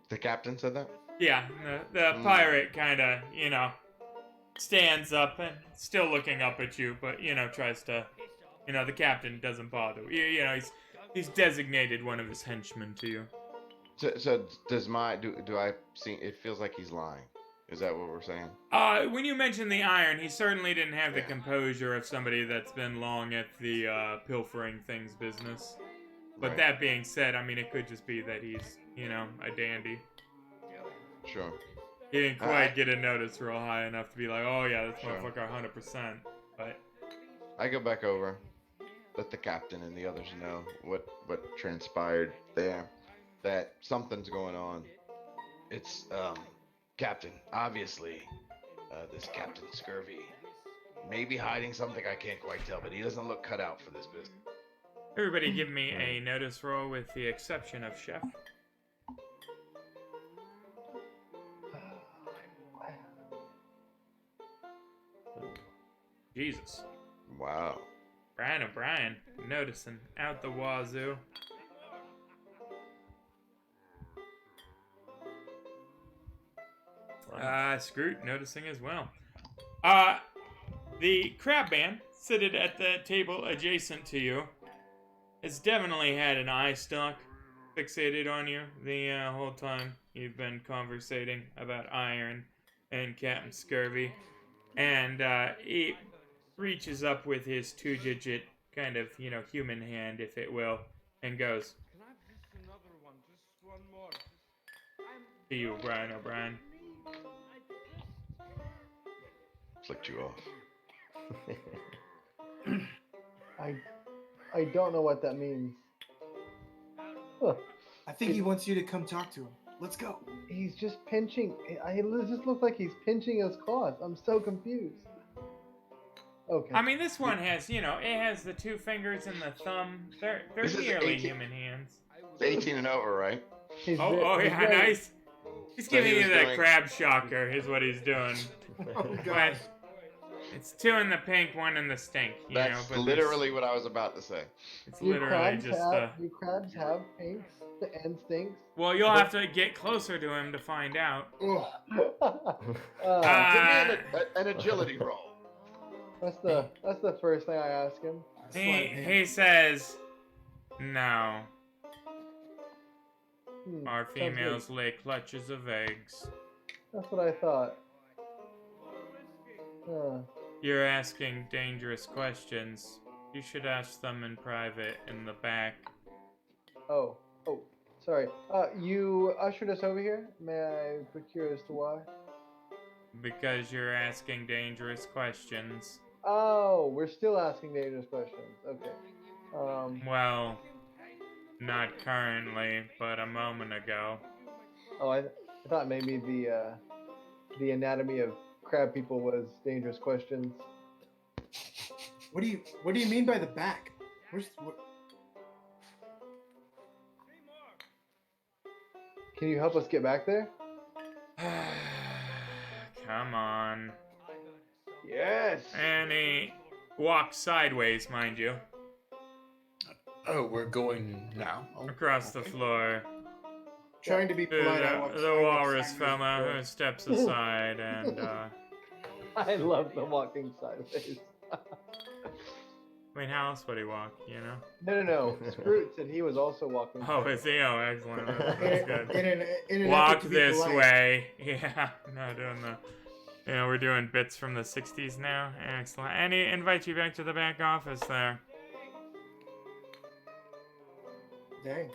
The captain said that? Yeah, the pirate kind of, you know, stands up and still looking up at you, but, you know, tries to, you know, the captain doesn't bother. You know, he's designated one of his henchmen to you. So does do I see? It feels like he's lying. Is that what we're saying? When you mentioned the iron, he certainly didn't have the composure of somebody that's been long at the pilfering things business. But Right. that being said, I mean, it could just be that he's, you know, a dandy. Sure. He didn't quite get a notice real high enough to be like, oh yeah, this Sure. motherfucker 100%. But I go back over, let the captain and the others know what transpired there, that something's going on. It's Captain, obviously, this Captain Scurvy Maybe hiding something, I can't quite tell, but he doesn't look cut out for this business. Everybody give me a notice roll with the exception of Chef. Jesus. Wow. Brian O'Brien, noticing out the wazoo. Scroot noticing as well. The crab man seated at the table adjacent to you has definitely had an eye stalk fixated on you the whole time you've been conversating about iron and Captain Scurvy. And he reaches up with his 2-digit kind of, human hand, if it will, and goes, to you, Brian O'Brien. Flicked you off. I don't know what that means. Huh. I think he wants you to come talk to him. Let's go. He's just pinching. It just looks like he's pinching his claws. I'm so confused. Okay. I mean, this one has, it has the 2 fingers and the thumb. They're This is nearly 18. human hands. It's 18 and over, right? He's Oh, he's yeah, very- nice. He's So giving he you was the doing- crab shocker, is what he's doing. Oh, But God. it's 2 in the pink, 1 in the stink. That's but literally what I was about to say. It's You literally crabs just you crabs have pinks and stinks. Well, you'll have to get closer to him to find out. Ugh. Give me an agility roll. That's the first thing I ask him. He says, no. Our sounds good. females lay clutches of eggs. That's what I thought. You're asking dangerous questions. You should ask them in private in the back. Oh, sorry. You ushered us over here. May I procure as to why? Because you're asking dangerous questions. Oh, we're still asking dangerous questions. Okay. Well, not currently, but a moment ago. Oh, I thought maybe the anatomy of crab people was dangerous questions. What do you mean by the back? Can you help us get back there? Come on. Yes. And he walks sideways, mind you, Oh, we're going now. Oh, across the okay. floor. Trying to be To polite. I walk the sideways, walrus sideways, fella bro. who steps aside and, I love the walking sideways. I mean, how else would he walk, No. Scroot said he was also walking. Oh, is he? Oh, excellent. That's good. In an Walk effort to be this polite. way. Yeah, not doing we're doing bits from the 60s now. Excellent. And he invites you back to the back office there. Dang.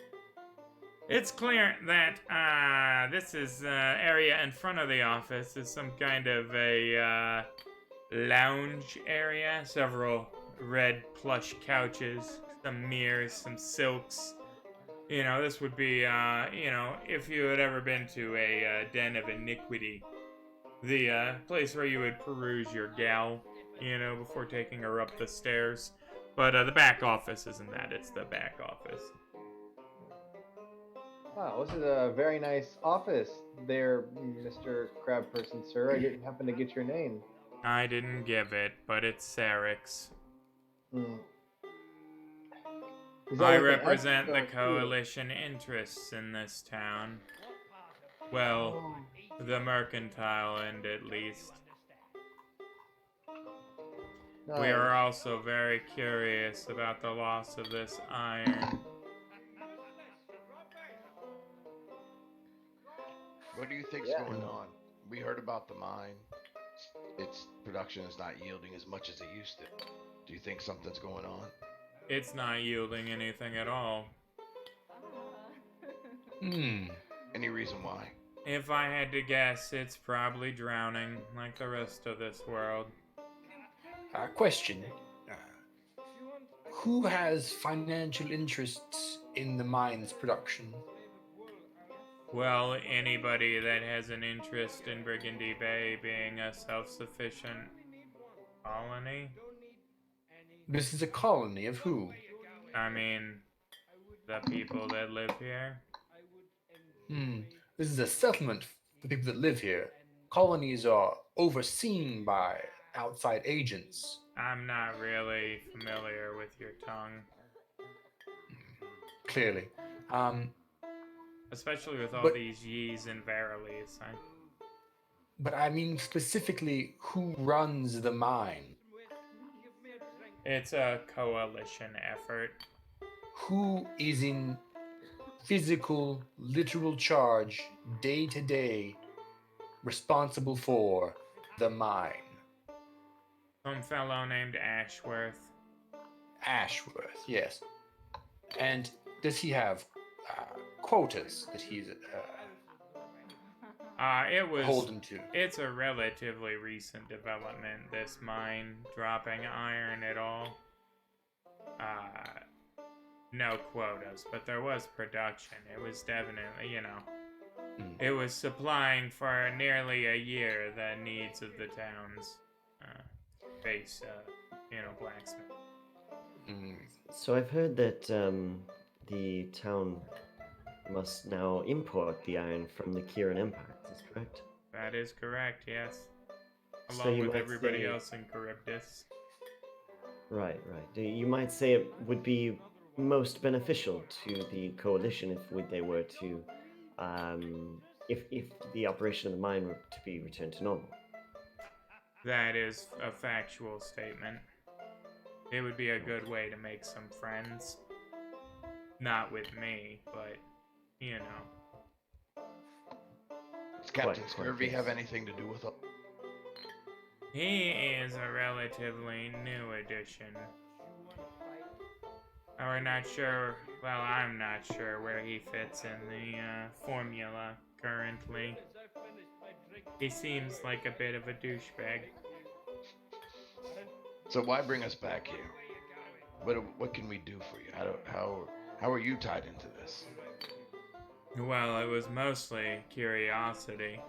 It's clear that this is area in front of the office is some kind of a lounge area. Several red plush couches, some mirrors, some silks. This would be, if you had ever been to a den of iniquity, the place where you would peruse your gal, before taking her up the stairs. But the back office isn't that, it's the back office. Wow, this is a very nice office there, Mr. Crab Person, sir. I didn't happen to get your name. I didn't give it, but it's Sarix. Hmm. Is that I with an X represent or the a Q? coalition interests in this town. Well, the mercantile end at least. We are Nice. also very curious about the loss of this iron. What do you think's Yeah. going on? We heard about the mine. Its production is not yielding as much as it used to. Do you think something's going on? It's not yielding anything at all. Any reason why? If I had to guess, it's probably drowning like the rest of this world. Question. Who has financial interests in the mine's production? Well, anybody that has an interest in Brigandy Bay being a self-sufficient Colony? This is a colony of who? I mean, the people that live here. This is a settlement for people that live here. Colonies are overseen by outside agents. I'm not really familiar with your tongue. Clearly. Especially with all But- these ye's and verilies. But I mean specifically, who runs the mine? It's a coalition effort. Who is in physical, literal charge, day to day, responsible for the mine? Some fellow named Ashworth. Ashworth, yes. And does he have quotas that he's beholden to? It's a relatively recent development, this mine dropping iron at all. No quotas, but there was production. It was definitely, it was supplying for nearly a year the needs of the town's base, blacksmith. So I've heard that the town must now import the iron from the Kieran Empire. Is this correct? That is correct, yes. So Along you with might everybody say- else in Charybdis. Right. You might say it would be most beneficial to the coalition if they were to, if the operation of the mine were to be returned to normal. That is a factual statement. It would be a good way to make some friends. Not with me, but, Does Captain Quite, Scurvy yes. have anything to do with it? He is a relatively new addition. We're not sure, well, I'm not sure where he fits in the formula currently. He seems like a bit of a douchebag. So why bring us back here? What can we do for you? How are you tied into this? Well, it was mostly curiosity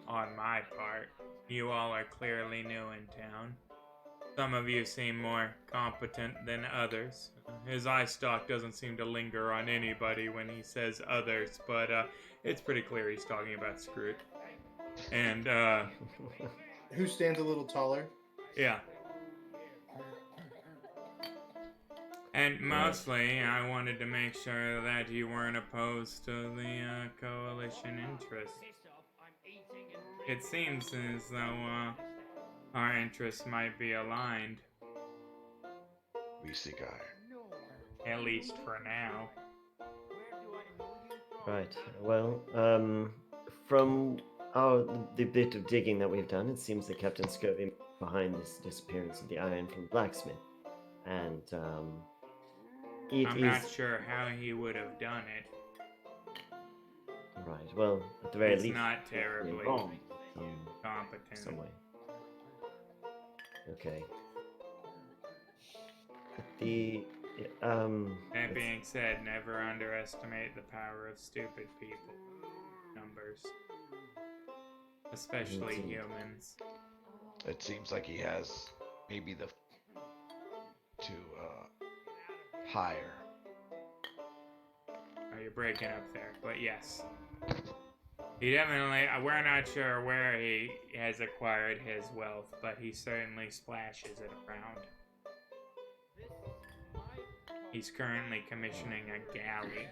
on my part. You all are clearly new in town. Some of you seem more competent than others. His eye stalk doesn't seem to linger on anybody when he says others, but it's pretty clear he's talking about Scroot. And, Who stands a little taller? yeah. And mostly, I wanted to make sure that you weren't opposed to the coalition interests. It seems as though our interests might be aligned, We seek iron. at least for now. Right. Well, from the bit of digging that we've done, it seems that Captain Scurvy behind this disappearance of the iron from the blacksmith, and I'm not sure how he would have done it. Right. Well, at the very It's least, not he's terribly involved in competent. some way. Okay. That let's- being said, never underestimate the power of stupid people. Numbers. Especially Indeed. humans. It seems like he has maybe to hire. Oh, you're breaking up there, but yes. He definitely, we're not sure where he has acquired his wealth, but he certainly splashes it around. He's currently commissioning a galley.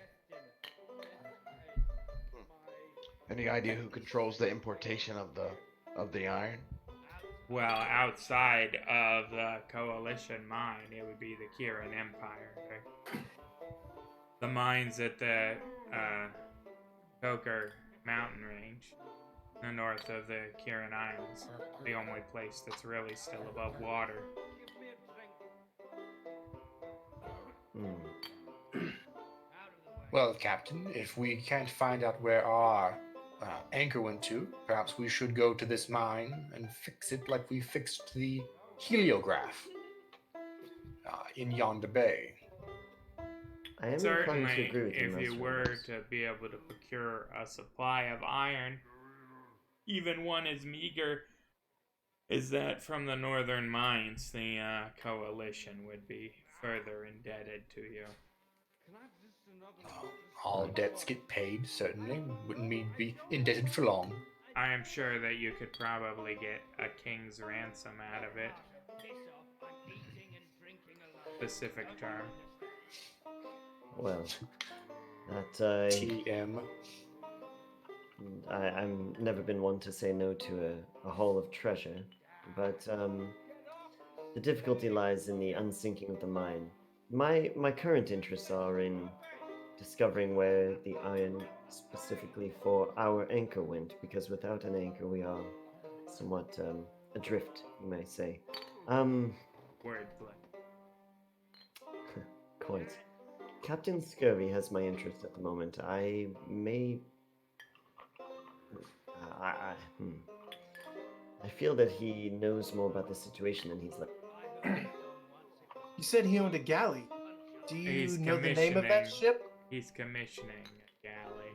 Any idea who controls the importation of the iron? Well, outside of the coalition mine, it would be the Kieran Empire. The mines at the Coker Mountain Range, the north of the Kieran Islands, the only place that's really still above water. Well, Captain, if we can't find out where our anchor went to, perhaps we should go to this mine and fix it like we fixed the heliograph in yonder bay. I am inclined to Certainly, agree with you, if you Master were Amos. to be able to procure a supply of iron, even one as meager is that from the northern mines, the coalition would be further indebted to you. All debts get paid, certainly. Wouldn't mean to be indebted for long. I am sure that you could probably get a king's ransom out of it. Specific term. Well, that TM. I'm never been one to say no to a haul of treasure, but the difficulty lies in the unsinking of the mine. My current interests are in discovering where the iron specifically for our anchor went, because without an anchor we are somewhat adrift, you may say. Wordplay. Quite. Captain Scurvy has my interest at the moment. I may... I feel that he knows more about the situation than he's like. You said he owned a galley. Do you He's know the name of that commissioning- ship? He's commissioning a galley.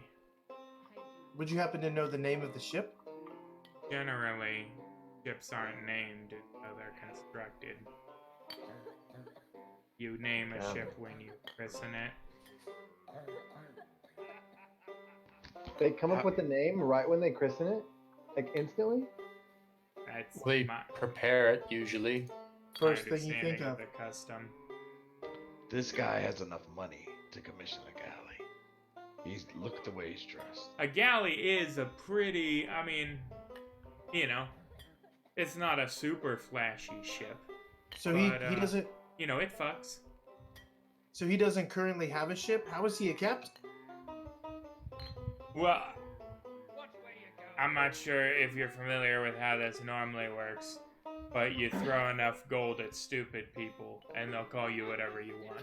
Would you happen to know the name of the ship? Generally, ships aren't named until they're constructed. You name a ship when you christen it. They come up with the name right when they christen it, like instantly. That's We my prepare it usually. First thing you think understanding of. the custom. This guy has enough money to commission a galley. Look at the way he's dressed. A galley is a pretty, I mean, you know, it's not a super flashy ship. So But, he doesn't. You know, it fucks. So he doesn't currently have a ship. How is he a captain? Well, I'm not sure if you're familiar with how this normally works, but you throw enough gold at stupid people, and they'll call you whatever you want.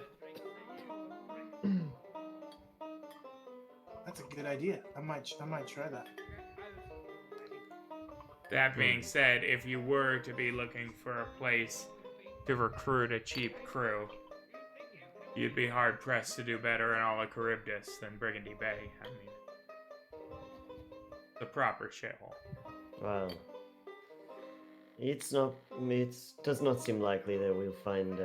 That's a good idea. I might try that. That being said, if you were to be looking for a place to recruit a cheap crew, you'd be hard pressed to do better in all of Charybdis than Brigandy Bay. I mean, the proper shithole. Well, it does not seem likely that we'll find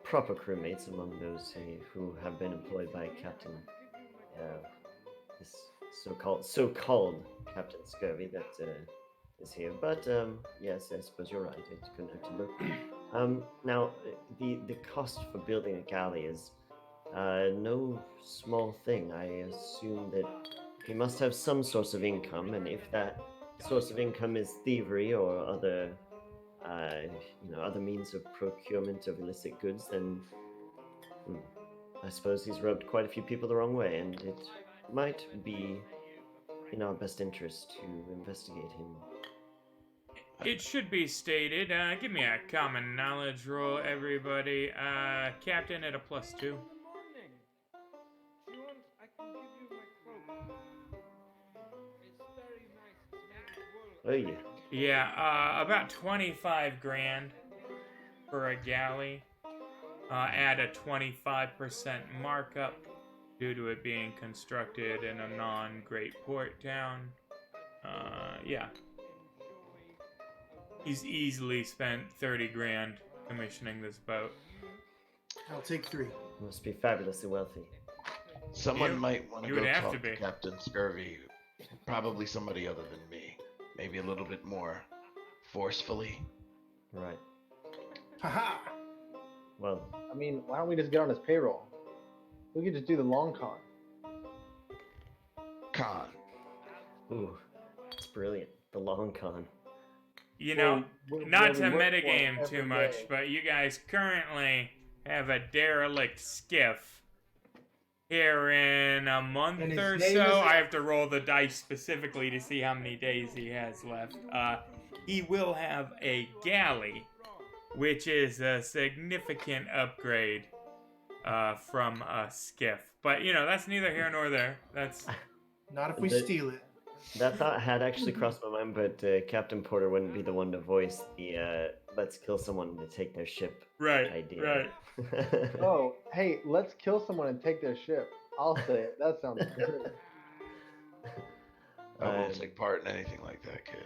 proper crewmates among those who have been employed by Captain, this so-called Captain Scurvy that is here. But yes, I suppose you're right. It's good to look. Now, the cost for building a galley is no small thing. I assume that he must have some source of income, and if that source of income is thievery or other, other means of procurement of illicit goods, then I suppose he's rubbed quite a few people the wrong way, and it might be in our best interest to investigate him. It should be stated, give me a common knowledge roll, everybody. Captain at a +2. Oh yeah. Yeah, about 25 grand for a galley. Add a 25% markup due to it being constructed in a non-great port town. Yeah. He's easily spent 30 grand commissioning this boat. I'll take 3. Must be fabulously wealthy. Someone might want to you go would have talk to be. Captain Scurvy. Probably somebody other than me. Maybe a little bit more forcefully. Right. Haha! Well, I mean, why don't we just get on his payroll? We could just do the long con. Con. ooh, it's brilliant. The long con. You know, not to we work for it metagame every too much, day. but you guys currently have a derelict skiff here in a month And his or name so. is- I have to roll the dice specifically to see how many days he has left. He will have a galley, which is a significant upgrade from a skiff. But, you know, that's neither here nor there. That's... Not if we The- steal it. That thought had actually crossed my mind, but Captain Porter wouldn't be the one to voice the let's kill someone to take their ship Right, idea. right. Oh, hey, let's kill someone and take their ship. I'll say it. That sounds good. I won't take part in anything like that, kid.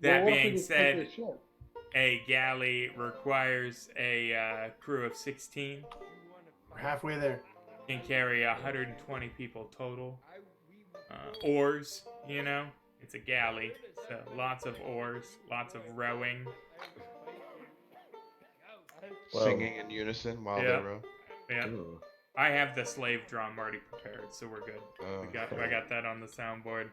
That what if we being just take said, the ship? a galley requires a crew of 16. We're halfway there. Can carry 120 people total. Oars, you know, it's a galley, so lots of oars, lots of rowing. Well, Singing in unison while Yeah. they row. Yeah, ooh, I have the slave drum already prepared, so we're good. Oh, I got that on the soundboard.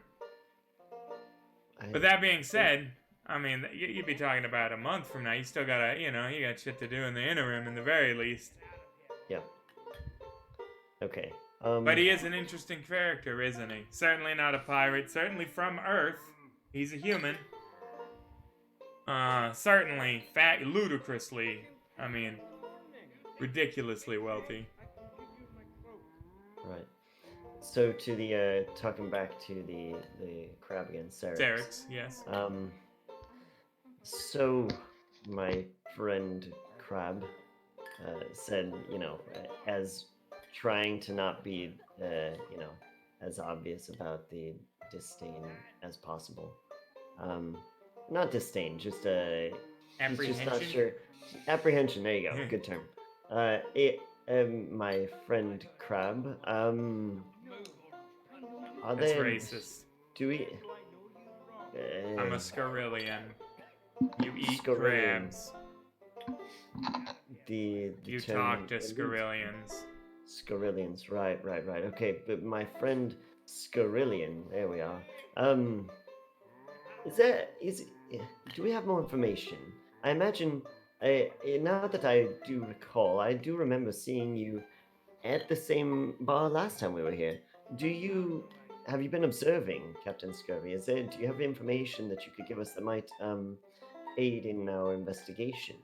I- But that being said, I mean, you'd be talking about a month from now. You still gotta, you got shit to do in the interim, in the very least. yeah. Okay. But he is an interesting character, isn't he? Certainly not a pirate. Certainly from Earth. He's a human. Certainly ludicrously, I mean, ridiculously wealthy. Right. So to the talking back to the crab again, Cerex. Cerex, yes. So my friend Crab said, as trying to not be, as obvious about the disdain as possible. Not disdain, just he's just not Apprehension? sure. Apprehension. There you go. Good term. My friend Crab. Are That's they racist. Do we? I'm a Scarillion. You eat Scarillion. crabs. The You term talk to elite- Scarillions. Scarillions, right. Okay, but my friend Scarillion, there we are. Do we have more information? I imagine, now that I do recall, I do remember seeing you at the same bar last time we were here. Have you been observing, Captain Scurvy? Do you have information that you could give us that might aid in our investigation?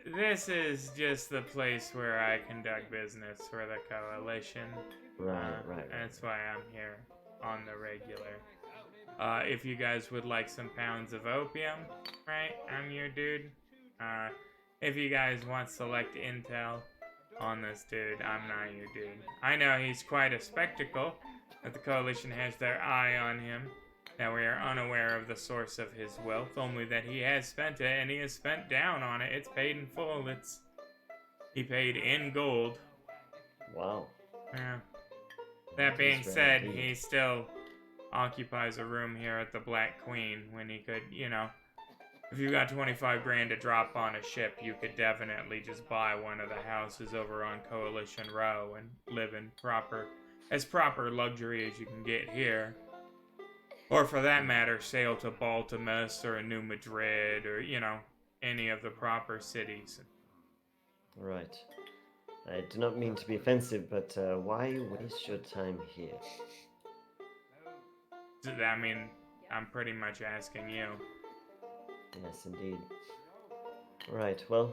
This is just the place where I conduct business for the coalition. Right. That's why I'm here on the regular. If you guys would like some pounds of opium, right? I'm your dude. If you guys want select intel on this dude, I'm not your dude. I know he's quite a spectacle, that the coalition has their eye on him, that we are unaware of the source of his wealth, only that he has spent it, and he has spent down on it. It's paid in full. He paid in gold. Wow. Yeah. That That being is said, very he still occupies a room here at the Black Queen when he could, if you got 25 grand to drop on a ship, you could definitely just buy one of the houses over on Coalition Row and live in proper luxury as you can get here. Or for that matter, sail to Baltimore or New Madrid or, any of the proper cities. Right. I do not mean to be offensive, but why waste your time here? I mean, I'm pretty much asking you. Yes, indeed. Right, well,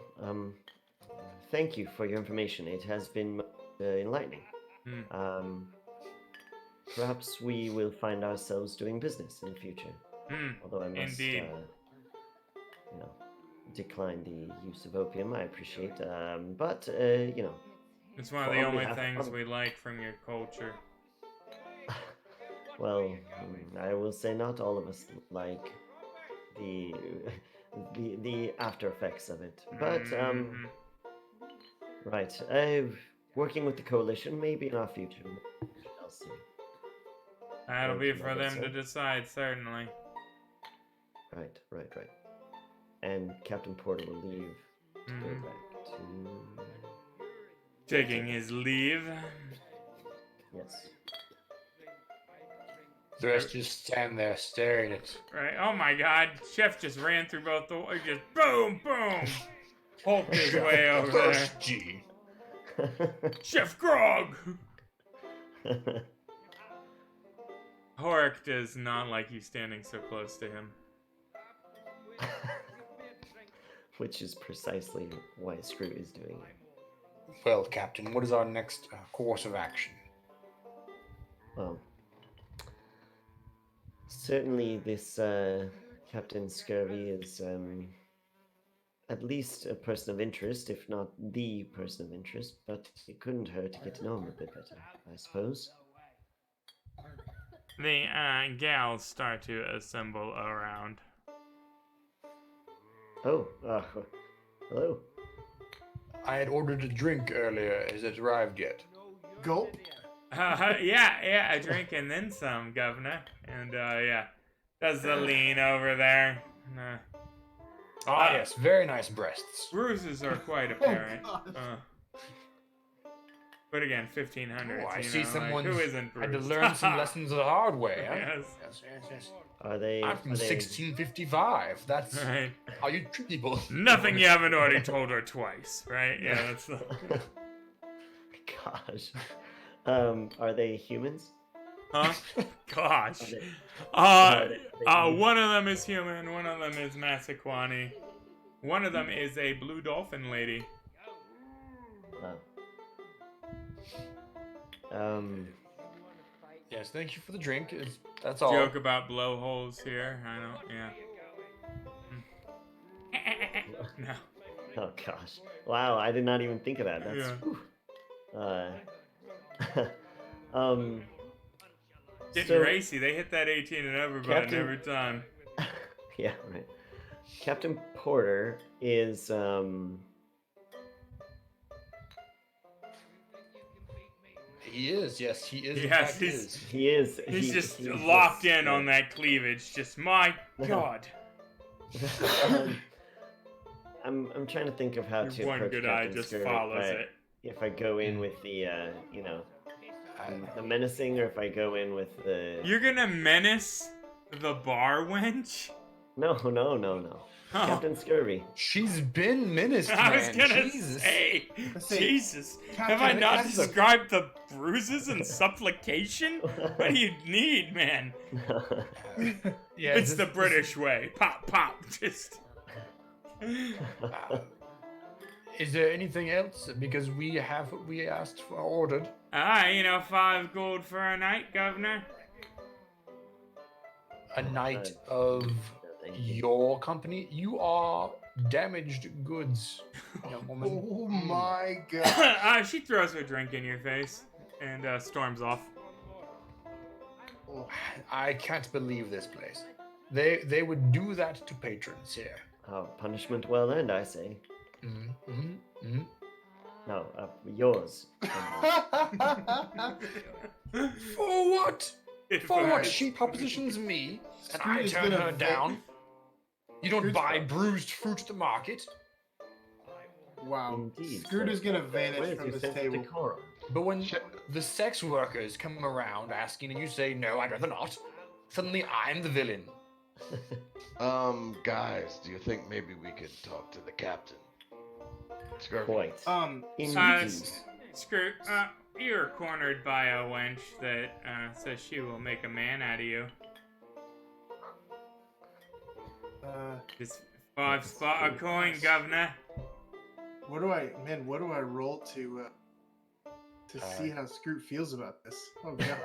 thank you for your information. It has been enlightening. Perhaps we will find ourselves doing business in the future. Although I must, Indeed. Decline the use of opium. I appreciate, but It's one of the only things we like from your culture. Well, I will say not all of us like the after effects of it, but right. Working with the coalition, maybe in our future. I'll see. That'll be for them to decide, certainly. Right. And Captain Porter will leave to go back to... Taking his leave. Yes. The rest just stand there staring at. Right. Oh my God! Chef just ran through both the. Just boom, boom. Hulked his way over there. G. Chef Grog. Horik does not like you standing so close to him. Which is precisely why Screw is doing it. Well, Captain, what is our next course of action? Well, certainly this Captain Scurvy is at least a person of interest, if not the person of interest, but it couldn't hurt to get to know him a bit better, I suppose. The gals start to assemble around. Oh, hello. I had ordered a drink earlier. Has it arrived yet? Gulp. Yeah, a drink and then some, Governor. And yeah, does the lean over there. Yes, very nice breasts. Bruises are quite apparent. But again, 1500. Oh, I you see know, someone like, who isn't had to bruised? learn some lessons the hard way. Huh? Yes. Are they? I'm from are they- 1655. That's Right. how you treat people. Nothing you haven't already told her twice, right? Yeah, that's the... Gosh. Are they humans? Huh? Gosh. Are they- One of them is human, one of them is Massaquani. One of them is a blue dolphin lady. Yes, thank you for the drink. That's all. Joke about blowholes here. I don't, yeah. No. Oh gosh! Wow, I did not even think of that. That's. Yeah. Getting So- racy. They hit that 18 and over button Captain- every time. Yeah, right. Captain Porter is He is. Yes, he is. in Yes, fact, he's- he is. He's just he's locked just, in on that cleavage. Just my God. I'm trying to think of how Your to one approach good eye Captain just Scurvy follows it. if I go in with the the menacing, or if I go in with the You're gonna menace the bar wench? no. Oh. Captain Scurvy. She's been menaced, man. I was gonna Jesus. say, Let's see. Jesus. Captain- Have I not Captain- described the bruises and supplication? What do you need, man? Yeah, It's this- the British way. Pop, pop. Just. Is there anything else? Because we have what we asked for, ordered. 5 gold for a night, Governor. A night of your company. You are damaged goods, young woman. Oh my god. She throws her drink in your face and storms off. I can't believe this place. They would do that to patrons here. Oh, punishment well earned, I say. Mm-hmm. No, yours. For what? For what? She propositions me, and I Scrooge is turn gonna her down. You don't Scrooge- buy bruised fruit at the market. Wow. Indeed. Scrooge is gonna vanish Where's from your this sense of table. decorum? But when the sex workers come around asking and you say, no, I'd rather not, suddenly I'm the villain. Guys, do you think maybe we could talk to the captain? Scurvy. Quite. Indeed. Screw, you're cornered by a wench that says she will make a man out of you. Just 5 spot a coin, Governor. What do I roll to see how Scroot feels about this? Oh gosh.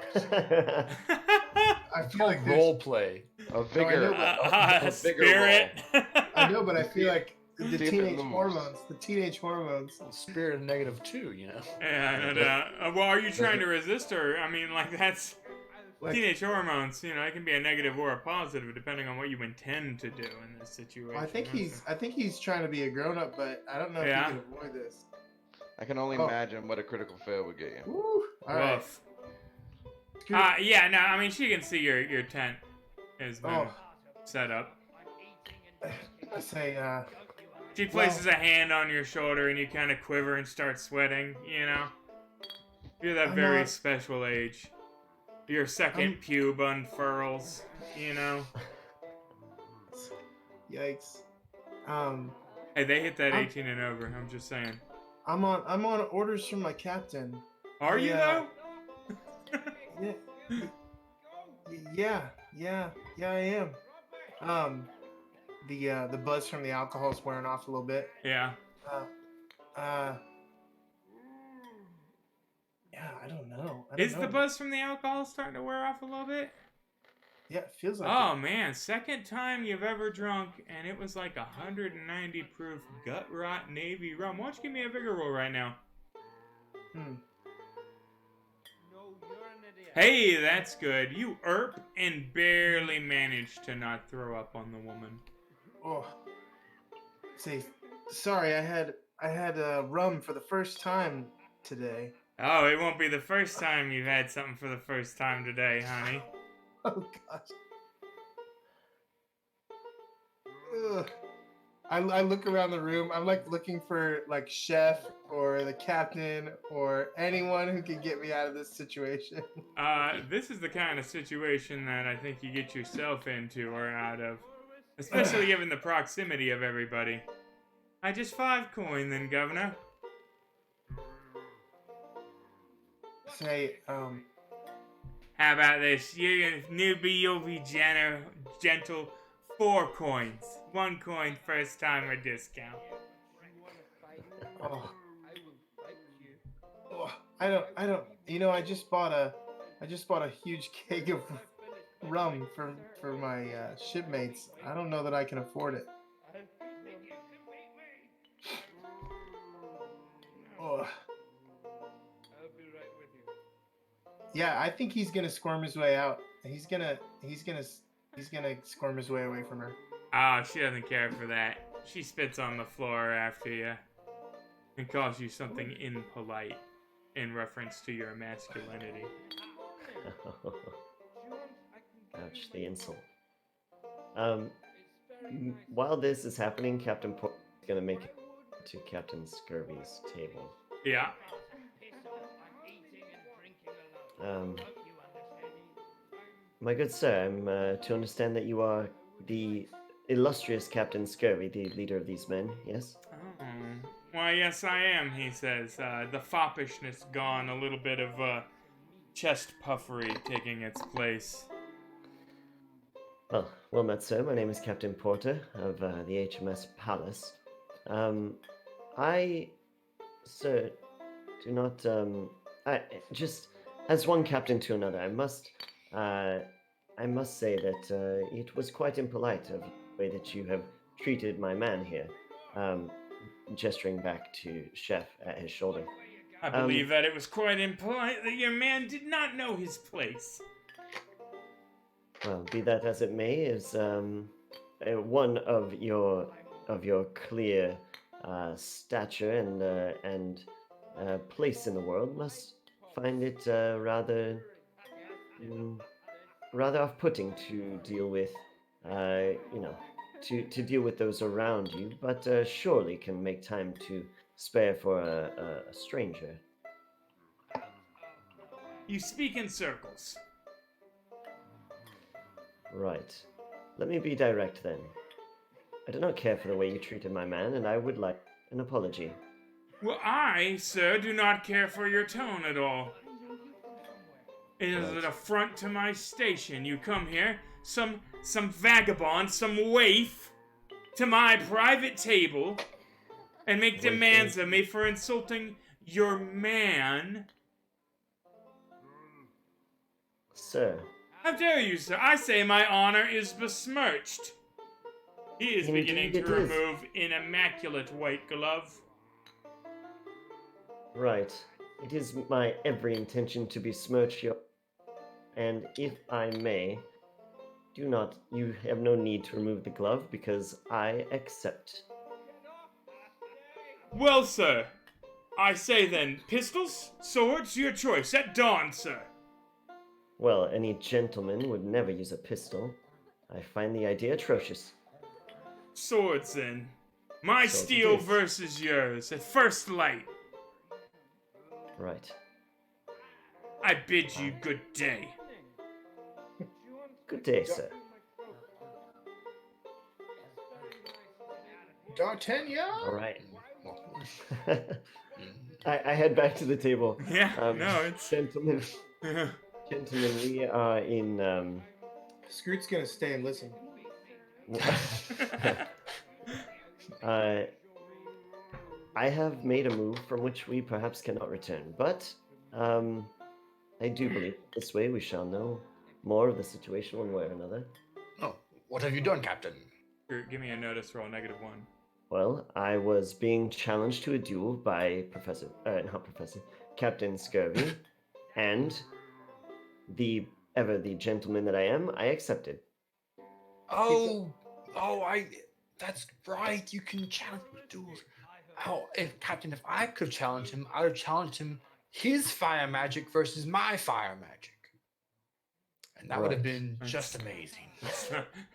I feel like there's- Role play. A vigor. a vigor Spirit. I know, but I feel like the See if it teenage moves. hormones. The teenage hormones. Spirit of -2, you know. Yeah, no. Well, are you trying to resist her? I mean, like, that's Like, teenage hormones. You know, it can be a negative or a positive depending on what you intend to do in this situation. I think he's trying to be a grown up, but I don't know if Yeah. he can avoid this. I can only Oh. imagine what a critical fail would get you. Woo! All right. Woof. Scroot, Yeah, no, I mean, she can see your tent has been set up. I say, She places a hand on your shoulder and you kind of quiver and start sweating, you know? You're that I'm very not- special age. Your second pube unfurls, you know? yikes. Hey, they hit that I'm- 18 and over, I'm just saying. I'm on orders from my captain. Are you, Yeah. though? Yeah, I am. The buzz from the alcohol is wearing off a little bit. Yeah. Yeah, I don't know. Is the buzz from the alcohol starting to wear off a little bit? Yeah, it feels like Oh it. man, second time you've ever drunk, and it was like 190 proof gut rot Navy rum. Why don't you give me a vigor roll right now? Hey, that's good. You and barely managed to not throw up on the woman. Oh, say, sorry. I had rum for the first time today. Oh, it won't be the first time you've had something for the first time today, honey. Oh gosh. Ugh. I look around the room. I'm like looking for like chef or the captain or anyone who can get me out of this situation. This is the kind of situation that I think you get yourself into or out of. Especially given the proximity of everybody. I just 5 coin then, Governor. Say, How about this? You newbie, you'll be gentle. 4 coins. 1 coin first timer discount. oh, I don't. You know, I just bought a huge keg of rum for my shipmates. I don't know that I can afford it. Oh. Yeah, I think he's gonna squirm his way out. He's gonna squirm his way away from her. Oh, she doesn't care for that. She spits on the floor after you and calls you something impolite in reference to your masculinity. Ouch, the insult. While this is happening, Captain Port is going to make it to Captain Scurvy's table. Yeah. My good sir, I'm to understand that you are the illustrious Captain Scurvy, the leader of these men, yes? Oh. Why, yes, I am, he says. The foppishness gone, a little bit of chest puffery taking its place. Well met, sir. My name is Captain Porter of the HMS Palace. I, sir, do not. I just as one captain to another, I must say that it was quite impolite of the way that you have treated my man here. Gesturing back to Chef at his shoulder. I believe that it was quite impolite that your man did not know his place. Well, be that as it may, is one of your clear stature and place in the world must find it rather off-putting to deal with, to deal with those around you, but surely can make time to spare for a stranger. You speak in circles. Right. Let me be direct then. I do not care for the way you treated my man, and I would like an apology. Well, I, sir, do not care for your tone at all. It is an affront to my station. You come here, some vagabond, some waif, to my private table, and make demands of me for insulting your man. Sir. How dare you, sir? I say my honor is besmirched. He is beginning to remove an immaculate white glove. Right. It is my every intention to besmirch your... And if I may, you have no need to remove the glove because I accept. Well, sir, I say then, pistols, swords, your choice, at dawn, sir. Well, any gentleman would never use a pistol. I find the idea atrocious. Swords, then. My steel versus yours, at first light. Right. I bid you good day. Good day, sir. D'Artagnan? All right. I head back to the table. Yeah, no, it's... Gentlemen, gentlemen, we are in... Scoot's gonna stay and listen. I have made a move from which we perhaps cannot return, but I do believe this way we shall know more of the situation one way or another. Oh, what have you done, Captain? Give me a notice roll, -1. Well, I was being challenged to a duel by Captain Scurvy, and the gentleman that I am, I accepted. That's right. You can challenge the duels. Oh, Captain, if I could challenge him, I would have challenged him his fire magic versus my fire magic. And that would have Right. been just amazing.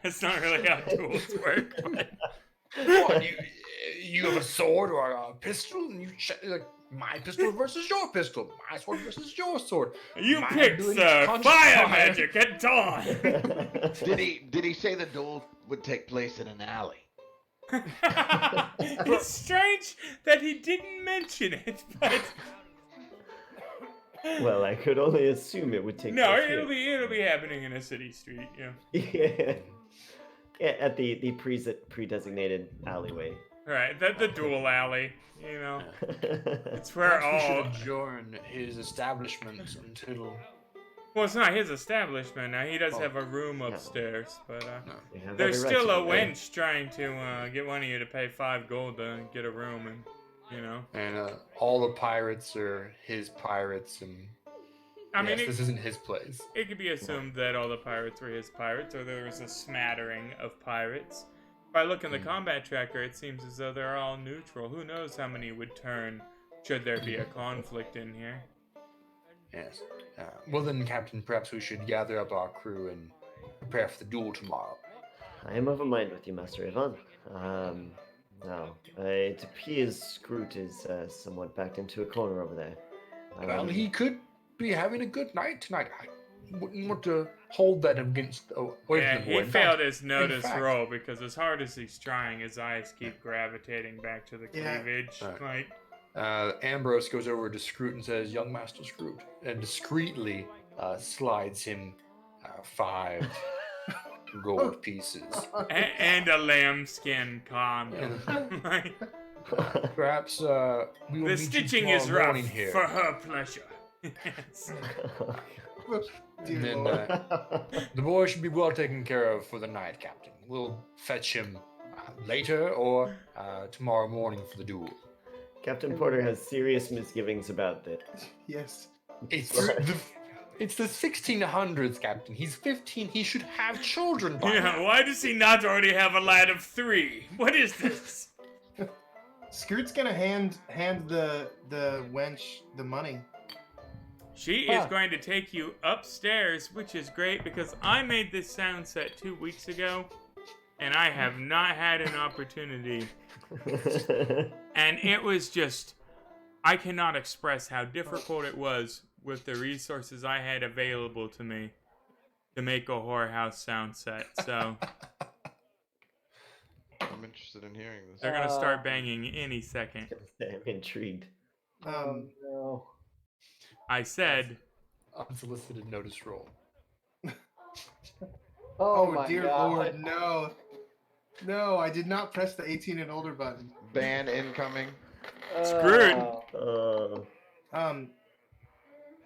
That's not really how duels work. But... What, you have a sword or a pistol, and you like my pistol versus your pistol, my sword versus your sword. You My picked, ability to sir. conjure Fire magic at dawn. Did he say the duel would take place in an alley? It's strange that he didn't mention it, but Well, I could only assume it would take no, place it'll be happening in a city street. Yeah. here. Yeah, at the pre-designated alleyway. Right, the dual alley, you know. It's where Perhaps we all. should adjourn his establishment until. Well, it's not his establishment now. He does Oh, have a room no. upstairs, but We have there's every right still to a do that. wench trying to get one of you to pay 5 gold to get a room, and you know. And all the pirates are his pirates, and I mean, this isn't his place. it could be assumed that all the pirates were his pirates, or there was a smattering of pirates. By looking at the combat tracker, it seems as though they're all neutral. Who knows how many would turn should there be a conflict in here? Yes. Well then, Captain, perhaps we should gather up our crew and prepare for the duel tomorrow. I am of a mind with you, Master Ivan. Now, it appears Scroot is somewhat backed into a corner over there. Well, he could be having a good night tonight. I wouldn't want to hold that against away Yeah, from the he boy. In failed fact, his notice fact- roll because as hard as he's trying, his eyes keep gravitating back to the Yeah. cleavage. Alright. Like, Ambrose goes over to Scroot and says, "Young Master Scroot," and discreetly slides him 5 gold pieces. and a lambskin condom. Like, Perhaps we will the meet stitching you is tomorrow rough morning here. for her pleasure. Yes. Dear And then Lord. the boy should be well taken care of for the night, Captain. We'll fetch him later or tomorrow morning for the duel. Captain Porter has serious misgivings about this. Yes. It's the 1600s, Captain. He's 15. He should have children by Yeah, now. why does he not already have a lad of 3? What is this? Scoot's gonna hand the wench the money. She is going to take you upstairs, which is great because I made this sound set 2 weeks ago, and I have not had an opportunity. And it was just, I cannot express how difficult it was with the resources I had available to me to make a whorehouse sound set. So I'm interested in hearing this. they're gonna start banging any second. I'm intrigued. No. I said, Unsolicited notice roll. Oh, my dear God. Lord, no. No, I did not press the 18 and older button. Ban incoming. Screwed.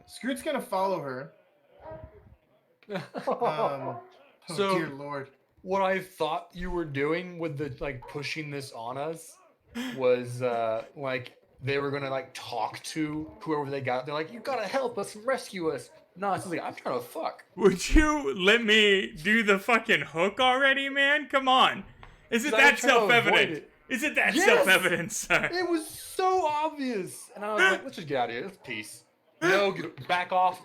Scoot's gonna follow her. Oh, So- dear Lord. What I thought you were doing with the pushing this on us was they were gonna talk to whoever they got. They're like, "You gotta help us and rescue us." No, it's just like I'm trying to fuck. would you let me do the fucking hook already, man? Come on. Is it I was that trying to avoid self-evident? it. Is it that Yes! self-evident, sir? It was so obvious, and I was like, "Let's just get out of here. Let's peace." No, back off.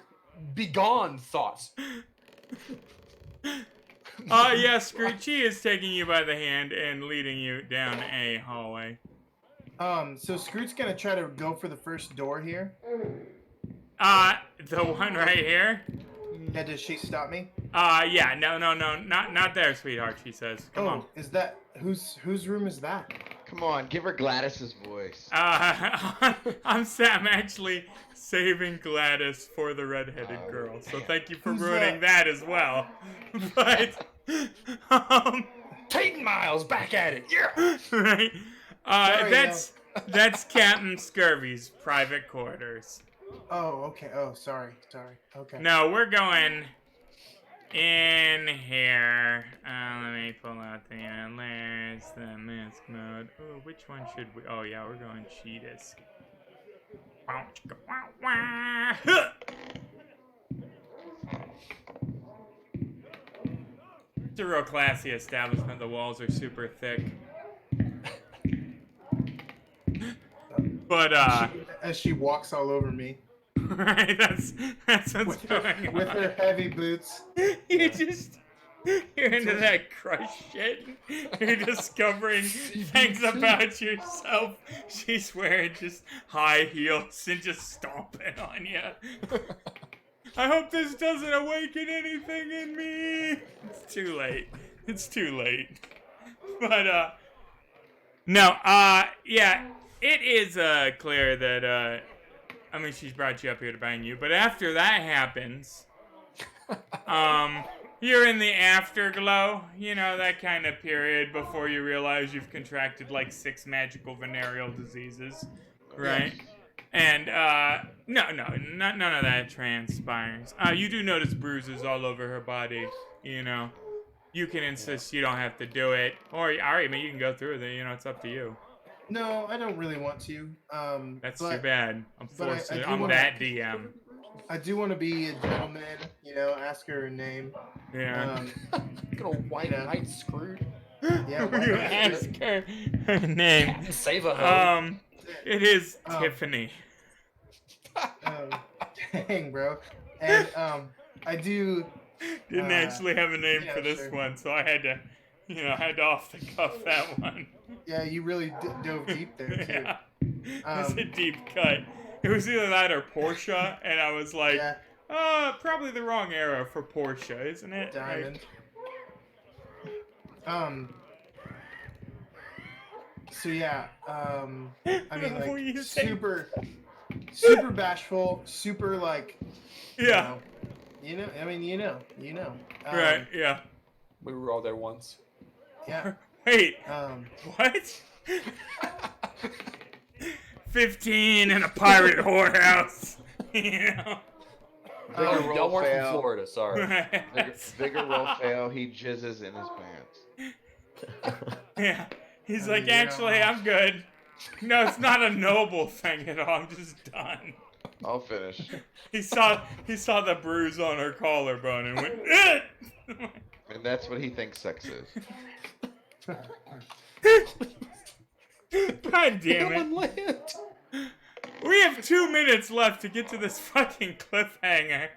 Be gone, thoughts. Yeah, Screechy is taking you by the hand and leading you down a hallway. So Scoot's gonna try to go for the first door here. The one right here? Yeah, does she stop me? Yeah, no, not there, sweetheart, she says. Come on. Is that whose room is that? Come on, give her Gladys's voice. I'm actually saving Gladys for the redheaded Oh, girl, so man. thank you for Who's ruining that? that as well. But, Peyton Miles back at it. Yeah. right? Sorry, That's Captain Scurvy's private quarters. Oh, okay. Oh, sorry. Okay. No, we're going in here. Let me pull out the there's the mask mode. Oh, which one should we? Oh yeah, we're going cheetahs. It's a real classy establishment. The walls are super thick. But As she walks all over me right, that's what's going with on. her heavy boots. You're into that crush shit. You're discovering things about yourself. She's wearing just high heels and just stomping on you. I hope this doesn't awaken anything in me. It's too late. It's too late. But no, yeah, it is clear that I mean, she's brought you up here to bang you, but after that happens, you're in the afterglow, you know, that kind of period before you realize you've contracted like 6 magical venereal diseases, right? And none of that transpires. You do notice bruises all over her body, you know. You can insist you don't have to do it, or alright, I mean, you can go through with it, you know, it's up to you. No, I don't really want to. That's too bad. I'm forced to. I'm wanna, that DM. I do want to be a gentleman, you know, ask her her name. Yeah. Good old white knight screwed. Yeah, Will you ask her her name? Save a hoe. It is Tiffany. Dang, bro. And I do. Didn't actually have a name yeah, for this sure. one, so I had to, you know, I had to off the cuff that one. Yeah, you really dove deep there too. Yeah. It's a deep cut. It was either that or Porsche, and I was like, probably the wrong era for Porsche, isn't it? Diamond. So yeah, I mean, like super bashful, super like. Yeah. You know. I mean, you know. Right. Yeah. We were all there once. Yeah. Wait. What? 15 in a pirate whorehouse. You know. Bigger Y'all roll weren't from fail. Florida, sorry. Bigger roll fail. He jizzes in his pants. Yeah. He's like, actually, I'm good. No, it's not a noble thing at all. I'm just done. I'll finish. He saw the bruise on her collarbone and went, "Eh!" And that's what he thinks sex is. God damn it. We have 2 minutes left to get to this fucking cliffhanger.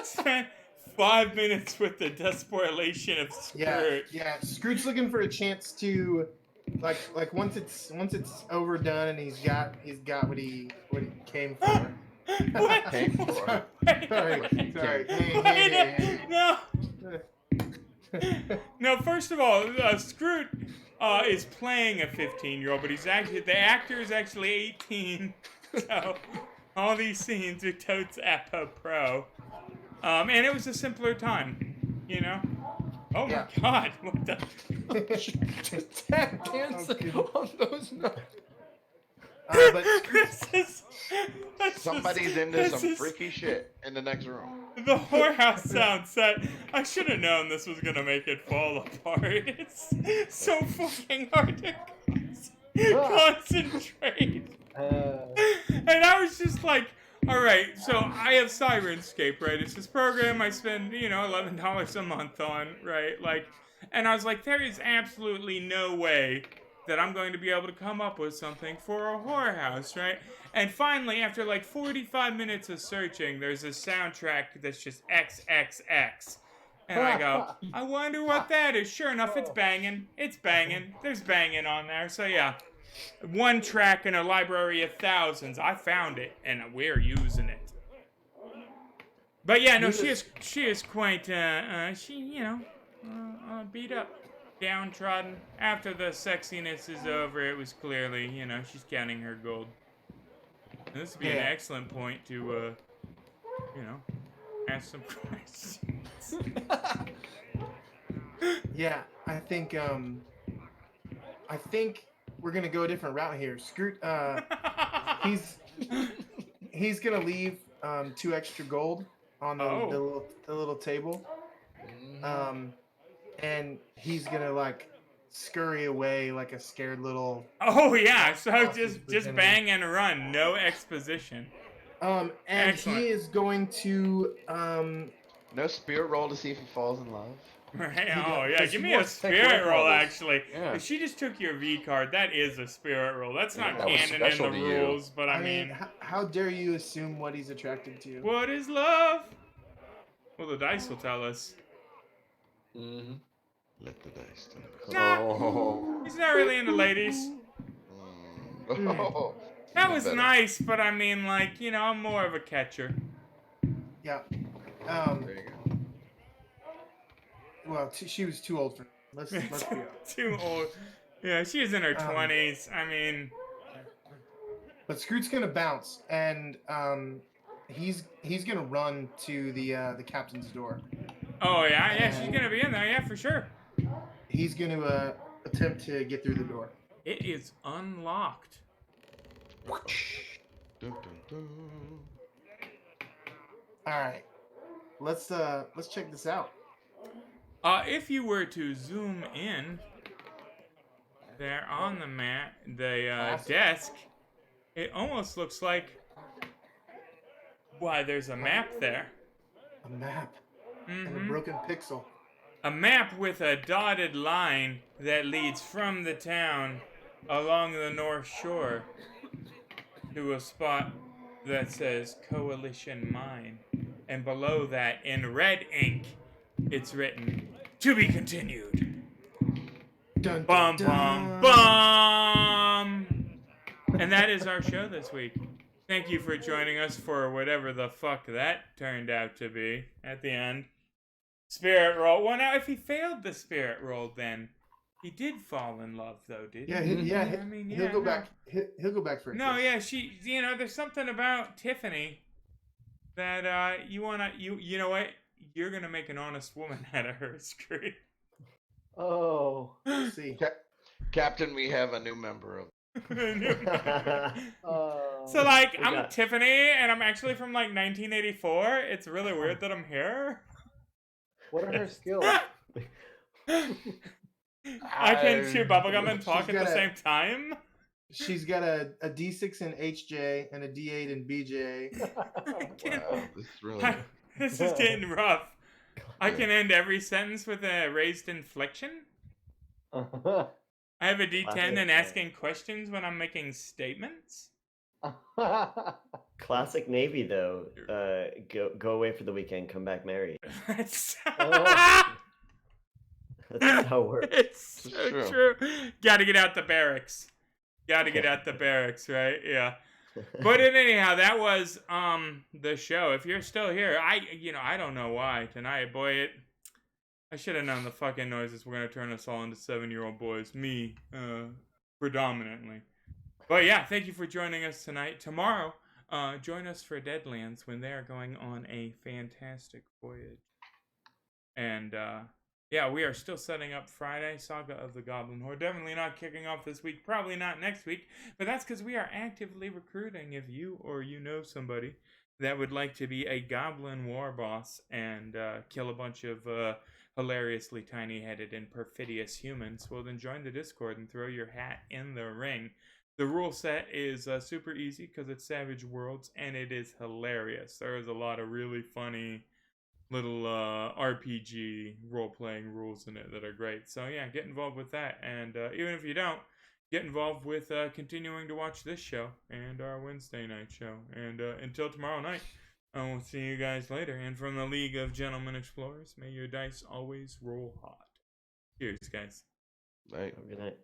Spent 5 minutes with the despoilation of Skirt. Yeah. Scroot's looking for a chance to, like once it's overdone and he's got what he came for. What? Came for. Sorry. Hey. No. No, first of all, Scroot is playing a 15-year-old, but the actor is actually 18. So all these scenes are totes apropos. And it was a simpler time, you know. Oh my God! What the? Tap dancing on those notes. But Somebody's into some freaky shit in the next room. The whorehouse sound set. I should have known this was gonna make it fall apart. It's so fucking hard to concentrate. And I was just like, all right, so I have Sirenscape, right? It's this program I spend, you know, $11 a month on, right? Like, and I was like, there is absolutely no way that I'm going to be able to come up with something for a whorehouse, right? And finally, after like 45 minutes of searching, there's a soundtrack that's just XXX. And I go, I wonder what that is. Sure enough, it's banging. It's banging. There's banging on there. So yeah, one track in a library of thousands. I found it, and we're using it. But yeah, no, she is quite, she, you know, beat up. Downtrodden. After the sexiness is over, it was clearly, you know, she's counting her gold. And this would be an excellent point to, you know, ask some questions. yeah, I think we're gonna go a different route here. Scroot, he's gonna leave 2 extra gold on the little table. And he's gonna like scurry away like a scared little. Oh yeah, so just bang and run, no exposition. And excellent. he is going to No spirit roll to see if he falls in love. Right? You Oh know, yeah, 'cause give he me a wants to take away spirit from roll. all this. Actually, Yeah. if she just took your V card, that is a spirit roll. That's Yeah, not that was canon in special the to you. rules, but I mean, how dare you assume what he's attracted to? what is love? Well, the dice will tell us. Mm-hmm. Let the dice tell us. Nah, Oh. he's not really into ladies. Oh, That even was better. nice, but I mean, like, you know, I'm more of a catcher. Yeah. There you go. Well, she was too old for. Let's be honest. Too old. Yeah, she's in her Um, 20s. I mean, But Scoot's gonna bounce, and he's gonna run to the captain's door. oh yeah, yeah, she's And gonna be in there, yeah, for sure. he's gonna attempt to get through the door. It is unlocked. Dun, dun, dun. All right, let's check this out. If you were to zoom in there on the desk, it almost looks like, why, there's a map there. A map and a Mm-hmm. broken pixel. A map with a dotted line that leads from the town along the North Shore to a spot that says Coalition Mine. And below that, in red ink, it's written, "To be continued." Dun, Bum, dun, bum, bum! And that is our show this week. Thank you for joining us for whatever the fuck that turned out to be at the end. Spirit roll. Well, now, if he failed the spirit roll, then he did fall in love, though, did he? Yeah, I mean, he'll yeah, go no. back. He'll go back for it. No, yeah, she, you know, there's something about Tiffany that you know what? You're gonna make an honest woman out of her, Screen. Oh. We'll see. Captain, we have a new member of. So, like, We I'm got- Tiffany, and I'm actually from, like, 1984. It's really weird that I'm here. What are her skills? I can chew bubblegum and talk She's at the got same time. She's got a D6 in HJ and a D8 in BJ. Wow, this is really. This is getting rough. I can end every sentence with a raised inflection. I have a D10 Classic, and asking questions when I'm making statements. Classic Navy, though. Go away for the weekend, come back married. That's That's how it works. it's so It's true. Gotta get out the barracks. Gotta get out the barracks, right? Yeah. But anyhow, that was the show. If you're still here, I don't know why tonight, boy. I should have known the fucking noises were gonna turn us all into 7-year-old boys. Me, predominantly. But yeah, thank you for joining us tonight. Tomorrow, join us for Deadlands when they are going on a fantastic voyage. And yeah, we are still setting up Friday, Saga of the Goblin Horde. Definitely not kicking off this week, probably not next week, but that's because we are actively recruiting. If you or you know somebody that would like to be a goblin war boss and kill a bunch of hilariously tiny-headed and perfidious humans, well then join the Discord and throw your hat in the ring. The rule set is super easy because it's Savage Worlds, and it is hilarious. There is a lot of really funny little RPG role-playing rules in it that are great. So yeah, get involved with that. And even if you don't, get involved with continuing to watch this show and our Wednesday night show. And until tomorrow night, I will see you guys later. And from the League of Gentlemen Explorers, may your dice always roll hot. Cheers, guys. Right. Good night.